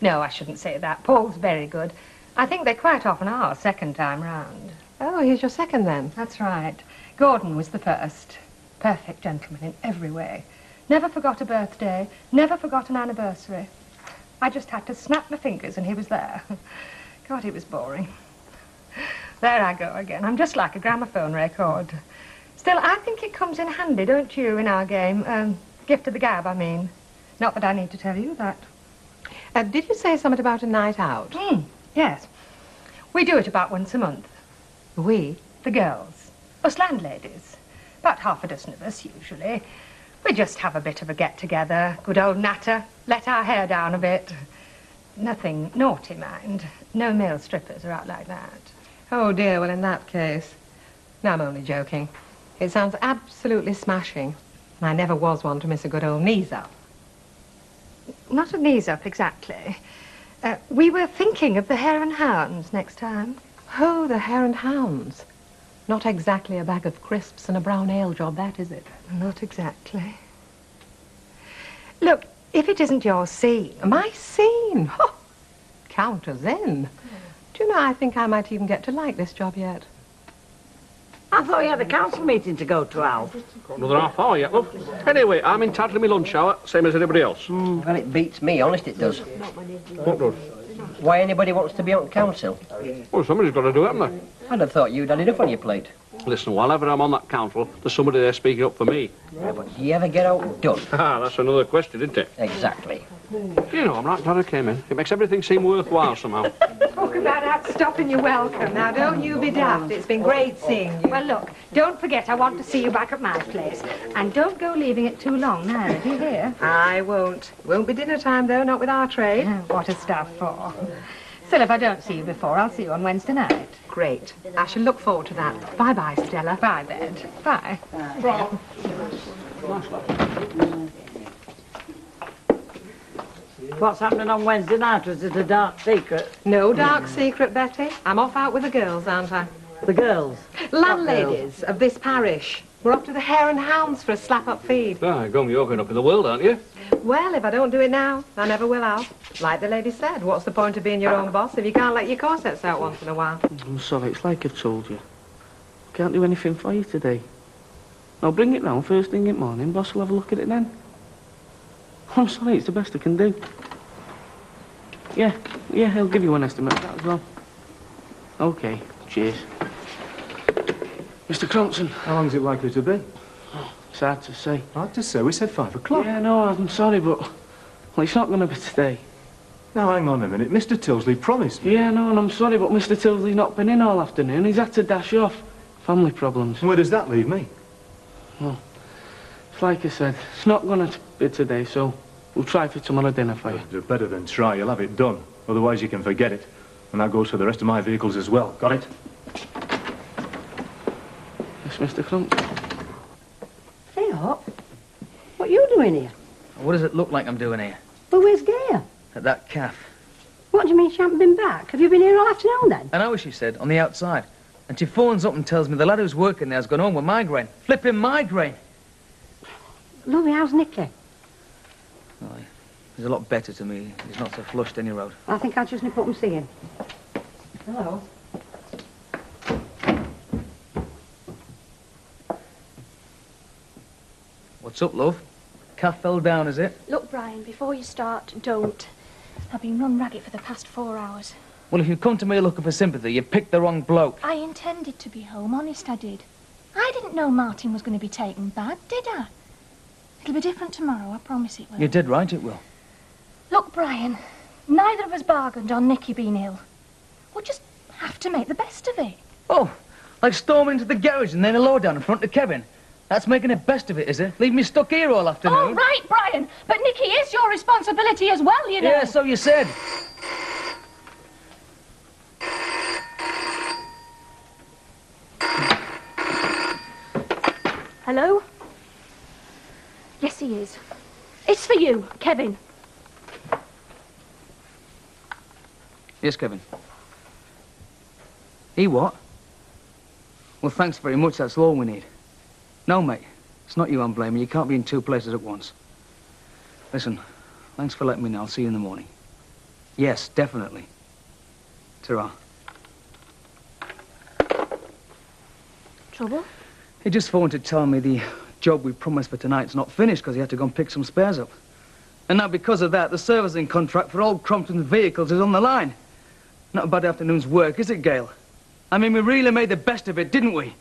No, I shouldn't say that. Paul's very good. I think they quite often are, second time round. Oh, he's your second, then? That's right. Gordon was the first. Perfect gentleman in every way. Never forgot a birthday, never forgot an anniversary. I just had to snap my fingers and he was there. God, he was boring. There I go again. I'm just like a gramophone record. Still, I think it comes in handy, don't you, in our game? Gift of the gab, I mean. Not that I need to tell you that. Did you say something about a night out? Yes. We do it about once a month. We? The girls. Us landladies. About half a dozen of us, usually. We just have a bit of a get-together. Good old natter. Let our hair down a bit. Nothing naughty, mind. No male strippers are out like that. Oh, dear. Well, in that case... No, I'm only joking. It sounds absolutely smashing. And I never was one to miss a good old knees up. Not a knees up, exactly. We were thinking of the Hare and Hounds next time. Oh, the Hare and Hounds. Not exactly a bag of crisps and a brown ale job, that, is it? Not exactly. Look, if it isn't your scene... My scene? Oh, count us in. Do you know, I think I might even get to like this job yet. I thought you had a council meeting to go to, Al. Got another half hour yet, love. Anyway, I'm entitled to my lunch hour, same as anybody else. Well, it beats me, honest it does. What does? Why anybody wants to be on council? Well, somebody's got to do it, haven't they? I'd have thought you'd had enough on your plate. Listen, whenever I'm on that council, there's somebody there speaking up for me. Yeah, but do you ever get outdone? Ah, that's another question, isn't it? Exactly. You know, I'm right glad I came in. It makes everything seem worthwhile somehow. Talk about outstopping your welcome. Now, don't you be daft. It's been great seeing you. Well, look, don't forget I want to see you back at my place. And don't go leaving it too long now, do you hear? I won't. Won't be dinner time, though, not with our trade. What a stuff for. Still, if I don't see you before, I'll see you on Wednesday night. Great. I shall look forward to that. Bye-bye, Stella. Bye, Bed. Bye. What's happening on Wednesday night? Was it a dark secret? No dark secret, Betty. I'm off out with the girls, aren't I? The girls? Landladies of this parish. We're off to the Hare and Hounds for a slap-up feed. Ah, Gum, you're going up in the world, aren't you? Well, if I don't do it now, I never will, Al. Like the lady said, what's the point of being your own boss if you can't let your corsets out once in a while? I'm sorry, it's like I've told you. Can't do anything for you today. Now bring it round first thing in the morning, boss will have a look at it then. I'm sorry, it's the best I can do. Yeah, he'll give you an estimate of that as well. Okay, cheers. Mr. Crompton. How long's it likely to be? Oh, it's hard to say. Hard to say? We said 5 o'clock. Yeah, no, I'm sorry, but well, it's not going to be today. Now, hang on a minute. Mr. Tilsley promised me. Yeah, no, and I'm sorry, but Mr. Tilsley's not been in all afternoon. He's had to dash off. Family problems. Where does that leave me? Well, it's like I said, it's not going to be today, so we'll try for tomorrow dinner for you. Do better than try. You'll have it done. Otherwise, you can forget it. And that goes for the rest of my vehicles as well. Got it? Yes, Mr. Crompton. Hey, Hop. What are you doing here? What does it look like I'm doing here? Well, where's Gail? At that calf. What do you mean she hasn't been back? Have you been here all afternoon, then? I know what she said, on the outside. And she phones up and tells me the lad who's working there's gone home with migraine. Flipping migraine. Lovely, how's Nicky? Oh, he's a lot better to me. He's not so flushed any road. I think I'll just nip up and see him. Hello. What's up, love? Calf fell down, is it? Look, Brian, before you start, don't. I've been run ragged for the past 4 hours. Well, if you come to me looking for sympathy, you picked the wrong bloke. I intended to be home, honest I did. I didn't know Martin was going to be taken bad, did I? It'll be different tomorrow, I promise it will. You did right, it will. Look, Brian, neither of us bargained on Nicky being ill. We'll just have to make the best of it. Oh, like storm into the garage and then a lowdown in front of Kevin. That's making the best of it, is it? Leave me stuck here all afternoon. Oh, right, Brian, but Nicky is your responsibility as well, you know. Yeah, so you said. Hello? Yes, he is. It's for you, Kevin. Yes, Kevin. He what? Well, thanks very much. That's all we need. No, mate. It's not you I'm blaming. You can't be in 2 places at once. Listen, thanks for letting me know. I'll see you in the morning. Yes, definitely. Ta-ra. Trouble? He just phoned to tell me the job we promised for tonight's not finished because he had to go and pick some spares up. And now because of that, the servicing contract for old Crompton's vehicles is on the line. Not a bad afternoon's work, is it, Gail? I mean, we really made the best of it, didn't we?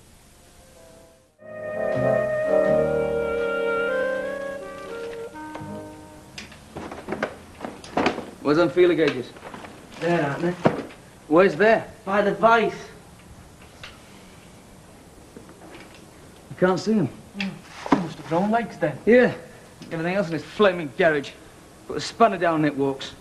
Where's them feeler gauges? There, aren't they? Where's there? By the vice. You can't see them. They must have grown legs then. Yeah. Everything else in this flaming garage. Put a spanner down it walks.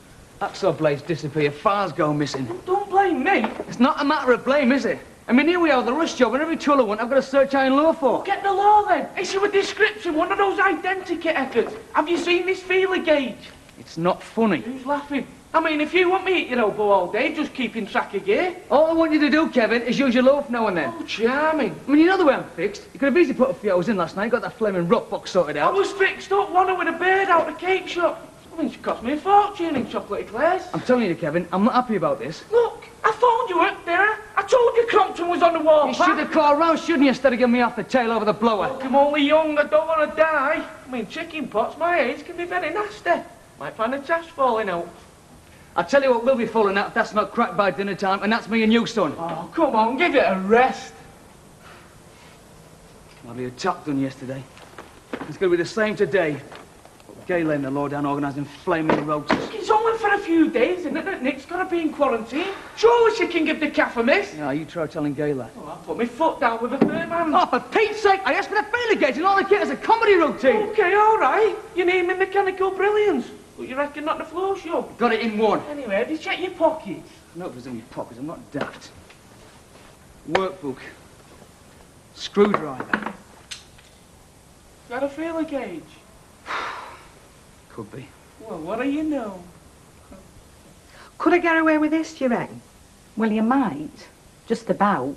Axle blades disappear, files go missing. Don't blame me. It's not a matter of blame, is it? I mean, here we are, the rush job, and every tool I want, I've got to search iron law for. Get the law then. Issue a description, one of those identity records. Have you seen this feeler gauge? It's not funny. Who's laughing? I mean, if you want me at your elbow all day, just keeping track of gear. All I want you to do, Kevin, is use your loaf now and then. Oh, charming. I mean, you know the way I'm fixed. You could have easily put a few hours in last night, got that flaming rock box sorted I out. was fixed up, one with a bird out the cake shop. I mean, it cost me a fortune in chocolate eclairs. I'm telling you, Kevin, I'm not happy about this. Look, I phoned you up there. I told you Crompton was on the wall. You should have called round, shouldn't you, instead of giving me off the tail over the blower? Look, I'm only young, I don't want to die. I mean, chicken pox, my age, can be very nasty. Might find a trash falling out. I'll tell you what will be falling out if that's not cracked by dinner time, and that's me and you, son. Oh, come on, give it a rest. I'll be a top done yesterday. It's going to be the same today. Gail laying the law down organising flaming rotors. It's only for a few days, isn't it, that Nick's got to be in quarantine? Surely she can give the calf a miss. Yeah, you try telling Gail that. Oh, I'll put my foot down with a firm hand. Oh, for Pete's sake, I asked for the feeler gauge and all I get is a comedy routine. OK, all right. You need me mechanical brilliance. But you reckon not the floor show? Got it in one. Anyway, have you checked your pockets? No, it was in my pockets. I'm not daft. Workbook. Screwdriver. Got a feeler gauge? Could be. Well, what do you know? Could I get away with this, do you reckon? Well, you might. Just about.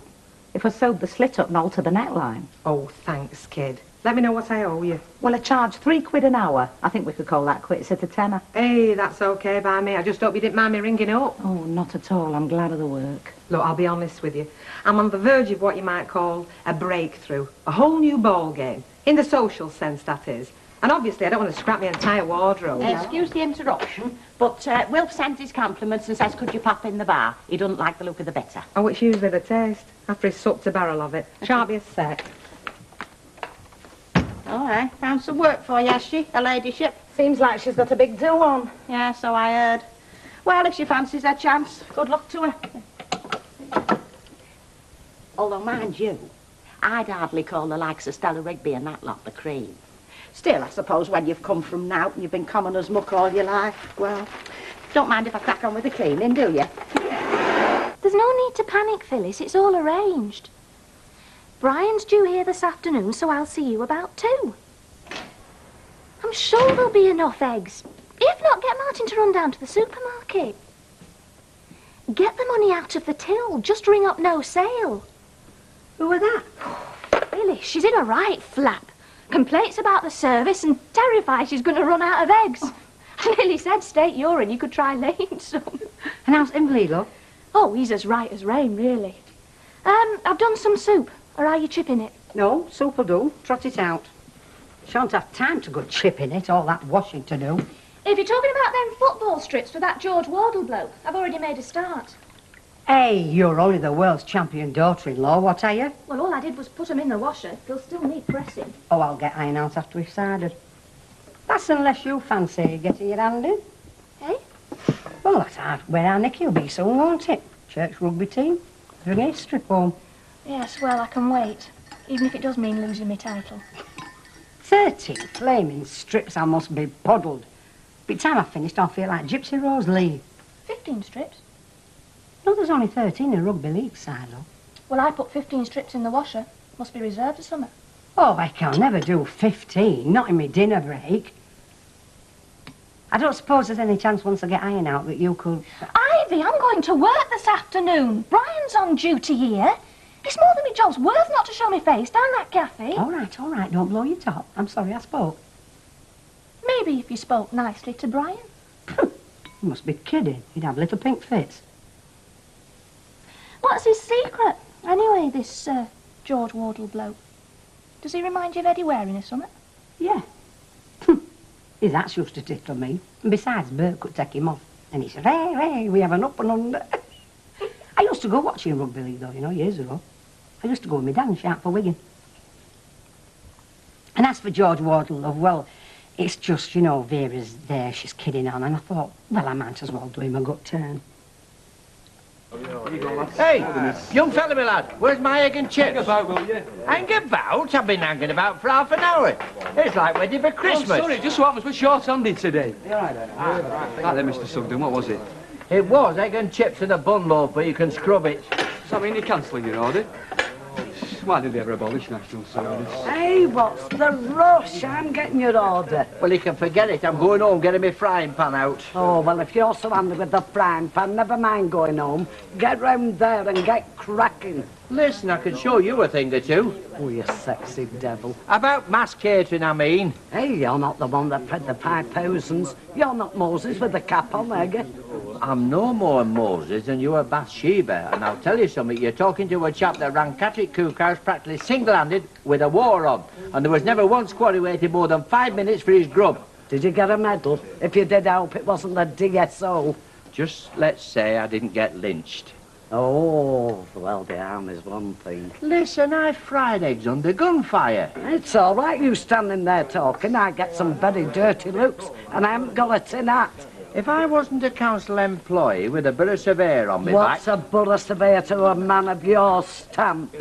if I sewed the slit up and altered the neckline. Oh, thanks, kid. Let me know what I owe you. Well, I charge £3 an hour. I think we could call that quits at a tenner. Hey, that's okay by me. I just hope you didn't mind me ringing up. Oh, not at all. I'm glad of the work. Look, I'll be honest with you. I'm on the verge of what you might call a breakthrough. A whole new ball game. In the social sense, that is. And obviously, I don't want to scrap my entire wardrobe. Excuse the interruption, but Wilf sends his compliments and says, could you pop in the bar? He doesn't like the look of the bitter. Oh, it's usually the taste. After he's sucked a barrel of it. Shan't be a sec. All right, found some work for you, has she, her ladyship? Seems like she's got a big do on. Yeah, so I heard. Well, if she fancies her chance, good luck to her. Although, mind you, I'd hardly call the likes of Stella Rigby and that lot the cream. Still, I suppose when you've come from Nout and you've been common as muck all your life, well, don't mind if I crack on with the cleaning, do you? There's no need to panic, Phyllis. It's all arranged. Brian's due here this afternoon, so I'll see you about 2. I'm sure there'll be enough eggs. If not, get Martin to run down to the supermarket. Get the money out of the till. Just ring up no sale. Who are that? Phyllis, she's in a right flap. Complaints about the service and terrified she's going to run out of eggs. I nearly said state urine, you could try laying some. And how's Invaligo? Oh, he's as right as rain, really. I've done some soup. Or are you chipping it? No, soup'll do. Trot it out. Shan't have time to go chipping it, all that washing to do. If you're talking about them football strips for that George Wardle bloke, I've already made a start. Hey, you're only the world's champion daughter-in-law, what are you? Well, all I did was put them in the washer. They'll still need pressing. Oh, I'll get iron out after we've sided. That's unless you fancy getting your hand in. Hey? Well, that's where our Nicky will be soon, won't it? Church rugby team. They're in a strip home. Yes, well, I can wait. Even if it does mean losing my title. 13 flaming strips, I must be puddled. By the time I've finished, I'll feel like Gypsy Rose Lee. 15 strips? No, there's only 13 in rugby league side, though. Well, I put 15 strips in the washer. Must be reserved for summer. Oh, I can never do 15, not in my dinner break. I don't suppose there's any chance once I get iron out that you could... Ivy, I'm going to work this afternoon. Brian's on duty here. It's more than my job's worth not to show my face down that cafe. All right, don't blow your top. I'm sorry I spoke. Maybe if you spoke nicely to Brian. You must be kidding. He'd have little pink fits. What's his secret? Anyway, this George Wardle bloke. Does he remind you of Eddie Waring or something? Yeah. His ass used to tickle me. And besides, Bert could take him off. And he said, hey, we have an up and under. I used to go watching rugby league, though, you know, years ago. I used to go with my dad and shout for Wigan. And as for George Wardle, love, well, it's just, you know, Vera's there, she's kidding on, and I thought, well, I might as well do him a good turn. Hey, young fella, my lad, where's my egg and chips? Hang about, will you? Hang about? I've been hanging about for half an hour. It's like ready for Christmas. Oh, sorry, just so happens we're short-handed today. Right then, Mr. Sugden, what was it? It was egg and chips and a bun loaf, but you can scrub it. So, I mean, you're cancelling your order? Why did they ever abolish national service? Hey, what's the rush? I'm getting your order. Well, you can forget it. I'm going home, getting my frying pan out. Oh, well, if you're so handy with the frying pan, never mind going home. Get round there and get cracking. Listen, I can show you a thing or two. Oh, you sexy devil. About mass catering, I mean. Hey, you're not the one that fed the 5,000s. You're not Moses with the cap on, are you? I'm no more Moses than you are Bathsheba, and I'll tell you something, you're talking to a chap that ran Catterick Cookhouse practically single-handed with a war on, and there was never one squad who waited more than 5 minutes for his grub. Did you get a medal? If you did, I hope it wasn't the DSO. Just let's say I didn't get lynched. Oh, well, the arm is one thing. Listen, I fried eggs under gunfire. It's all right, you standing there talking. I get some very dirty looks, and I haven't got a tin hat. If I wasn't a council employee with a borough surveyor on my What's back... a borough surveyor to a man of your stamp?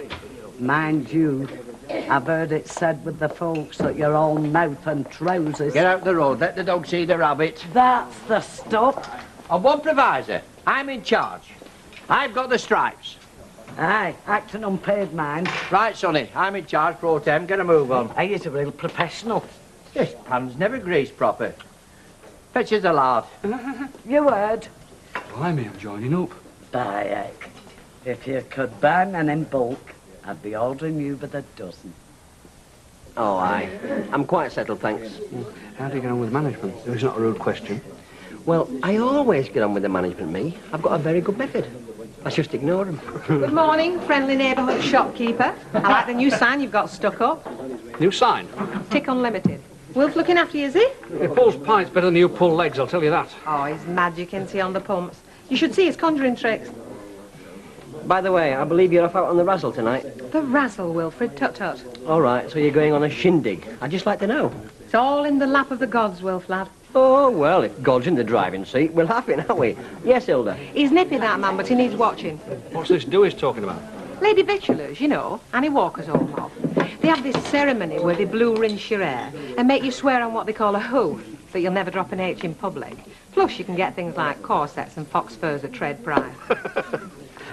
Mind you, I've heard it said with the folks that you're all mouth and trousers. Get out the road, let the dog see the rabbit. That's the stuff. On one provisor, I'm in charge. I've got the stripes. Aye, acting unpaid, mind. Right, Sonny, I'm in charge, pro tem, get a move on. Hey, he's a real professional. This pan's never greased proper. Fetch us a lard. You heard? Blimey, I'm joining up. By heck. If you could buy men in bulk, I'd be ordering you by the dozen. Oh, aye. I'm quite settled, thanks. How do you get on with management? It's not a rude question. Well, I always get on with the management, me. I've got a very good method. I just ignore them. Good morning, friendly neighbourhood shopkeeper. I like the new sign you've got stuck up. New sign? Tick Unlimited. Wilf looking after you, is he? He pulls pints better than you pull legs, I'll tell you that. Oh, he's magic, isn't he, on the pumps? You should see his conjuring tricks. By the way, I believe you're off out on the razzle tonight. The razzle, Wilfred, tut-tut. All right, so you're going on a shindig. I'd just like to know. It's all in the lap of the gods, Wilf, lad. Oh, well, if God's in the driving seat, we'll have it, aren't we? Yes, Hilda? He's nippy, that man, but he needs watching. What's this Dewey's talking about? Lady Victualers, you know, Annie Walker's old mob. They have this ceremony where they blue rinse your hair and make you swear on what they call a oath that you'll never drop an H in public. Plus, you can get things like corsets and fox furs at trade price.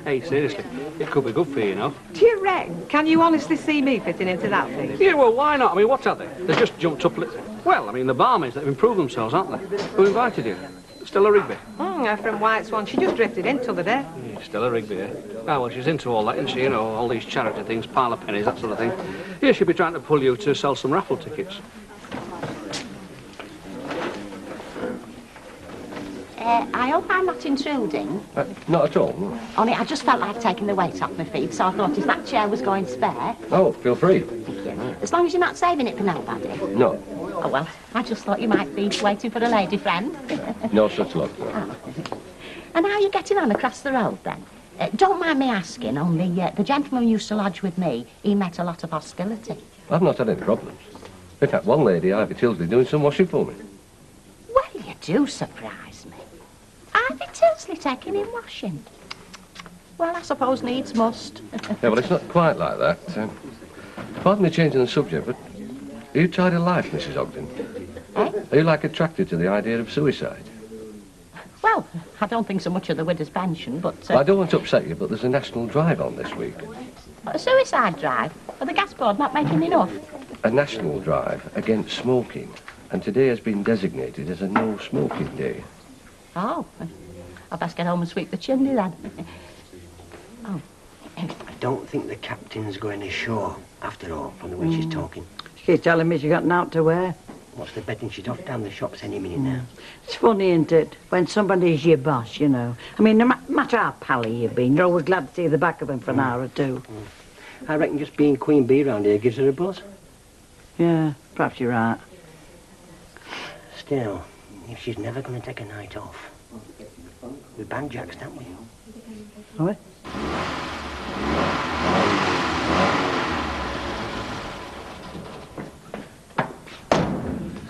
Hey, seriously, it could be good for you, you know. Do you reckon? Can you honestly see me fitting into that thing? Yeah, well, why not? I mean, what are they? They've just jumped up... Well, I mean, the barmaids, they've improved themselves, aren't they? Who invited you? Stella Rigby? Her from White Swan. She just drifted in till the day. Yeah, Stella Rigby, eh? Oh, well, she's into all that, isn't she? You know, all these charity things, pile of pennies, that sort of thing. Yeah, she'll be trying to pull you to sell some raffle tickets. I hope I'm not intruding. Not at all, no. Only I just felt like taking the weight off my feet, so I thought if that chair was going spare... Oh, feel free. As long as you're not saving it for nobody. No. Oh, well, I just thought you might be waiting for a lady friend. No such luck. Oh. And how are you getting on across the road, then? Don't mind me asking, only the gentleman who used to lodge with me, he met a lot of hostility. I've not had any problems. In fact, one lady, Ivy Tilsley, doing some washing for me. Well, you do surprise me. Ivy Tilsley taking in washing. Well, I suppose needs must. Yeah, well, it's not quite like that. Pardon me changing the subject, but are you tired of life, Mrs. Ogden? Eh? Are you, like, attracted to the idea of suicide? Well, I don't think so much of the widow's pension, but... Well, I don't want to upset you, but there's a national drive on this week. A suicide drive? Are the gas board not making enough? A national drive against smoking. And today has been designated as a no-smoking day. Oh, I'll best get home and sweep the chimney, then. Oh. I don't think the captain's going ashore, after all, from the way she's talking. She keeps telling me she got nothing to wear. What's the betting she's off down the shops any minute now? It's funny, isn't it, when somebody's your boss, you know. I mean, no matter how pally you've been, you're always glad to see the back of them for an hour or two. I reckon just being Queen Bee round here gives her a buzz. Yeah, perhaps you're right. Still, if she's never going to take a night off, we banjacks, don't we? Are we?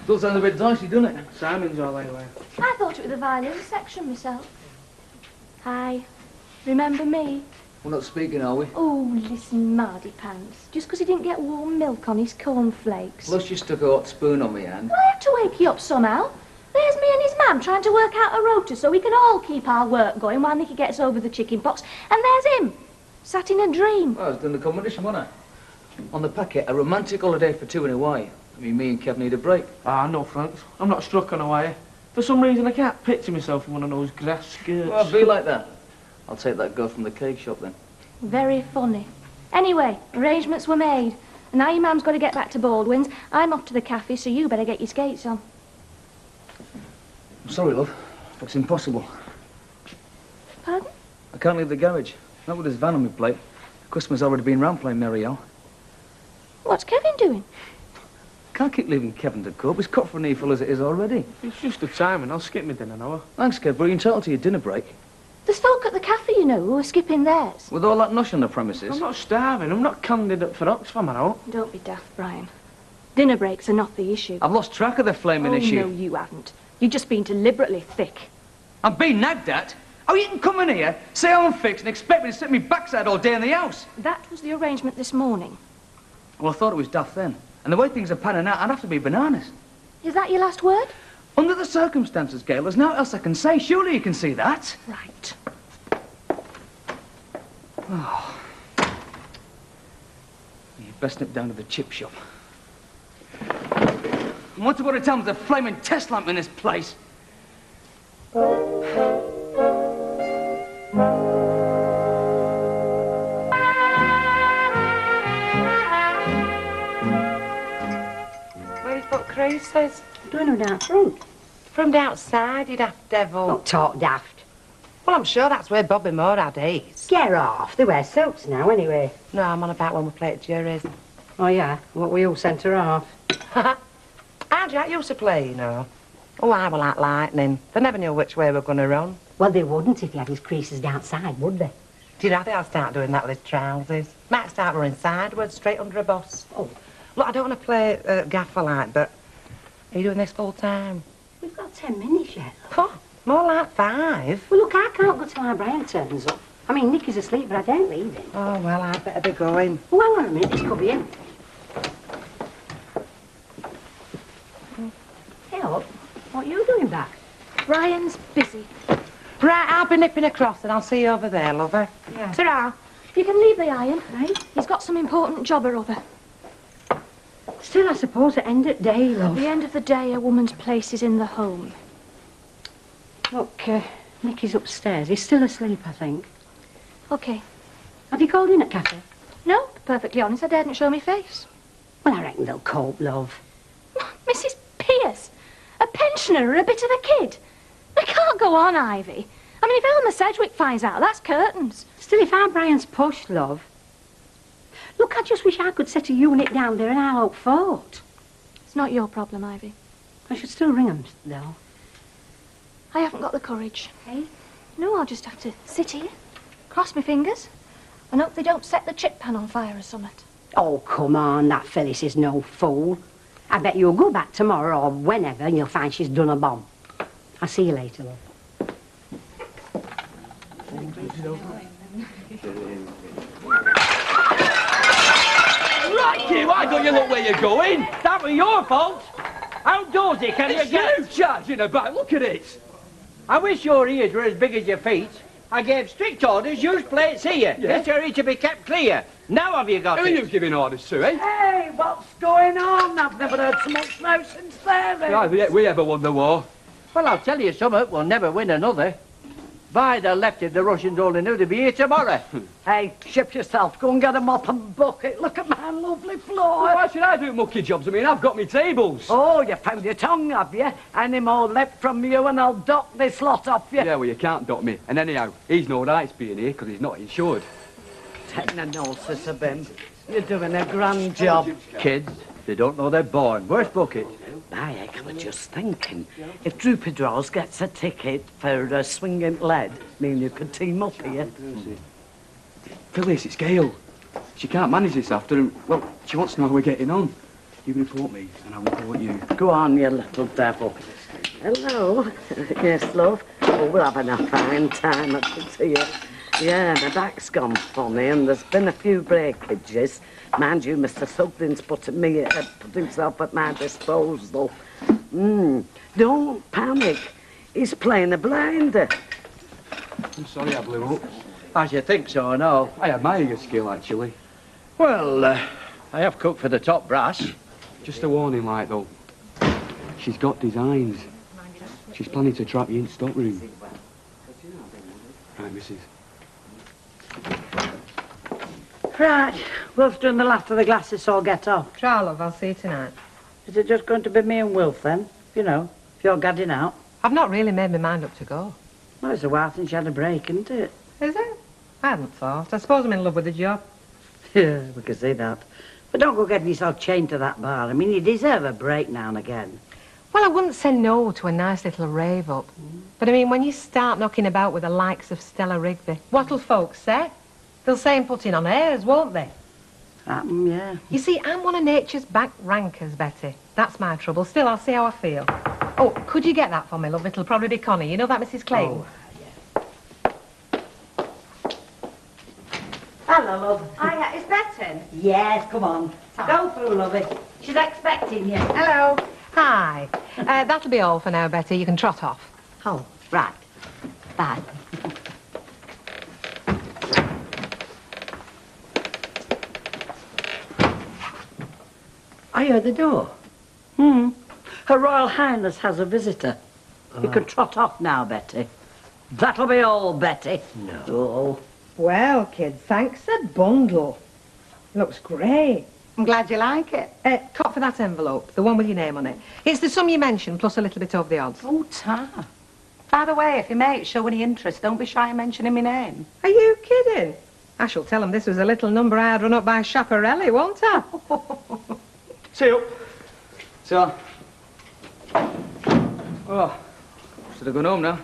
Still sounds a bit dicey, doesn't it? Simon's all anyway. I thought it was the violin section myself. Hi. Remember me? We're not speaking, are we? Oh, listen, Mardy Pants. Just 'cause he didn't get warm milk on his cornflakes. Plus you stuck a hot spoon on me, Anne. Well, I have to wake you up somehow. There's me and his mam trying to work out a rota so we can all keep our work going while Nicky gets over the chicken pox. And there's him, sat in a dream. Well, I was doing the competition, wasn't I? On the packet, a romantic holiday for two in Hawaii. I mean, me and Kev need a break. Ah, no, thanks. I'm not struck on Hawaii. For some reason, I can't picture myself in one of those grass skirts. Well, be like that. I'll take that girl from the cake shop, then. Very funny. Anyway, arrangements were made. And now your mam's got to get back to Baldwin's. I'm off to the cafe, so you better get your skates on. I'm sorry, love, but it's impossible. Pardon? I can't leave the garage. Not with this van on my plate. The customer's already been round playing Mary L. What's Kevin doing? Can't keep leaving Kevin to cope. He's cut for an earful as it is already. It's just a time, and I'll skip my dinner now. Thanks, Kev, but you're entitled to your dinner break. There's folk at the cafe, you know, who are skipping theirs. With all that nosh on the premises. I'm not starving. I'm not candidate for Oxfam, I know. Don't be daft, Brian. Dinner breaks are not the issue. I've lost track of the flaming issue. Oh, no, you haven't. You've just been deliberately thick. I'm being nagged at? Oh, you can come in here, say I'm fixed, and expect me to sit me backside all day in the house. That was the arrangement this morning. Well, I thought it was daft then. And the way things are panning out, I'd have to be bananas. Is that your last word? Under the circumstances, Gail, there's nothing else I can say. Surely you can see that. Right. Oh. You'd best nip down to the chip shop. I want to go to town with a flaming test lamp in this place. creases? Doing them down front. From the outside, you daft devil. Don't talk daft. Well, I'm sure that's where Bobby Moore had his. Get off. They wear suits now, anyway. No, I'm on about when we play at Jerry's. Oh, yeah? What we all sent her off? How Jack used to play, you know. Oh, I were like lightning. They never knew which way we were going to run. Well, they wouldn't if he had his creases down side, would they? Do you know, I think I'll start doing that with his trousers. Might start running sideways, straight under a bus. Oh. Look, I don't want to play gaffer like, but are you doing this full time? We've got 10 minutes yet. Oh, more like 5. Well, look, I can't go till our Brian turns up. I mean, Nicky's asleep, but I don't leave him. Oh, well, I'd better be going. Oh, hang on a minute, this could be him. Hey, up. What are you doing back? Brian's busy. Right, I'll be nipping across and I'll see you over there, lover. Yeah. Ta-ra. You can leave the iron, right? He's got some important job or other. Still, I suppose at end of day, love. At the end of the day, a woman's place is in the home. Look, Nicky's upstairs. He's still asleep, I think. OK. Have you called in at cafe? No, perfectly honest, I daren't show me face. Well, I reckon they'll cope, love. Mrs. Pierce, a pensioner or a bit of a kid. I can't go on, Ivy. I mean, if Elmer Sedgwick finds out, that's curtains. Still, if our Brian's pushed, love. Look, I just wish I could set a unit down there in our old fort. It's not your problem, Ivy. I should still ring 'em, though. I haven't got the courage. Hey? No, I'll just have to sit here, cross my fingers, and hope they don't set the chip pan on fire or something. Oh, come on, that Phyllis is no fool. I bet you'll go back tomorrow or whenever and you'll find she's done a bomb. I'll see you later, love. Right, why don't you look where you're going? That was your fault. Outdoorsy, can you get? It's you charging about, look at it. I wish your ears were as big as your feet. I gave strict orders, use plates here. Yeah. This area to be kept clear. Now have you got Who are it? you giving orders to, eh? Hey, what's going on? I've never heard so much now since there. Yeah, we ever won the war. Well, I'll tell you something, we'll never win another. By the left, if the Russians only knew they'd be here tomorrow. Hey, ship yourself. Go and get a mop and bucket. Look at my lovely floor. Well, why should I do mucky jobs? I mean, I've got me tables. Oh, you found your tongue, have you? Any more left from you and I'll dock this lot off you. Yeah, well, you can't dock me. And anyhow, he's no rights being here because he's not insured. Taking a notice of him. You're doing a grand job. Kids, they don't know they're born. Where's Bucket? By heck, I was just thinking, if Droopy Draws gets a ticket for swinging lead, me and you could team up here. Phyllis, it's Gail. She can't manage this after, and, well, she wants to know how we're getting on. You report me, and I'll report you. Go on, you little devil. Hello. Yes, love. Oh, we'll have a fine time, I can see you. Yeah, my back's gone funny, and there's been a few breakages. Mind you, Mr. Sugden's put himself at my disposal. Don't panic. He's playing a blinder. I'm sorry I blew up. As you think so, no. I admire your skill, actually. Well, I have cooked for the top brass. Just a warning light, though. She's got designs. She's planning to trap you in stockroom. Right, missus. Right, Wilf's doing the last of the glasses, so I'll get off. Try, love, I'll see you tonight. Is it just going to be me and Wilf then? You know, if you're gadding out. I've not really made my mind up to go. Well, it's a while since you had a break, isn't it? Is it? I hadn't thought. I suppose I'm in love with the job. Yeah, we can see that. But don't go getting yourself chained to that bar. I mean, you deserve a break now and again. Well, I wouldn't say no to a nice little rave up. But I mean, when you start knocking about with the likes of Stella Rigby, what'll folks say? They'll say I'm putting on airs, won't they? Yeah. You see, I'm one of nature's back rankers, Betty. That's my trouble. Still, I'll see how I feel. Oh, could you get that for me, love? It'll probably be Connie. You know that Mrs. Clayton? Hello, love. Hiya, is Beth in? Yes, come on. Go through, lovey. She's expecting you. Hello. Hi. That'll be all for now, Betty. You can trot off. Oh, right. Bye. I heard the door. Her Royal Highness has a visitor. You can trot off now, Betty. That'll be all, Betty. No. Well, kid, thanks a bundle. Looks great. I'm glad you like it. Cop for that envelope, the one with your name on it. It's the sum you mentioned, plus a little bit over the odds. Oh, Ta. By the way, if your mates show any interest, don't be shy in mentioning my name. Are you kidding? I shall tell them this was a little number I had run up by Chaparelli, won't I? See you. So. Oh, should have gone home now.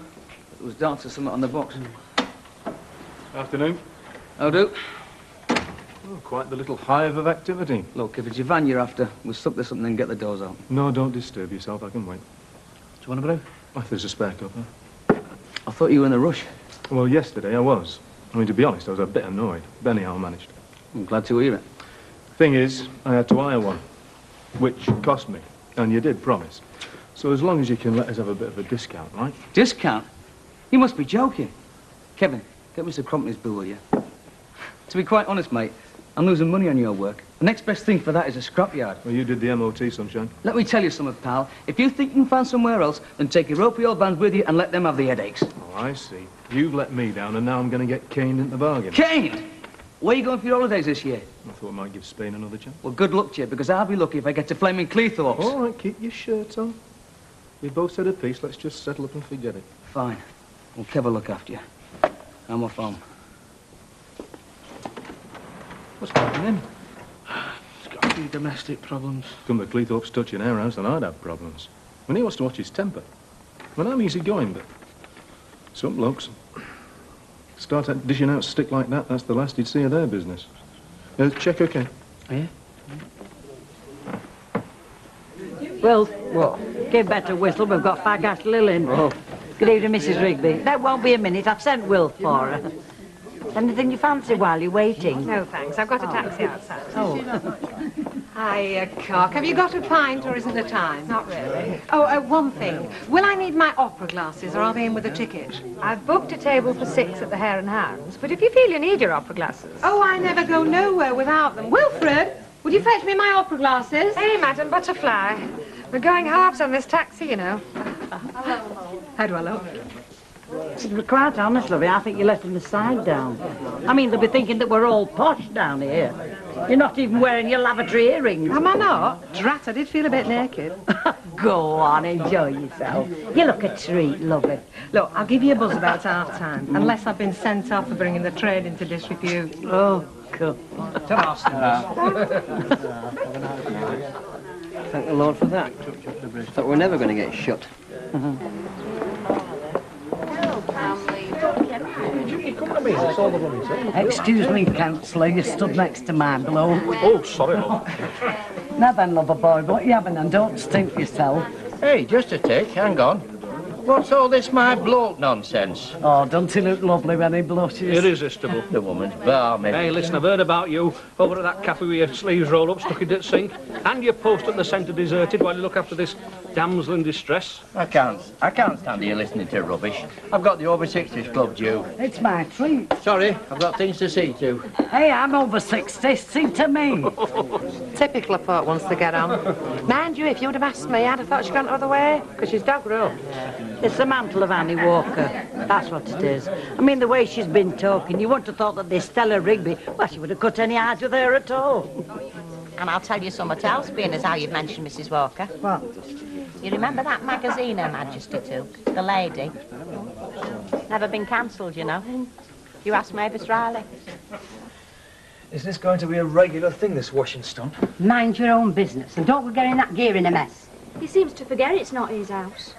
It was down to something on the box. Afternoon. How do? Oh, quite the little hive of activity. Look, if it's your van you're after, we'll slip this something and get the doors out. No, don't disturb yourself. I can wait. Do you want a brew? Oh, if there's a spare cup, huh? I thought you were in a rush. Well, yesterday I was. I mean, to be honest, I was a bit annoyed. But anyhow, I managed. I'm glad to hear it. Thing is, I had to hire one, which cost me. And you did promise. So as long as you can let us have a bit of a discount, right? Discount? You must be joking. Kevin, get Mr. Crumpney's bill, will you? To be quite honest, mate, I'm losing money on your work. The next best thing for that is a scrapyard. Well, you did the MOT, sunshine. Let me tell you something, pal. If you think you can find somewhere else, then take your ropey old vans with you and let them have the headaches. Oh, I see. You've let me down, and now I'm going to get caned into the bargain. Caned? Where are you going for your holidays this year? I thought I might give Spain another chance. Well, good luck to you, because I'll be lucky if I get to flaming Cleethorpes. All right, keep your shirt on. We both said a piece. Let's just settle up and forget it. Fine. Well, Kev will look after you. I'm off home. What's happening? He's got a few domestic problems. Come to Cleethorpes touching our house, and I'd have problems. When he wants to watch his temper. Well, I'm easy going, but some blokes start dishing out stick like that. That's the last you'd see of their business. Check, okay? Yeah. Well, what? Give better whistle. We've got Faggot Lilin. Oh. Good evening, Mrs. Rigby. That won't be a minute. I've sent Will for her. Anything you fancy while you're waiting? No, thanks. I've got a taxi outside. Oh. Hi, Cock. Have you got a pint, or isn't the time? Not really. Oh, one thing. Will I need my opera glasses, or are they in with the ticket? I've booked a table for 6 at the Hare and Hounds, but if you feel you need your opera glasses... Oh, I never go nowhere without them. Wilfred, would you fetch me my opera glasses? Hey, Madam Butterfly. We're going halves on this taxi, you know. How do I look? To be quite honest, lovey, I think you're letting the side down. I mean, they'll be thinking that we're all posh down here. You're not even wearing your lavatory earrings. Am I not? Drat, I did feel a bit naked. Go on, enjoy yourself. You look a treat, lovey. Look, I'll give you a buzz about half-time, unless I've been sent off for bringing the trade into disrepute. Oh, cool. Thank the Lord for that. Thought we were never going to get shut. Excuse me, councillor, you stood next to my bloke. Oh, sorry, love. Now then, lover boy, what you having, and don't stink yourself. Hey, just a tick, hang on. What's all this my bloke nonsense? Oh, don't he look lovely when he blushes? Irresistible. The woman's balmy. Hey, listen, I've heard about you over at that cafe with your sleeves rolled up, stuck in that sink, and your post at the centre deserted while you look after this damsel in distress. I can't stand here listening to rubbish. I've got the over 60s club due. It's my treat. Sorry, I've got things to see to. Hey, I'm over 60, see to me. Typical of folk wants to get on. Mind you, if you would have asked me, I'd have thought she'd gone the other way, because she's dog rough. It's the mantle of Annie Walker. That's what it is. I mean, the way she's been talking, you wouldn't have thought that this Stella Rigby, well, she would have cut any eyes with her at all. And I'll tell you something else, being as how you've mentioned Mrs. Walker. What? You remember that magazine Her Majesty took? The Lady? Never been cancelled, you know. You asked Mavis Riley. Is this going to be a regular thing, this washing stunt? Mind your own business, and don't go getting that gear in a mess. He seems to forget it's not his house.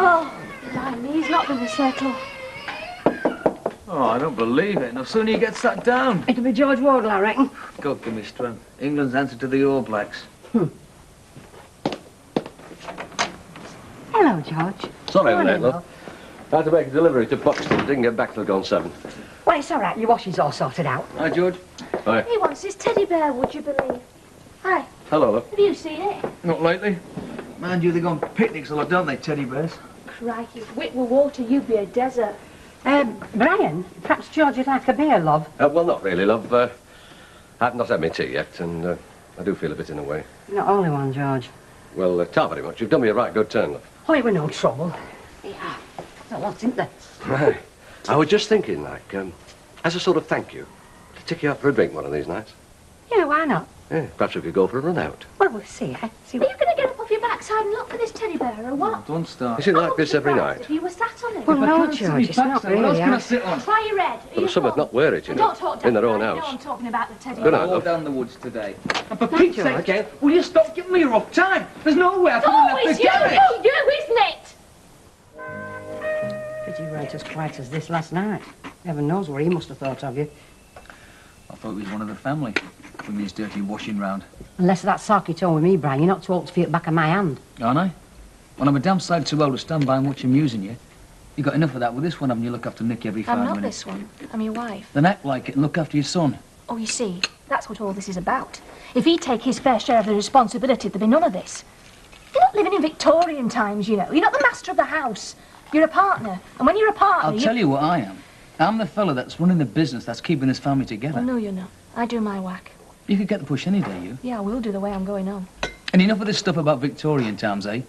Oh, blimey, he's not going to settle. Oh, I don't believe it. No sooner he gets sat down. It'll be George Wardle, I reckon. God give me strength. England's answer to the All Blacks. Hello, George. Sorry, Morning, late, love. I had to make a delivery to Buxton. Didn't get back till gone 7. Well, it's all right. Your washing's all sorted out. Hi, George. Hi. He wants his teddy bear, would you believe? Hi, Hello, love. have you seen it? Not lately. Mind you, they go on picnics a lot, don't they, teddy bears? Crikey, Wick with water, you'd be a desert. Brian, perhaps George would like a beer, love. Well, not really, love. I've not had my tea yet, and I do feel a bit in a way. You're not only one, George. Well, ta very much. You've done me a right good turn, love. Oh, you were no trouble. Yeah, there's a lot, isn't there? Right. I was just thinking, like, as a sort of thank you, take you out for a drink one of these nights. Yeah, why not? Yeah, perhaps we could go for a run out. Well, we'll see, eh? See Are you going to get up off your backside and look for this teddy bear or what? Don't start. Is it like this every night? If you were sat on it. Well, no, George, it's not really. What else can I sit on? Try your head. Well, some would not wear it, you know, Don't talk down in their own I know house. I'm talking about the teddy Good bear. night, Go love. down the woods today. And for Pete's sake, Gail, will you stop giving me a rough time? There's no way I can Oh, it's you, isn't it? Pity you weren't as quiet as this last night. Heaven knows what he must have thought of you. I thought he was one of the family. With me his dirty washing round. Unless that sock you told with me, Brian, you're not too old to feel the back of my hand. Aren't I? Well, I'm a damn sight too old to stand by and watch amusing you. You got enough of that with this one, haven't you? Look after Nick every 5 I'm minutes. not this one. I'm your wife. Then act like it and look after your son. Oh, you see, that's what all this is about. If he'd take his fair share of the responsibility, there'd be none of this. You're not living in Victorian times, you know. You're not the master of the house. You're a partner. And when you're a partner, I'll tell you what I am. I'm the fella that's running the business that's keeping this family together. Oh, no, you're not. I do my whack. You could get the push any day, you. Yeah, I will do the way I'm going on. And enough of this stuff about Victorian times, eh? It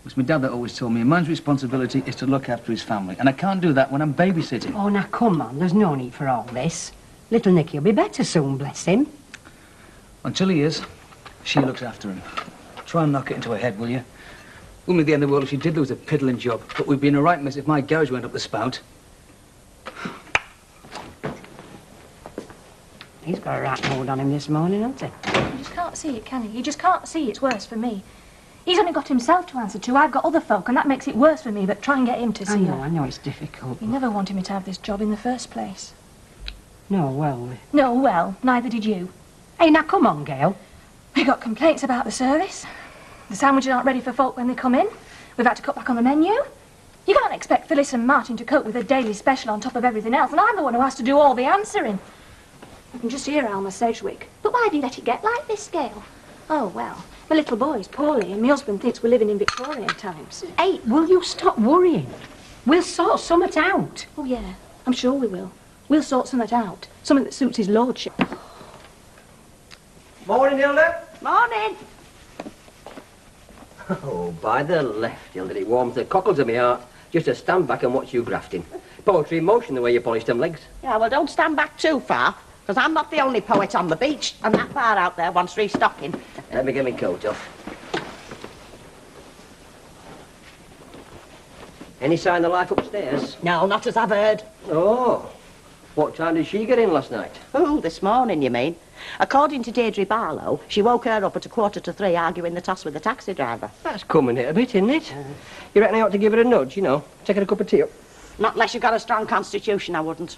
was my dad that always told me a man's responsibility is to look after his family. And I can't do that when I'm babysitting. Oh, now, come on. There's no need for all this. Little Nicky will be better soon, bless him. Until he is, she looks after him. Try and knock it into her head, will you? Wouldn't be the end of the world if she did lose a piddling job. But we'd be in a right mess if my garage went up the spout. He's got a right hold on him this morning, hasn't he? You just can't see it, can he? You just can't see it's worse for me. He's only got himself to answer to. I've got other folk, and that makes it worse for me, but try and get him to see I know it's difficult. You never wanted me to have this job in the first place. No, well... No, well, neither did you. Hey, now, come on, Gail. We got complaints about the service. The sandwiches aren't ready for folk when they come in. We've had to cut back on the menu. You can't expect Phyllis and Martin to cope with a daily special on top of everything else, and I'm the one who has to do all the answering. I can just hear Alma Sedgwick. But why do you let it get like this, Gail? Oh, well, my little boy's poorly, and my husband thinks we're living in Victorian times. Hey, will you stop worrying? We'll sort something out. Oh, yeah, I'm sure we will. We'll sort something out. Something that suits his lordship. Morning, Hilda. Morning. Oh, by the left, Hilda, it warms the cockles of my heart just to stand back and watch you grafting. Poetry in motion the way you polished them legs. Yeah, well, don't stand back too far, because I'm not the only poet on the beach, and that bar out there wants restocking. Let me get my coat off. Any sign of life upstairs? No, not as I've heard. Oh. What time did she get in last night? Oh, this morning, you mean? According to Deirdre Barlow, she woke her up at 2:45 arguing the toss with the taxi driver. That's coming it a bit, isn't it? You reckon I ought to give her a nudge, you know? Take her a cup of tea up? Not unless you've got a strong constitution, I wouldn't.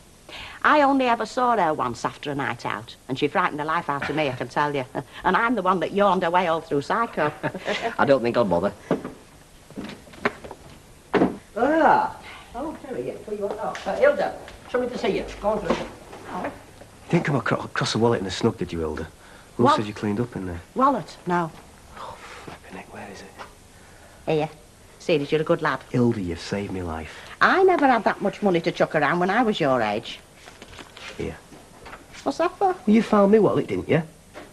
I only ever saw her once after a night out, and she frightened the life out of me, I can tell you. And I'm the one that yawned away all through Psycho. I don't think I'll bother. Ah! Oh, here we go. Hilda, something to see you. Go on through. Oh. You didn't come across a wallet in a snug, did you, Hilda? Who What? said you cleaned up in there? Wallet? No. Flipping it, where is it? Here. See that you're a good lad. Hilda, you've saved me life. I never had that much money to chuck around when I was your age. Here. What's that for? Well, you found me wallet, didn't you?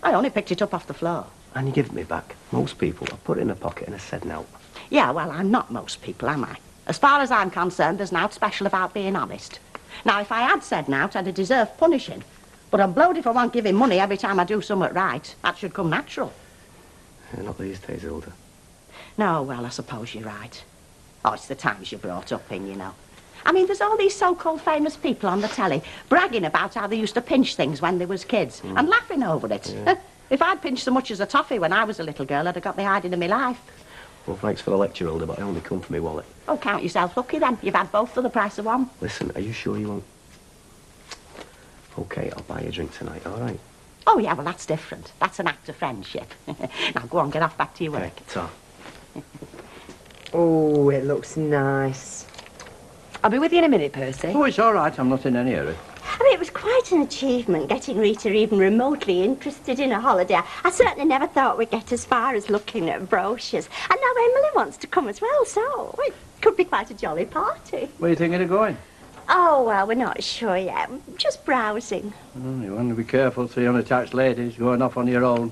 I only picked it up off the floor. And you give it me back. Most people, I put it in a pocket and I said no. Yeah, well, I'm not most people, am I? As far as I'm concerned, there's naught special about being honest. Now, if I had said naught, I'd have deserved punishing. But I'm blowed if I won't give him money every time I do something right. That should come natural. Yeah, not these days, Hilda. No, well, I suppose you're right. Oh, it's the times you're brought up in, you know. I mean, there's all these so-called famous people on the telly bragging about how they used to pinch things when they was kids and laughing over it. Yeah. If I'd pinched so much as a toffee when I was a little girl, I'd have got the hiding of my life. Well, thanks for the lecture, Hilda, but I only come for my wallet. Oh, count yourself lucky then. You've had both for the price of one. Listen, are you sure you won't? OK, I'll buy you a drink tonight, all right? Oh, yeah, well, that's different. That's an act of friendship. Now, go on, get off back to your work. Ta. Oh, it looks nice. I'll be with you in a minute, Percy. Oh, it's all right. I'm not in any hurry. I mean, it was quite an achievement getting Rita even remotely interested in a holiday. I certainly never thought we'd get as far as looking at brochures. And now Emily wants to come as well, so it could be quite a jolly party. Where are you thinking of going? Oh, well, we're not sure yet. Just browsing. Oh, you want to be careful, 3 unattached ladies going off on your own.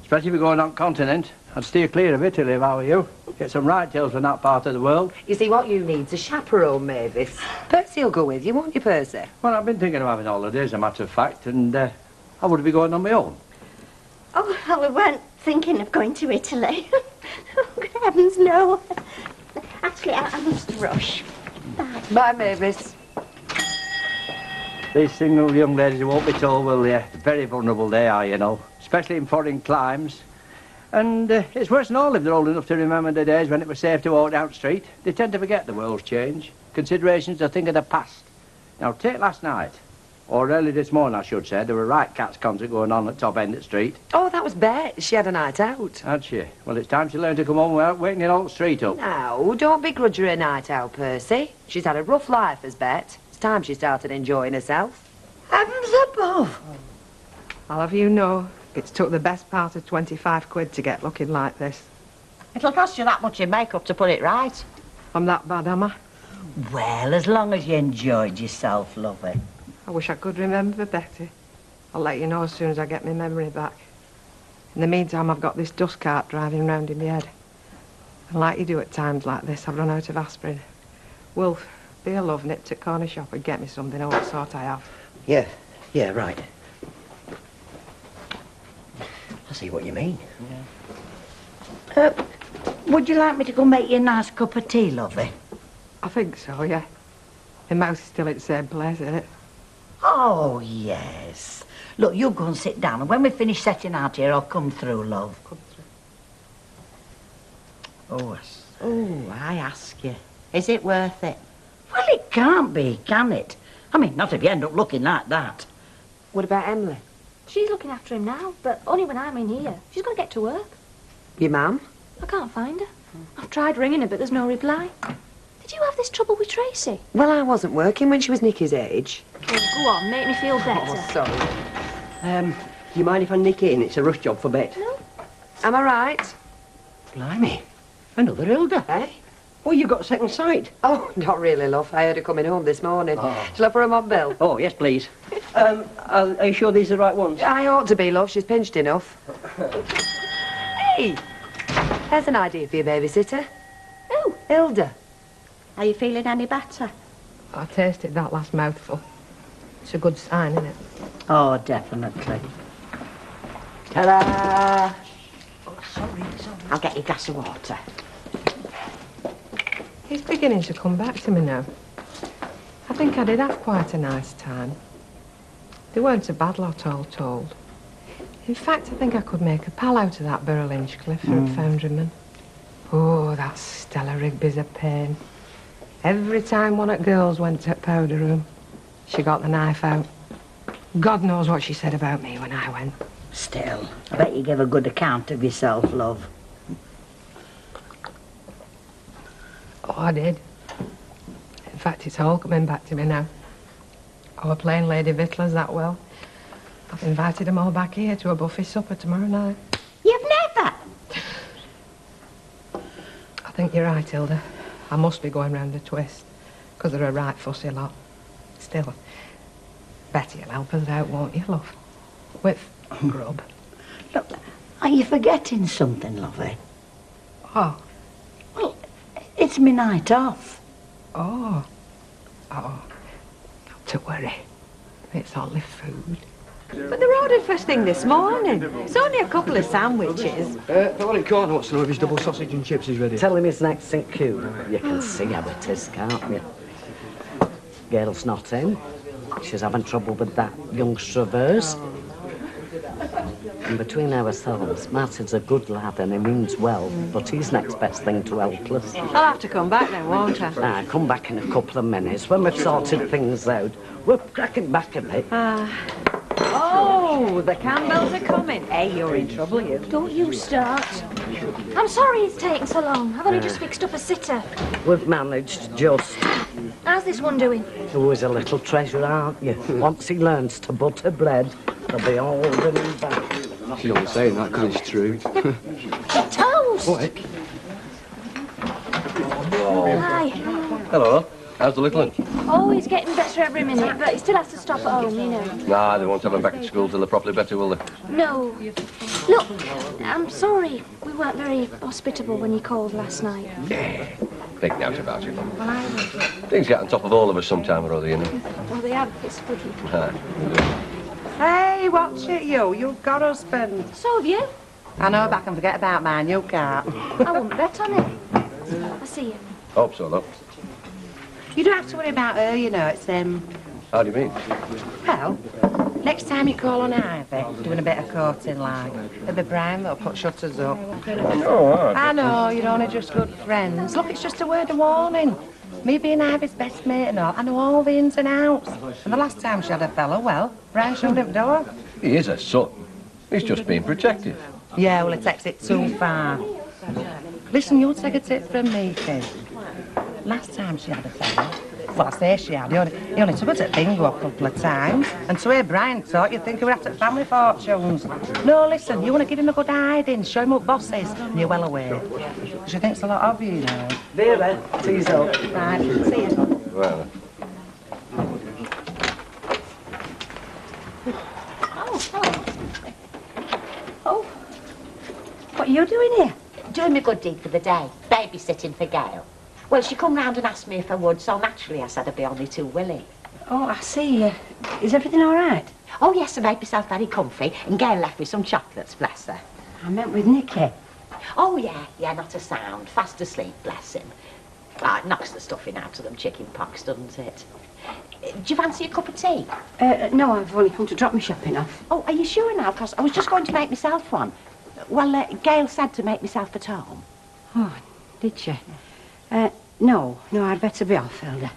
Especially if you're going on continent. I'd steer clear of Italy if I were you. Get some right tails from that part of the world. You see, what you need's a chaperone, Mavis. Percy'll go with you, won't you, Percy? Well, I've been thinking of having holidays, as a matter of fact, and I would be going on my own. Oh, well, we weren't thinking of going to Italy. Oh, good heavens, no. Actually, I must rush. Bye. Bye, Mavis. These single young ladies who won't be told, will they? Very vulnerable they are, you know, especially in foreign climes. And it's worse than all if they're old enough to remember the days when it was safe to walk down the street. They tend to forget the world's change. Considerations are a thing of the past. Now, take last night, or early this morning, I should say, there were a right cats concert going on at top end of the street. Oh, that was Bet. She had a night out. Had she? Well, it's time she learned to come home without waking the whole street up. No, don't begrudge her a night out, Percy. She's had a rough life as Bet. It's time she started enjoying herself. Heavens above! I'll have you know, it's took the best part of 25 quid to get looking like this. It'll cost you that much in makeup to put it right. I'm that bad, am I? Well, as long as you enjoyed yourself, lovey. I wish I could remember better. I'll let you know as soon as I get my memory back. In the meantime, I've got this dust cart driving round in my head. And like you do at times like this, I've run out of aspirin. Wolf, be a love, nip to corner shop and get me something of what sort I have. Yeah, right. I see what you mean. Would you like me to go make you a nice cup of tea, lovey? I think so, yeah. My mouth's still at the same place, isn't it? Oh, yes. Look, you go and sit down, and when we finish setting out here, I'll come through, love. Come through. Oh, I ask you, is it worth it? Well, it can't be, can it? I mean, not if you end up looking like that. What about Emily? She's looking after him now, but only when I'm in here. She's got to get to work. Your mum? I can't find her. I've tried ringing her, but there's no reply. Did you have this trouble with Tracy? Well, I wasn't working when she was Nicky's age. Oh, go on, make me feel better. Oh, sorry. You mind if I nick it in? It's a rush job for Bet. No. Am I right? Blimey. Another Hilda. Eh? Oh, you got second sight. Oh, not really, love. I heard her coming home this morning. Oh. Shall I put her on bill? Oh, yes, please. Are you sure these are the right ones? I ought to be, love. She's pinched enough. Hey! There's an idea for your babysitter. Oh. Hilda. Are you feeling any better? I tasted that last mouthful. It's a good sign, isn't it? Oh, definitely. Ta-da! Oh, sorry. I'll get you a glass of water. He's beginning to come back to me now. I think I did have quite a nice time. They weren't a bad lot, all told. In fact, I think I could make a pal out of that Burrell Inchcliffe for a foundryman. Oh, that Stella Rigby's a pain. Every time one of the girls went to the powder room, she got the knife out. God knows what she said about me when I went. Still, I bet you gave a good account of yourself, love. Oh, I did. In fact, it's all coming back to me now. I were playing Lady Vittlers that well. I've invited them all back here to a buffet supper tomorrow night. You've never? I think you're right, Hilda. I must be going round a twist, because they're a right fussy lot. Still, Betty'll help us out, won't you, love? With grub. Look, are you forgetting something, lovey? Oh. Well, it's my night off. Oh. Oh. Not to worry. It's only food. But they were ordered first thing this morning. It's only a couple of sandwiches. The one in corner wants to know if his double sausage and chips is ready. Tell him his next St. Q. You can see how it is, can't you? Gail's not in. She's having trouble with that youngster of hers. And between ourselves, Martin's a good lad and he means well, but he's next best thing to helpless. I'll have to come back then, won't I? Ah, come back in a couple of minutes. When we've sorted things out, we're cracking back a bit. Oh, the Campbells are coming. Hey, you're in trouble, you. Don't you start. I'm sorry it's taken so long. I've only just fixed up a sitter. We've managed just. How's this one doing? Always a little treasure, aren't you? Once he learns to butter bread, he'll be holding him back. She's only saying that because it's true. Toast! What? Hi. Hello. How's the little one? Oh, he's getting better every minute, but he still has to stop at home, you know. Nah, they won't have him back at school till they're properly better, will they? No. Look, I'm sorry. We You weren't very hospitable when you called last night. Think out about it. Things get on top of all of us sometime or other, you know. Well, they have. It's funny. Hey, watch it, you. You've got husband. So have you. I know, but I can forget about mine. You can't. I wouldn't bet on it. I see you. Hope so, love. You don't have to worry about her, you know. It's, How do you mean? well, next time you call on Ivy, doing a bit of courting like, it'll be Brian that'll put shutters up. I know, you're only just good friends. Look, it's just a word of warning. Me being Ivy's best mate and all, I know all the ins and outs. And the last time she had a fellow, well, Brian showed him door. He is a son. He's just being protective. Yeah, well, he takes it too far. Listen, you'll take a tip from me, kid. Last time she had a fellow, well, I say she had, he only took her to bingo a couple of times. And to hear Brian talk, you'd think he were after family fortunes. No, listen, you want to give him a good hiding, show him what boss is, and you're well aware. She thinks a lot of you, you know. Vera, tea's up. Right, see you. Well, Oh, what are you doing here? Doing me good deed for the day. Babysitting for Gail. Well, she come round and asked me if I would, so naturally I said I'd be only too willing. Oh, I see. Is everything all right? Oh, yes, I made myself very comfy, and Gail left me some chocolates, bless her. I meant with Nicky. Oh, yeah, not a sound. Fast asleep, bless him. Ah, it knocks the stuffing out of them chicken pox, doesn't it? Do you fancy a cup of tea? No, I've only come to drop my shopping off. Oh, are you sure now? Because I was just going to make myself one. Well, Gail said to make myself at home. Oh, did she? No, I'd better be off, Hilda.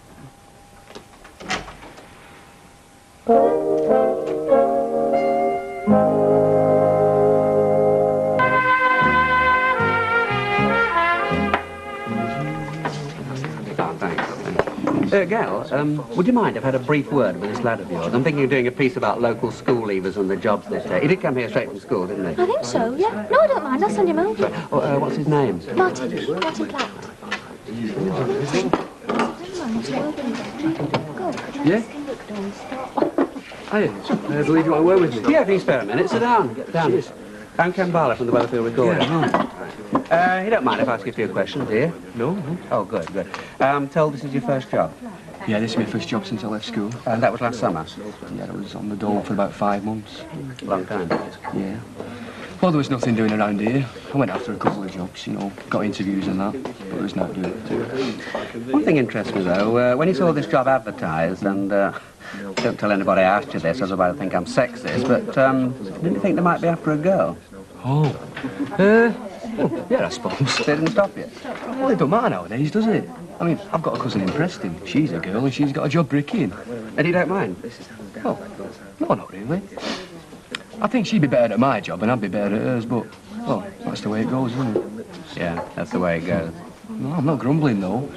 Gail, would you mind if I had a brief word with this lad of yours? I'm thinking of doing a piece about local school leavers and the jobs this day. He did come here straight from school, didn't he? I think so, yeah. No, I don't mind. I'll send him over. What's his name? Martin Platt. Yeah? Hey, I believe you want to work with me. Yeah, if you spare a minute, sit down. Get down. Cheers. I'm Ken Barlow from the Weatherfield Recorder. Yeah, You don't mind if I ask you a few questions, do you? No. Oh, good. Told this is your first job? Yeah, this is my first job since I left school. And that was last summer? Yeah, I was on the dole for about 5 months. Long time. Yeah. Well, there was nothing doing around here. I went after a couple of jobs, you know, got interviews and that, but there was no doing it. One thing interests me, though. When you saw this job advertised, and don't tell anybody I asked you this, otherwise I think I'm sexist, but didn't you think they might be after a girl? Oh. Yeah, I suppose. They didn't stop you? Well, it don't matter nowadays, does it? I mean, I've got a cousin in Preston. She's a girl and she's got a job bricking. And you don't mind? Oh, no, not really. I think she'd be better at my job and I'd be better at hers, but, well, that's the way it goes, isn't it? Yeah, that's the way it goes. No, I'm not grumbling, though.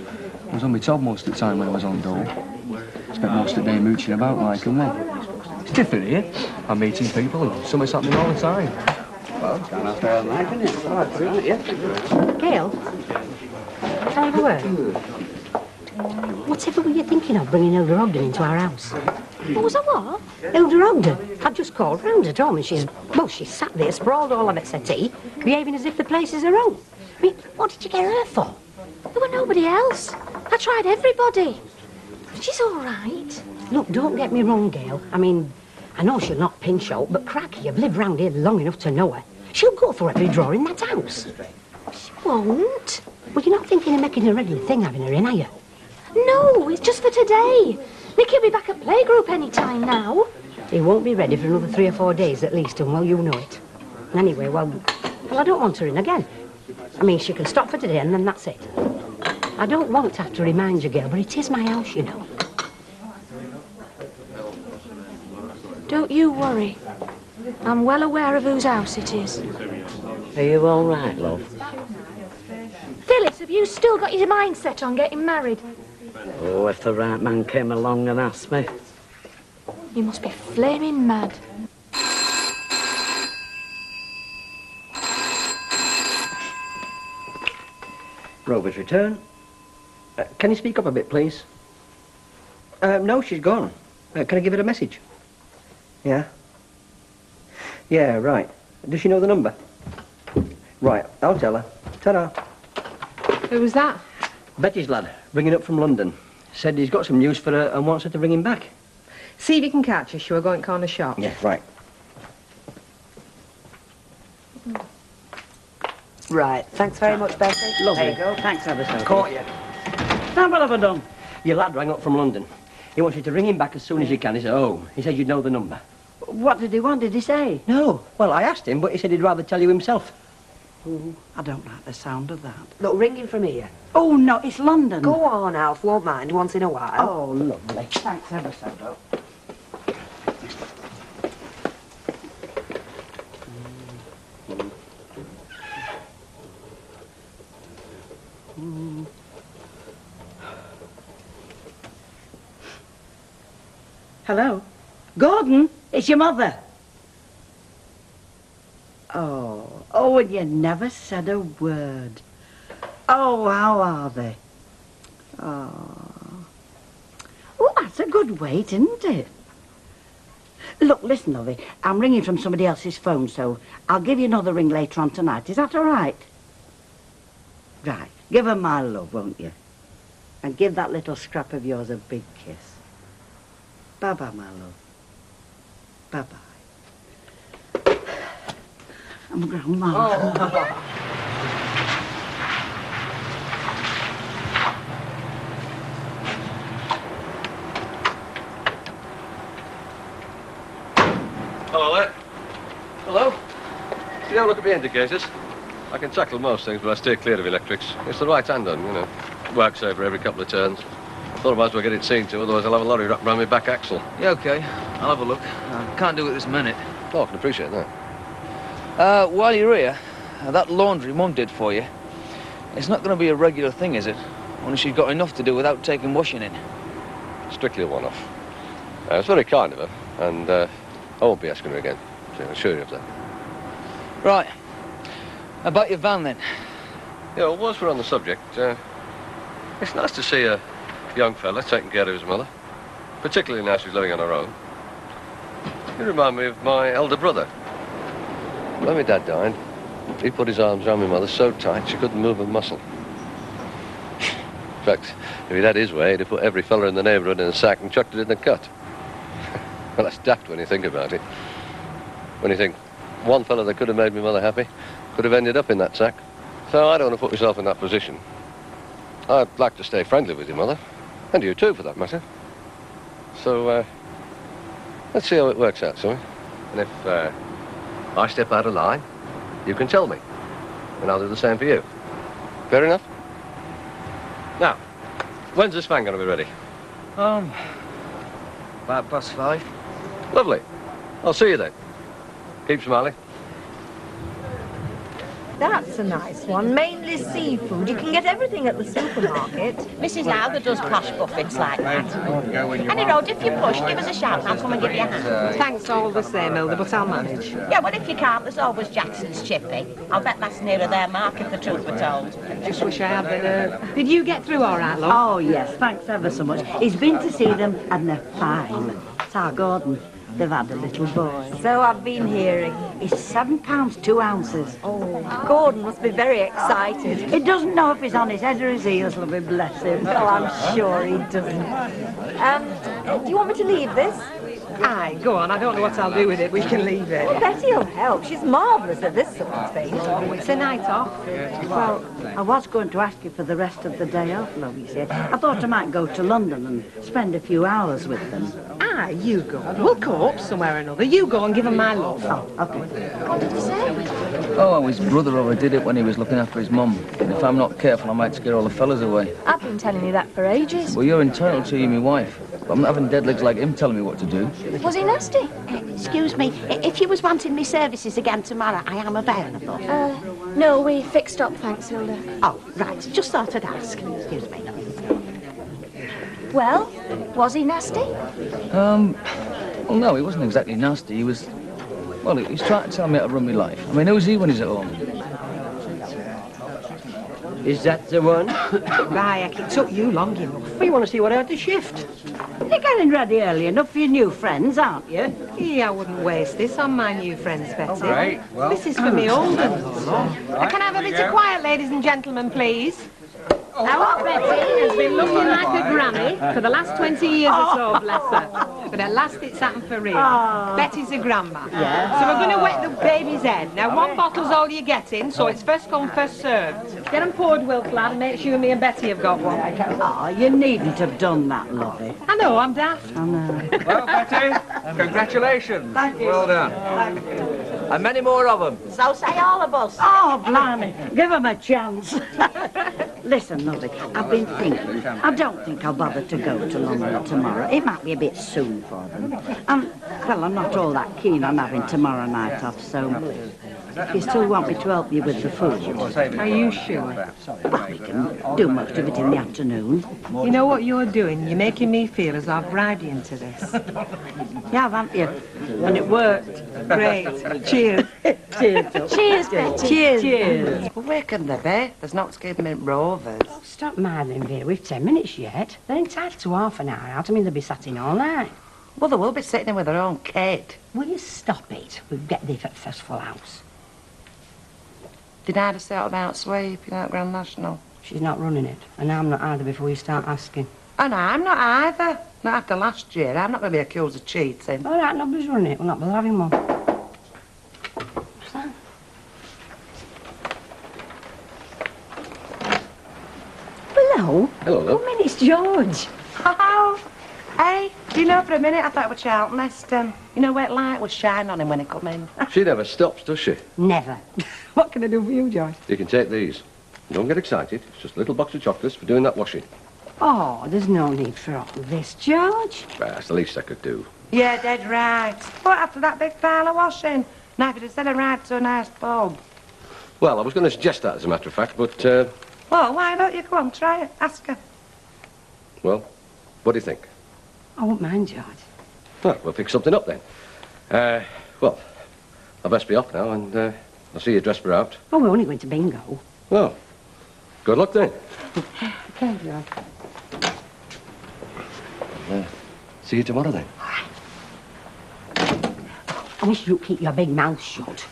I was on my top most of the time when I was on dole. Spent most of the day mooching about like and well. It's different here. I'm meeting people and something's happening all the time. Well, it's gone after all night, isn't it? Oh, that's right, yeah. Gail? Can I have a word? Whatever were you thinking of bringing Hilda Ogden into our house? What was that, what? Hilda Ogden? I've just called round at home and she's sat there sprawled all on her settee, behaving as if the place is her own. I mean, what did you get her for? There were nobody else. I tried everybody. She's all right. Look, don't get me wrong, Gail. I mean, I know she'll not pinch out, but cracky, you've lived round here long enough to know her. She'll go through every drawer in that house. She won't. Well, you're not thinking of making a regular thing having her in, are you? No, it's just for today. Nicky'll be back at playgroup any time now. He won't be ready for another 3 or 4 days at least, and well, you know it. Anyway, well, I don't want her in again. I mean, she can stop for today and then that's it. I don't want to have to remind you, Gail, but it is my house, you know. Don't you worry. I'm well aware of whose house it is. Are you all right, love? Phyllis, have you still got your mind set on getting married? Oh, if the right man came along and asked me. You must be flaming mad. Rover's return. Can you speak up a bit, please? No, she's gone. Can I give her a message? Yeah? Yeah, right. Does she know the number? Right, I'll tell her. Ta-da. Who was that? Betty's lad, ringing up from London. Said he's got some news for her and wants her to ring him back. See if you can catch her. She'll go in corner shop. Yeah, right. Right, thanks very much, Bessie. Lovely. There you go. Thanks ever so much. Caught you. Now, what have I done? Your lad rang up from London. He wants you to ring him back as soon as you can. He's at home. He said you'd know the number. What did he want? Did he say? No. Well, I asked him, but he said he'd rather tell you himself. Ooh, I don't like the sound of that. Look, ring him from here. Oh, no, it's London. Go on, Alf. Won't mind once in a while. Oh, lovely. Thanks ever so much. Hello? Gordon, it's your mother. Oh, and you never said a word. Oh, how are they? Oh, that's a good weight, isn't it? Look, listen, lovey, I'm ringing from somebody else's phone, so I'll give you another ring later on tonight. Is that all right? Right. Give her my love, won't you? And give that little scrap of yours a big kiss. Bye-bye, my love. Bye-bye. I'm Grandma. Oh. Hello there. Hello. You don't look at the indicators. I can tackle most things, but I stay clear of electrics. It's the right hand on, you know. Works over every couple of turns. Thought I might as well get it seen to, otherwise I'll have a lorry wrapped around my back axle. Yeah, OK. I'll have a look. I can't do it this minute. Oh, I can appreciate that. While you're here, that laundry Mum did for you, it's not going to be a regular thing, is it? Only she's got enough to do without taking washing in. Strictly a one-off. It's very kind of her, and I won't be asking her again. So I'm sure you of that. Right. About your van, then? Yeah, well, whilst we're on the subject, it's nice to see a young fella taking care of his mother, particularly now she's living on her own. You remind me of my elder brother. When my dad died, he put his arms around my mother so tight she couldn't move a muscle. In fact, if he'd had his way, he'd have put every fella in the neighbourhood in a sack and chucked it in the cut. Well, that's daft when you think about it. When you think one fella that could have made my mother happy could have ended up in that sack. So I don't want to put myself in that position. I'd like to stay friendly with your mother, and you too, for that matter. So, let's see how it works out, Sammy. And if I step out of line, you can tell me, and I'll do the same for you. Fair enough? Now, when's this van going to be ready? About 5:30. Lovely. I'll see you then. Keep smiling. That's a nice one. Mainly seafood. You can get everything at the supermarket. Mrs. Alder does posh buffets like that. Any road, if you push, give us a shout and I'll come and give you a hand. Thanks all the same, Hilda, but I'll manage. Yeah, well, if you can't, there's always Jackson's Chippy. I'll bet that's nearer their mark if the truth were told. Just wish I had been. Did you get through all right, love? Oh, yes, thanks ever so much. He's been to see them and they're fine. It's our Gordon. They've had a little boy. So I've been hearing. He's 7 pounds 2 ounces. Oh, Gordon must be very excited. He doesn't know if he's on his head or his heels, lovey, bless him. Oh, I'm sure he doesn't. Do you want me to leave this? Aye, go on. I don't know what I'll do with it. We can leave it. Well, Betty'll help. She's marvellous at this sort of thing. Oh, it's a night off. Well, I was going to ask you for the rest of the day off, love, you see. I thought I might go to London and spend a few hours with them. Aye, you go. We'll co-op somewhere or another. You go and give him my love. Oh, OK. What did you say? Oh, well, his brother overdid it when he was looking after his mum. And if I'm not careful, I might scare all the fellas away. I've been telling you that for ages. Well, you're entitled to, you, my wife. But I'm not having dead legs like him telling me what to do. Was he nasty? Excuse me, if you was wanting me services again tomorrow, I am available. No, we fixed up, thanks, Hilda. Oh, right, just thought I'd ask. Excuse me. Well, was he nasty? Well, no, he wasn't exactly nasty. He was... Well, he's trying to tell me how to run my life. I mean, who's he when he's at home? Is that the one? Right, it took you long enough. Well, you want to see what I had to shift? You're getting ready early enough for your new friends, aren't you? Yeah, I wouldn't waste this on my new friends, Betty. Right, well- This is for me old ones. Can I have a bit of quiet, ladies and gentlemen, please? Our Betty has been looking like a granny for the last 20 years or so, bless her. But at last it's happened for real. Betty's a grandma. Yeah. So we're going to wet the baby's head. Now, one bottle's all you're getting, so it's first come, first served. Get them poured, Wilk, lad, and make sure me and Betty have got one. Oh, you needn't have done that, lovey. I know, I'm daft. I know. Well, Betty, congratulations. Thank you. Well done. And many more of them. So say all of us. Oh, blimey. Give them a chance. Listen, lovey, I've been thinking. I don't think I'll bother to go to London tomorrow. It might be a bit soon for them. Well, I'm not all that keen on having tomorrow night off, so you still want me to help you with the food? Are you sure? Well, we can do most of it in the afternoon. You know what you're doing? You're making me feel as though I've bribed you into this. Yeah, haven't you? And it worked. Great. Cheers. Cheers. Cheers, Betty. Cheers. Cheers. Well, where can they be? There's not Skidmint Rovers. Stop minding, Vera. We've 10 minutes yet. They're entitled to half an hour out. I mean, they'll be sat in all night. Well, they will be sitting in with their own kid. Will you stop it? We'll get there for the first full house. Did Ida settle about sweeping out Grand National? She's not running it, and I'm not either before you start asking. And I'm not either. Not after last year. I'm not going to be accused of cheating. All right, nobody's running it. We'll not bother having one. What's that? Hello. Hello, love. Come in, it's George. Oh, hey, do you know, for a minute I thought it was Charlton Heston. You know where the light would shine on him when he come in? She never stops, does she? Never. What can I do for you, George? You can take these. Don't get excited. It's just a little box of chocolates for doing that washing. Oh, there's no need for all this, George. Well, that's the least I could do. Yeah, dead right. What, after that big pile of washing? Now, if you'd have said a ride to a nice pub. Well, I was going to suggest that, as a matter of fact, but, Well, why don't you go on, try it, ask her. well, what do you think? I won't mind, George. Well, we'll pick something up then. Well, I best be off now, and I'll see you dressed for out. Oh, we're only going to bingo. Well, good luck then. Okay, George. See you tomorrow then. I wish you'd keep your big mouth shut.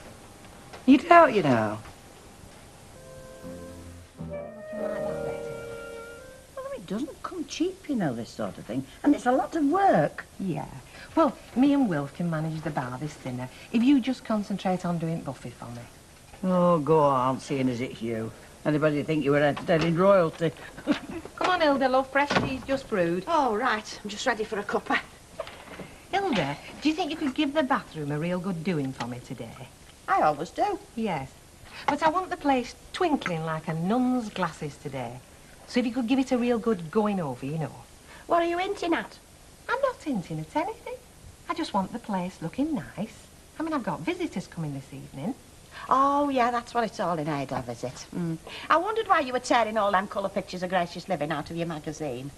You don't, you know. Well, it doesn't come cheap, you know, this sort of thing. And it's a lot of work. Yeah. Well, me and Will can manage the bar this dinner if you just concentrate on doing Buffy for me. Oh, go on, seeing as it's you. Anybody think you were entertaining royalty? Come on, Hilda, love. Fresh tea's just brewed. Oh, right. I'm just ready for a cuppa. Hilda, do you think you could give the bathroom a real good doing for me today? I always do. Yes. But I want the place twinkling like a nun's glasses today. So if you could give it a real good going over, you know. What are you hinting at? I'm not hinting at anything. I just want the place looking nice. I mean, I've got visitors coming this evening. Oh, yeah, that's what it's all in aid of, is it? I wondered why you were tearing all them colour pictures of gracious living out of your magazine.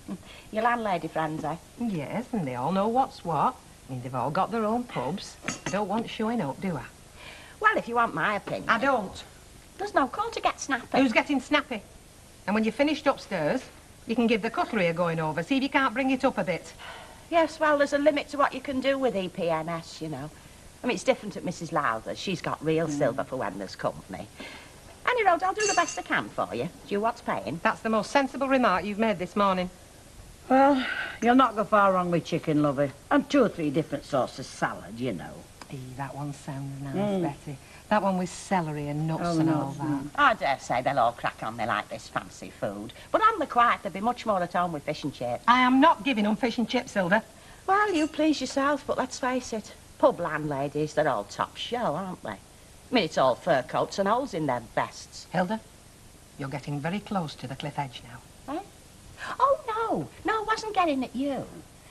Your landlady friends, eh? Yes, and they all know what's what. I mean, they've all got their own pubs. I don't want showing up, do I? Well, if you want my opinion... I don't. There's no call to get snappy. Who's getting snappy? And when you're finished upstairs, you can give the cutlery a going over. See if you can't bring it up a bit. Yes, well, there's a limit to what you can do with EPNS, you know. I mean, it's different at Mrs. Lowther's. She's got real silver for when there's company. Any road, I'll do the best I can for you. Do you what's paying? That's the most sensible remark you've made this morning. Well, you'll not go far wrong with chicken, lovey. And 2 or 3 different sorts of salad, you know. That one sounds nice, Betty. That one with celery and nuts and all that. I dare say they'll all crack on me like this fancy food. But on the quiet, they'll be much more at home with fish and chips. I am not giving them fish and chips, Hilda. Well, you please yourself, but let's face it. Pub landladies, they're all top show, aren't they? I mean, it's all fur coats and holes in their vests. Hilda, you're getting very close to the cliff edge now. Eh? Oh, no. No, I wasn't getting at you.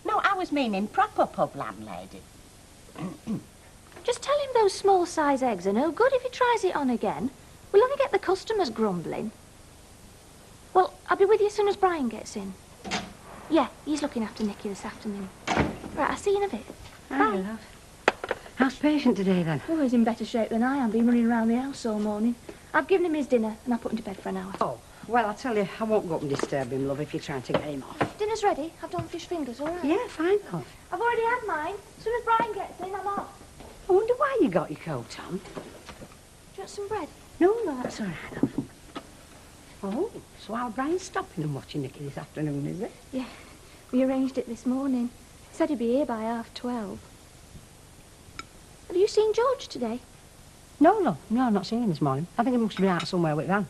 No, I was meaning proper pub landlady. Just tell him those small-size eggs are no good if he tries it on again. We'll only get the customers grumbling. Well, I'll be with you as soon as Brian gets in. Yeah, he's looking after Nicky this afternoon. Right, I'll see you in a bit. Bye. How's patient today, then? Oh, he's in better shape than I am. Been running around the house all morning. I've given him his dinner and I put him to bed for an hour. Oh, Well, I tell you, I won't go up and disturb him, love, if you're trying to get him off. Dinner's ready. I've done fish fingers, all right? Yeah, fine, love. I've already had mine. As soon as Brian gets in, I'm off. I wonder why you got your coat on. Do you want some bread? No, that's all right, love. Oh, so our Brian's stopping and watching Nicky this afternoon, is it? Yeah. We arranged it this morning. He said he'd be here by 12:30. Have you seen George today? No, love. No, I've not seen him this morning. I think he must be out somewhere with Van.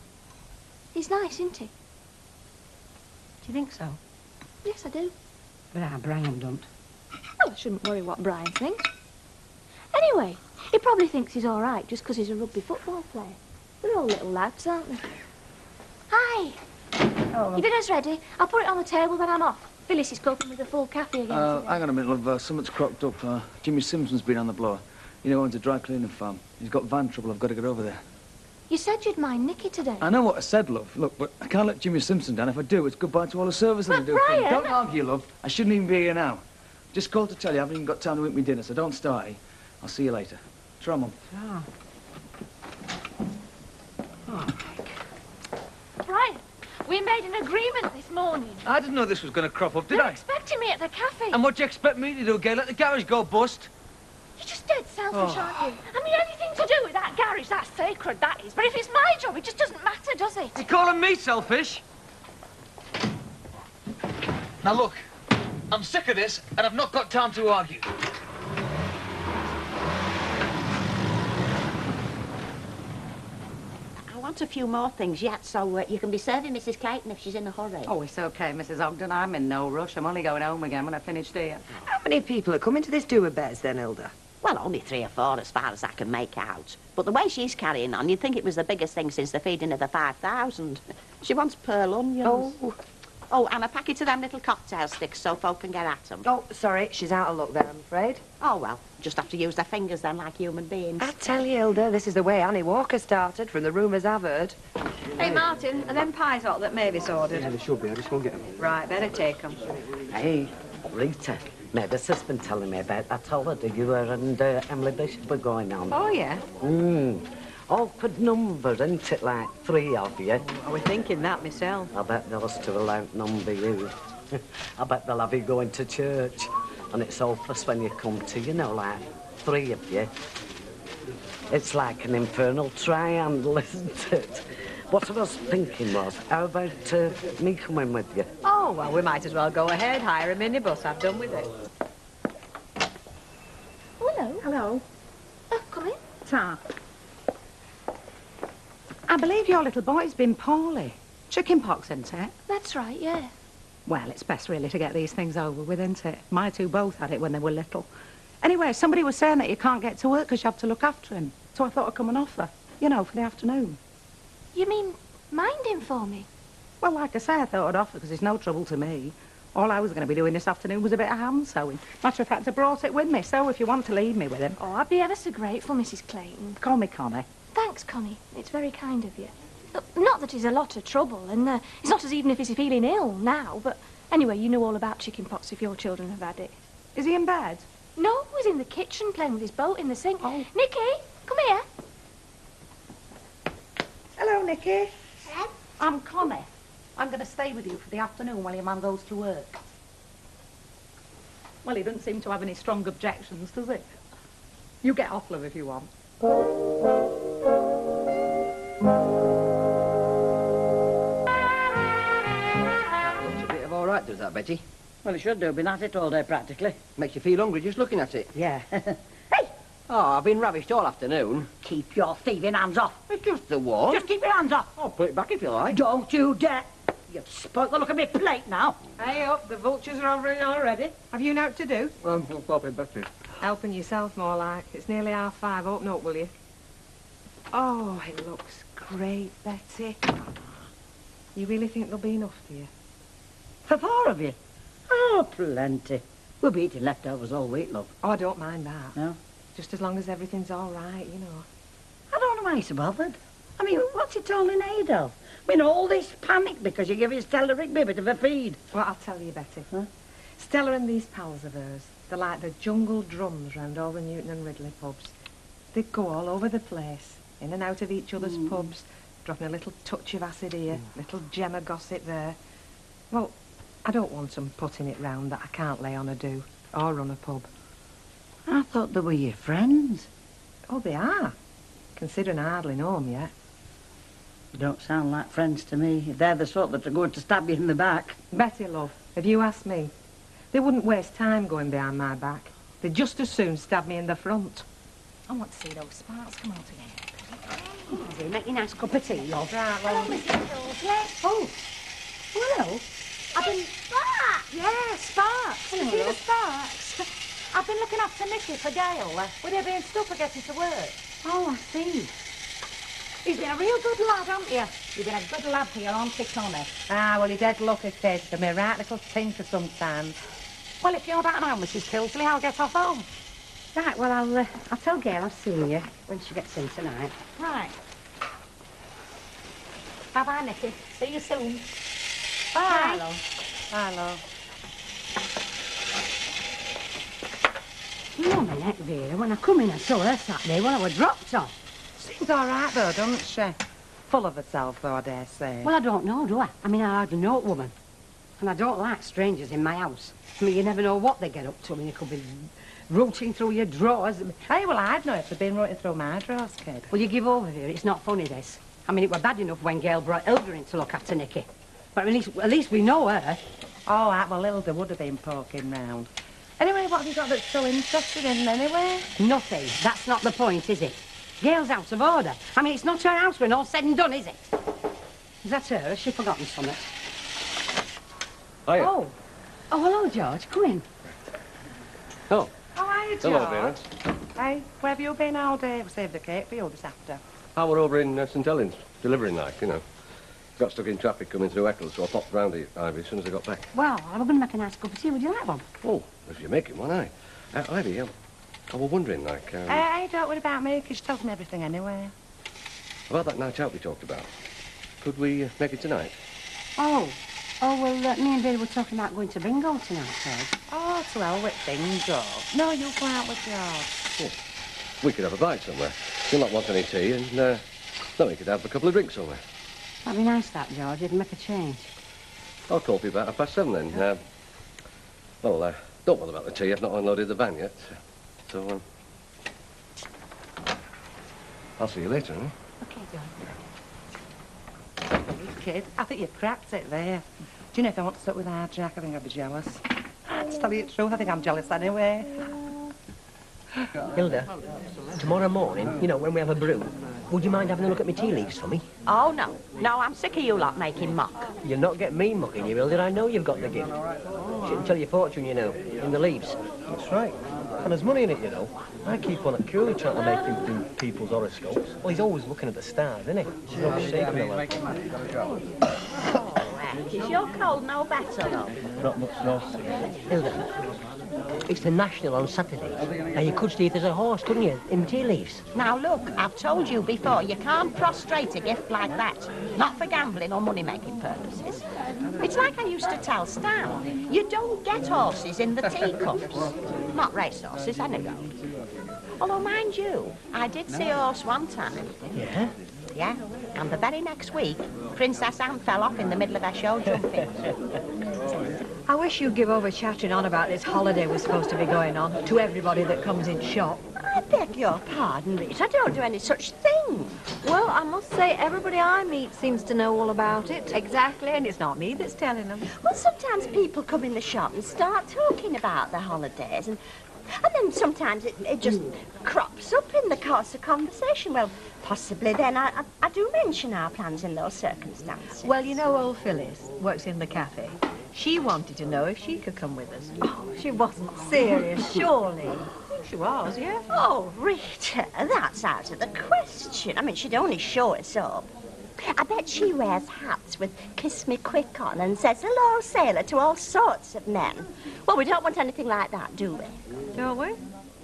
He's nice, isn't he? Do you think so? Yes, I do. But our Brian don't. Well, I shouldn't worry what Brian thinks. Anyway, he probably thinks he's all right just because he's a rugby football player. They're all little lads, aren't they? Hi. Oh, Your dinner's ready. I'll put it on the table when I'm off. Phyllis is cooking with a full cafe again today. Hang on a minute, love. Something's cropped up. Jimmy Simpson's been on the blower. You know, owns a dry cleaning farm. He's got van trouble. I've got to get over there. You said you'd mind Nicky today. I know what I said, love. Look, but I can't let Jimmy Simpson down. If I do, it's goodbye to all the service that I do. Brian! Don't argue, love. I shouldn't even be here now. Just called to tell you I haven't even got time to eat me dinner, so don't start, eh? I'll see you later. Try, Mum. Oh. Brian, we made an agreement this morning. I didn't know this was going to crop up, did You're I? expecting me at the cafe. And what do you expect me to do, Gail? Let the garage go bust? You're just dead selfish, Oh. aren't you? I mean, anything to do with that garage, that's sacred, that is. But if it's my job, it just doesn't matter, does it? You calling me selfish? Now, look. I'm sick of this, and I've not got time to argue. I want a few more things yet, so you can be serving Mrs. Clayton if she's in a hurry. Oh, it's okay, Mrs. Ogden. I'm in no rush. I'm only going home again when I finish here. How many people are coming to this do with Bez then, Hilda? Well, only 3 or 4 as far as I can make out. But the way she's carrying on, you'd think it was the biggest thing since the feeding of the 5,000. She wants pearl onions. Oh, and a packet of them little cocktail sticks so folk can get at them. Oh, sorry, she's out of luck there, I'm afraid. Oh, well, just have to use their fingers then like human beings. I tell you, Hilda, this is the way Annie Walker started, from the rumours I've heard. Hey, Martin, are them pies hot that Mavis ordered? Yeah, they should be. I just won't get them. Right, better take them. Hey, Rita, Mavis has been telling me about that holiday you were and Emily Bishop were going on. Oh, yeah? Awkward number, isn't it, like 3 of you? I was thinking that myself. I bet those 2 will outnumber you. I bet they'll have you going to church. And it's hopeless when you come to, you know, like 3 of you. It's like an infernal triangle, isn't it? What I was thinking was, how about me coming with you? Oh, well, we might as well go ahead, hire a minibus. I've done with it. Hello. Hello. Come in. Ta. I believe your little boy's been poorly. Chicken pox, isn't it? That's right, yeah. Well, it's best really to get these things over with, isn't it? My 2 both had it when they were little. Anyway, somebody was saying that you can't get to work because you have to look after him. So I thought I'd come and offer, you know, for the afternoon. You mean mind him for me? Well, like I say, I thought I'd offer because it's no trouble to me. All I was going to be doing this afternoon was a bit of hand sewing. Matter of fact, I brought it with me, so if you want to leave me with him... Oh, I'd be ever so grateful, Mrs. Clayton. Call me Connie. Thanks, Connie. It's very kind of you. Not that he's a lot of trouble, and it's not as even if he's feeling ill now, but anyway, you know all about chicken pox if your children have had it. Is he in bed? No, he's in the kitchen playing with his boat in the sink. Oh. Nicky, come here. Hello, Nicky. Hello. I'm Connie. I'm going to stay with you for the afternoon while your man goes to work. Well, he doesn't seem to have any strong objections, does he? You get off, love, if you want. Looks a bit of all right, does that, Betty? Well, it should do. Been at it all day, practically. Makes you feel hungry just looking at it. Yeah. Oh, I've been ravished all afternoon. Keep your thieving hands off. It's just the one. Just keep your hands off. I'll put it back if you like. Don't you dare. You've spoilt the look of my plate now. Hey up, the vultures are over here already. Have you naught to do? Well, I'll pop it back in. Helping yourself more like. It's nearly 5:30. Open up, will you? Oh, it looks great, Betty. You really think there'll be enough for you? For 4 of you? Oh, plenty. We'll be eating leftovers all week, love. Oh, I don't mind that. No? Just as long as everything's all right, you know. I don't know why you're so bothered. I mean, what's it all in aid of? I mean, all this panic because you give Stella Rigby a bit of a feed. Well, I'll tell you, Betty. Huh? Stella and these pals of hers, they're like the jungle drums round all the Newton and Ridley pubs. They go all over the place, in and out of each other's pubs, dropping a little touch of acid here, little gem of gossip there. Well, I don't want them putting it round that I can't lay on a do or run a pub. I thought they were your friends. Oh, they are, considering I hardly know them yet. You don't sound like friends to me. They're the sort that are going to stab you in the back. Betty, love, if you ask me, they wouldn't waste time going behind my back. They'd just as soon stab me in the front. I want to see those sparks come out again. Easy, make you a nice cup of tea, love. Right, Hello, Mrs. Hills, yes? Oh, well, I've been... Sparks! Yeah, Sparks. Hello, See the love. Sparks? I've been looking after Nicky for Gail. With her being stuck for getting to work. Oh, I see. He's been a real good lad, haven't you? You've been a good lad for your Auntie Connie. Ah, well, you're dead lucky, kid. Give me a right little tinker sometimes. Well, if you're down home, Mrs. Kilsley, I'll get off home. Right, well, I'll tell Gail I've seen you when she gets in tonight. Right. Bye-bye, Nicky. See you soon. Bye. Bye, love. You know my neck, Vera. When I come in, I saw her Saturday when I was dropped off. Seems all right, though, doesn't she? Full of herself, though, I dare say. Well, I don't know, do I? I mean, I hardly know a woman. And I don't like strangers in my house. I mean, you never know what they get up to. I mean, it could be rooting through your drawers. Hey, well, I'd know if they'd been rooting through my drawers, kid. Well, you give over, Vera. It's not funny, this. I mean, it were bad enough when Gail brought Hilda in to look after Nicky. But at least we know her. Oh, right, well, Hilda would have been poking round. Anyway, what have you got that's so interested in, anyway? Nothing. That's not the point, is it? Gail's out of order. I mean, it's not her house when all's said and done, is it? Is that her? Has she forgotten something? Hiya. Oh, hello, George. Come in. Oh. How are you, George? Hello, Vera. Hey, where have you been all day? We'll save the cake for you this after. I were over in St Helens, delivering like, you know. Got stuck in traffic coming through Eccles, so I popped round to Ivy as soon as I got back. Well, I was going to make a nice cup of tea. Would you like one? Oh, if you're making one, aye. Ivy, I was wondering, like... Hey, don't worry about me, because she tells me everything anyway. about that night out we talked about. Could we make it tonight? Oh, well, me and Vera were talking about going to bingo tonight, George. Oh, to hell with bingo. No, you go out with George. Yeah. We could have a bite somewhere. You'll not want any tea, and then we could have a couple of drinks somewhere. That'd be nice, that, George. It'd make a change. I'll call for you about 7:30 then. Don't bother about the tea. I've not unloaded the van yet. So, I'll see you later, eh? OK, George. Kid, I think you've cracked it there. Do you know, if I want to sit with our Jack, I think I'd be jealous. To tell you the truth, I think I'm jealous anyway. Hilda, tomorrow morning, you know, when we have a brew, would you mind having a look at my tea leaves for me? Oh, no. No, I'm sick of you lot making muck. You'll not get me mucking you, Hilda. I know you've got the gift. Shouldn't tell your fortune, you know, in the leaves. That's right. And there's money in it, you know. I keep on at Curly trying to make him do people's horoscopes. Well, he's always looking at the stars, isn't he? He's no shaking the lad. Is your cold no better, love? Not much, no. Hilda, it's the National on Saturday. Now, you could see if there's a horse, couldn't you, in tea leaves? Now, look, I've told you before, you can't prostrate a gift like that. Not for gambling or money-making purposes. It's like I used to tell Stan. You don't get horses in the teacups. Not racehorses, anyway. Although, mind you, I did see a horse one time. Yeah? Yeah, and the very next week, Princess Anne fell off in the middle of her show jumping. I wish you'd give over chattering on about this holiday we're supposed to be going on to everybody that comes in shop. I beg your pardon, Rita. I don't do any such thing. Well, I must say everybody I meet seems to know all about it. Exactly, and it's not me that's telling them. Well, sometimes people come in the shop and start talking about the holidays, and then sometimes it just crops up in the course of conversation. Well, possibly then I do mention our plans in those circumstances. Well, you know, old Phyllis works in the cafe. She wanted to know if she could come with us. Oh, she wasn't serious, surely. She was, yeah. Oh, Rita, that's out of the question. I mean, she'd only show us up. I bet she wears hats with "Kiss Me Quick" on and says "Hello, sailor" to all sorts of men. Well, we don't want anything like that, do we? Don't we?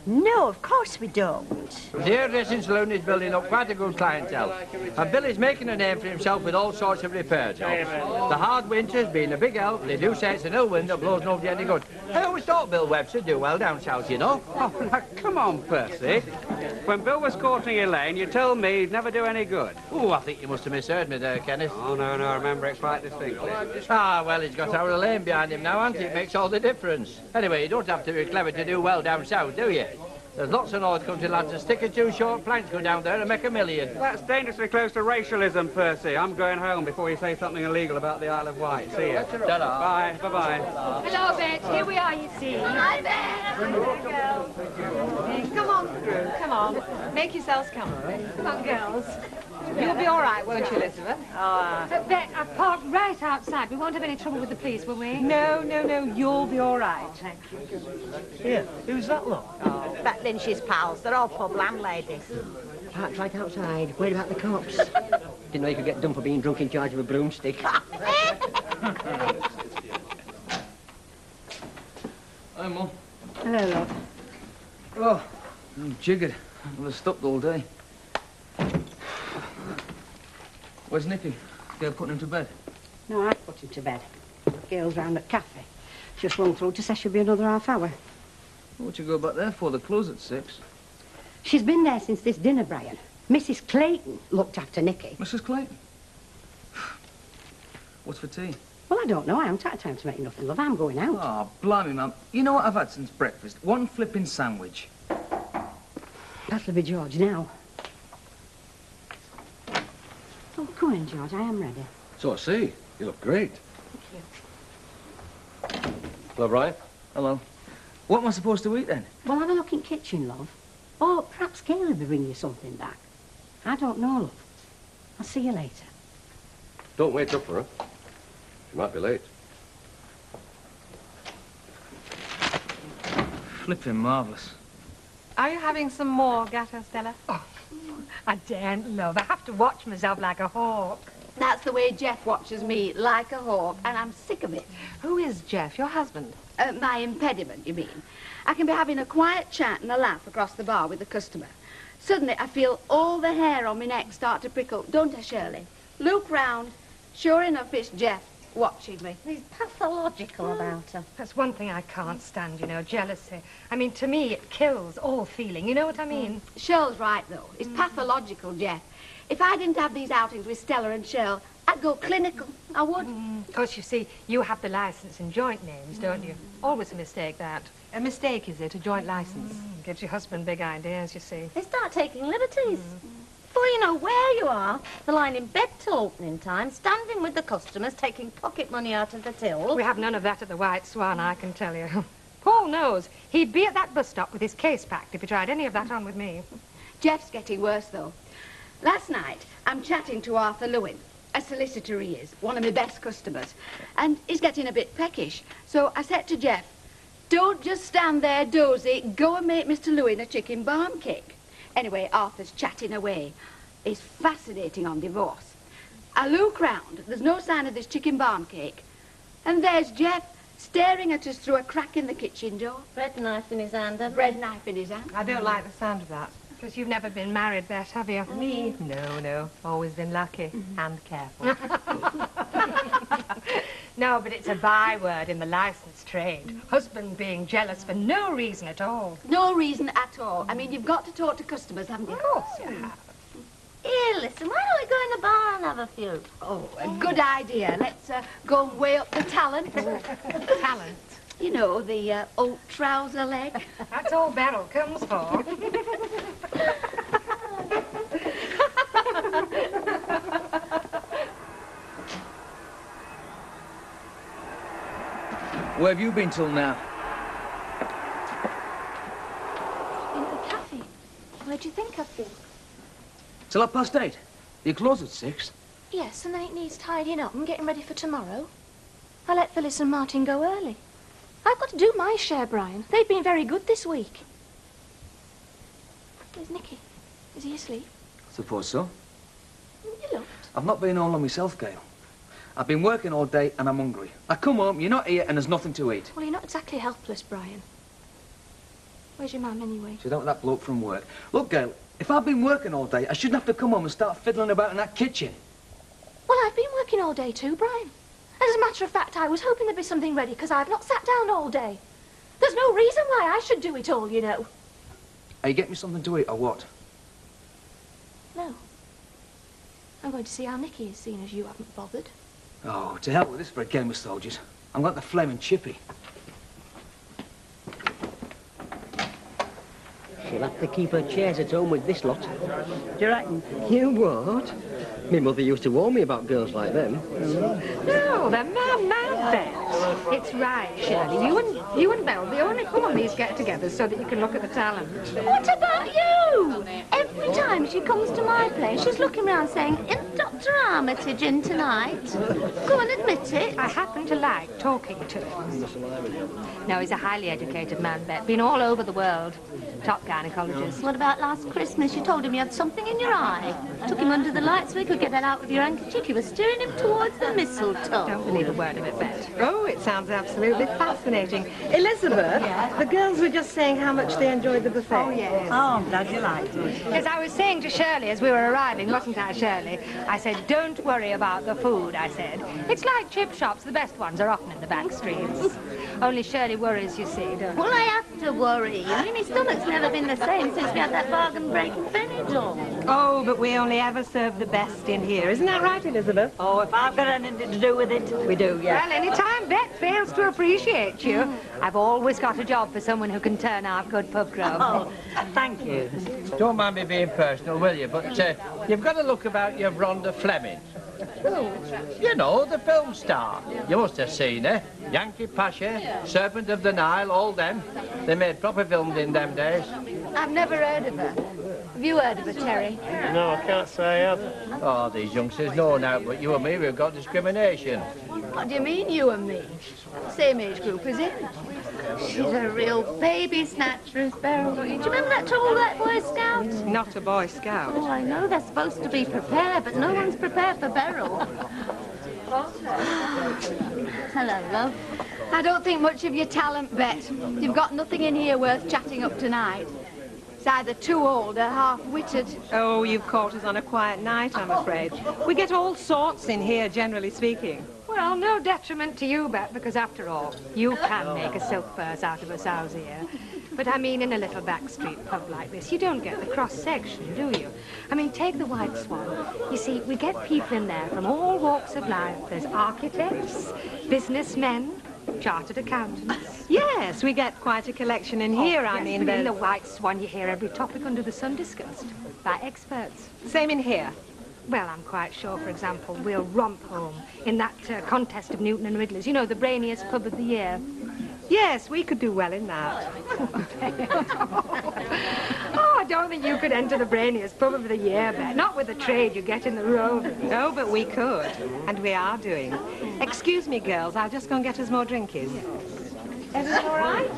No, of course we don't. The hairdressing saloon is building up quite a good clientele. And Billy's making a name for himself with all sorts of repairs jobs. The hard winter's been a big help. They do say it's an ill wind that blows nobody any good. I always thought Bill Webster'd do well down south, you know. Oh, now, come on, Percy. When Bill was courting Elaine, you told me he'd never do any good. Oh, I think you must have misheard me there, Kenneth. Oh, no, I remember it quite distinctly. Ah, well, he's got our Elaine behind him now, hasn't he? It makes all the difference. Anyway, you don't have to be clever to do well down south, do you? There's lots of North Country lads that stick a 2 short planks, go down there and make a million. That's dangerously close to racialism, Percy. I'm going home before you say something illegal about the Isle of Wight. See you. Bye. Bye-bye. Hello, Bet. Here we are, you see. Hi, Bet. Come on, come on. Make yourselves comfortable. Come on, girls. You'll be all right, won't you, Elizabeth? Bet, I've parked right outside. We won't have any trouble with the police, will we? No, you'll be all right. Thank you. Here, who's that lot? Oh, Bet Lynch's pals. They're all pub landladies. Parked right outside. Worried about the cops. Didn't know you could get done for being drunk in charge of a broomstick. Hi, Mum. Hello, love. Oh, I'm jiggered. Well, I stopped all day. Where's Nicky? Gail putting him to bed? No, I've put him to bed. Gail's round at cafe. Just run through to say she'll be another half hour. What you go back there for? They close at 6. She's been there since this dinner, Brian. Mrs. Clayton looked after Nicky. Mrs. Clayton? What's for tea? Well, I don't know. I haven't had time to make nothing, love. I'm going out. Oh, blimey, ma'am. You know what I've had since breakfast? One flipping sandwich. That'll be George now. Oh, come in, George. I am ready. So I see. You look great. Hello, Brian. Hello. What am I supposed to eat, then? Well, have a look in kitchen, love. Or perhaps Gail will be bringing you something back. I don't know, love. I'll see you later. Don't wait up for her. She might be late. Flipping marvellous. Are you having some more gato, Stella? Oh, I daren't, love. I have to watch myself like a hawk. That's the way Jeff watches me, like a hawk, and I'm sick of it. Who is Jeff, your husband? My impediment, you mean? I can be having a quiet chat and a laugh across the bar with the customer. Suddenly, I feel all the hair on my neck start to prickle, don't I, Shirley? Look round. Sure enough, it's Jeff watching me. He's pathological about her. That's one thing I can't stand, you know, jealousy. I mean, to me, it kills all feeling. You know what I mean? Shirl's right, though. It's pathological, Jeff. If I didn't have these outings with Stella and Shirl, I'd go clinical. I would. Of course, you see, you have the licence in joint names, don't you? Always a mistake, that. A mistake, is it? A joint licence? Gives your husband big ideas, you see. They start taking liberties. Before you know where you are, they're lying in bed till opening time, standing with the customers, taking pocket money out of the till. We have none of that at the White Swan, I can tell you. Paul knows. He'd be at that bus stop with his case packed if he tried any of that on with me. Jeff's getting worse, though. Last night, I'm chatting to Arthur Lewin, a solicitor he is, one of my best customers, and he's getting a bit peckish. So I said to Jeff, don't just stand there dozy, go and make Mr. Lewin a chicken barm cake. Anyway, Arthur's chatting away. He's fascinating on divorce. I look round, there's no sign of this chicken barm cake, and there's Jeff staring at us through a crack in the kitchen door. Bread knife in his hand, bread knife in his hand. I don't like the sound of that. Because you've never been married, Bet, have you? Me? No. Always been lucky and careful. No, but it's a byword in the licensed trade. Husband being jealous for no reason at all. No reason at all. I mean, you've got to talk to customers, haven't you? Of course you have. Here, listen, why don't we go in the bar and have a few? Oh, a good idea. Let's go and weigh up the talent. Talent? You know, the old trouser leg. That's all Beryl comes for. Where have you been till now? In the cafe. Where do you think I've been? Till 8:30. You close at 6. Yes, and then it needs tidying up and getting ready for tomorrow. I let Phyllis and Martin go early. I've got to do my share, Brian. They've been very good this week. Where's Nicky? Is he asleep? Suppose so. You looked. I've not been home on myself, Gail. I've been working all day and I'm hungry. I come home, you're not here, and there's nothing to eat. Well, you're not exactly helpless, Brian. Where's your mum, anyway? She's out with that bloke from work. Look, girl, if I've been working all day, I shouldn't have to come home and start fiddling about in that kitchen. Well, I've been working all day too, Brian. As a matter of fact, I was hoping there'd be something ready because I've not sat down all day. There's no reason why I should do it all, you know. Are you getting me something to eat or what? No. I'm going to see how Nicky is, seeing as you haven't bothered. Oh, to hell with this for a game of soldiers. I'm got the flaming chippy. She'll have to keep her chairs at home with this lot. Do you reckon? You what? My mother used to warn me about girls like them. No, they're mad bet. It's right, Shirley. You and Belle, they only come on these get-togethers so that you can look at the talent. What about you? Every time she comes to my place, she's looking round saying, "Isn't Dr. Armitage in tonight?" Go and admit it. I happen to like talking to him. No, he's a highly educated man, Bet. Been all over the world. Top gynecologist. What about last Christmas? You told him you had something in your eye. Took him under the light so he could get that out with your handkerchief. You were steering him towards the mistletoe. Don't believe a word of it, Bet. Oh, it sounds absolutely fascinating. Elizabeth, the girls were just saying how much they enjoyed the buffet. Oh, yes. Oh, I'm glad you liked it. As I was saying to Shirley as we were arriving, wasn't I, Shirley? I said, don't worry about the food, I said. It's like chip shops. The best ones are often in the back streets. Only Shirley worries, you see, don't Well, I have to worry. I mean, my stomach's never been the same since we had that bargain-breaking Benidorm. Oh, but we only ever serve the best in here. Isn't that right, Elizabeth? Oh, if I've got anything to do with it, we do, yeah. Well, any time Bet fails to appreciate you, I've always got a job for someone who can turn out good pub grub. Oh, thank you. Don't mind me being personal, will you? But you've got to look about your Rhonda Fleming. You know, the film star. You must have seen her. Yankee Pasha, Serpent of the Nile, all them. They made proper films in them days. I've never heard of her. Have you heard of her, Terry? No, I can't say I have. Oh, these youngsters know now, but you and me, we've got discrimination. What do you mean, you and me? Same age group, is it? She's a real baby snatcher, is Beryl. Do you remember that trouble with that Boy Scout? Not a Boy Scout. Oh, I know they're supposed to be prepared, but no one's prepared for Beryl. Hello, love. I don't think much of your talent, Bet. You've got nothing in here worth chatting up tonight. It's either too old or half-witted. Oh, you've caught us on a quiet night, I'm afraid. We get all sorts in here, generally speaking. Well, no detriment to you, Bet, because after all, you can make a silk purse out of a sow's ear. But I mean, in a little backstreet pub like this, you don't get the cross-section, do you? I mean, take the White Swan. You see, we get people in there from all walks of life. There's architects, businessmen, chartered accountants. Yes, we get quite a collection in here, I mean, but in the there's... White Swan, you hear every topic under the sun discussed by experts. Same in here. Well, I'm quite sure, for example, we'll romp home in that contest of Newton and Ridley's. You know, the brainiest pub of the year. Yes, we could do well in that. Oh, I don't think you could enter the brainiest pub of the year, Bet. Not with the trade you get in the road. No, but we could. And we are doing. Excuse me, girls, I'll just go and get us more drinkies. Everything all right?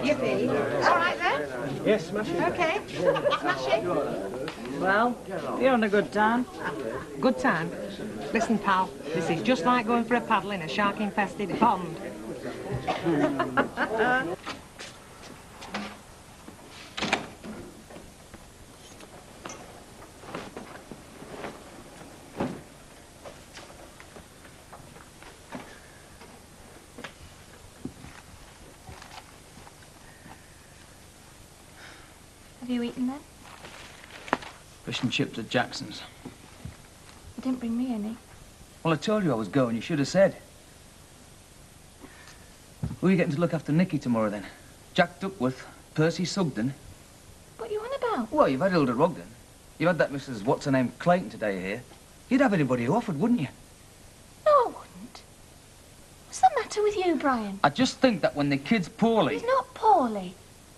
Yippee. All right, then? Yes, smash it. OK. Smash it. Well, you're on a good time. Good time. Listen, pal, this is just like going for a paddle in a shark-infested pond. Have you eaten then? Fish and chips at Jackson's. You didn't bring me any. Well, I told you I was going. You should have said. Who are you getting to look after Nicky tomorrow, then? Jack Duckworth, Percy Sugden? What are you on about? Well, you've had Hilda Rogden. You've had that Mrs. What's-her-name Clayton today here. You'd have anybody who offered, wouldn't you? No, I wouldn't. What's the matter with you, Brian? I just think that when the kid's poorly... He's not poorly.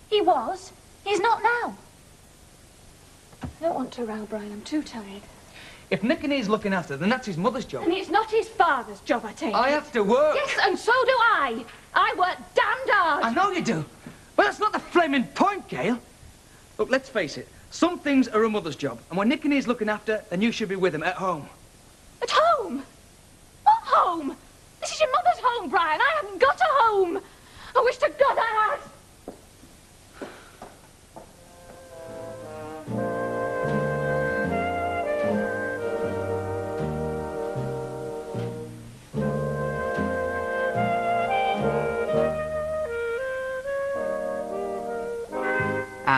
He was. He's not now. I don't want to row, Brian. I'm too tired. If Nick and he's looking after, then that's his mother's job. And it's not his father's job, I take I it. have to work. Yes, and so do I. I work damned hard. I know you do. But that's not the flaming point, Gail. Look, let's face it. Some things are a mother's job. And when Nick and he's looking after, then you should be with him at home. At home? What home? This is your mother's home, Brian. I haven't got a home. I wish to God I had.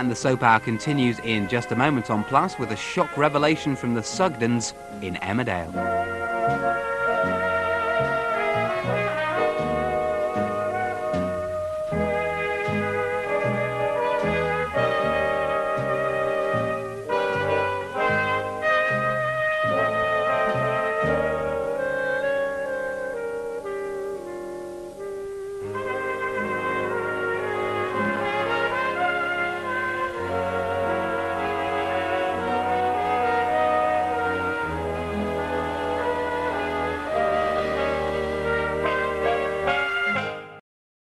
And the soap hour continues in just a moment on Plus with a shock revelation from the Sugdens in Emmerdale.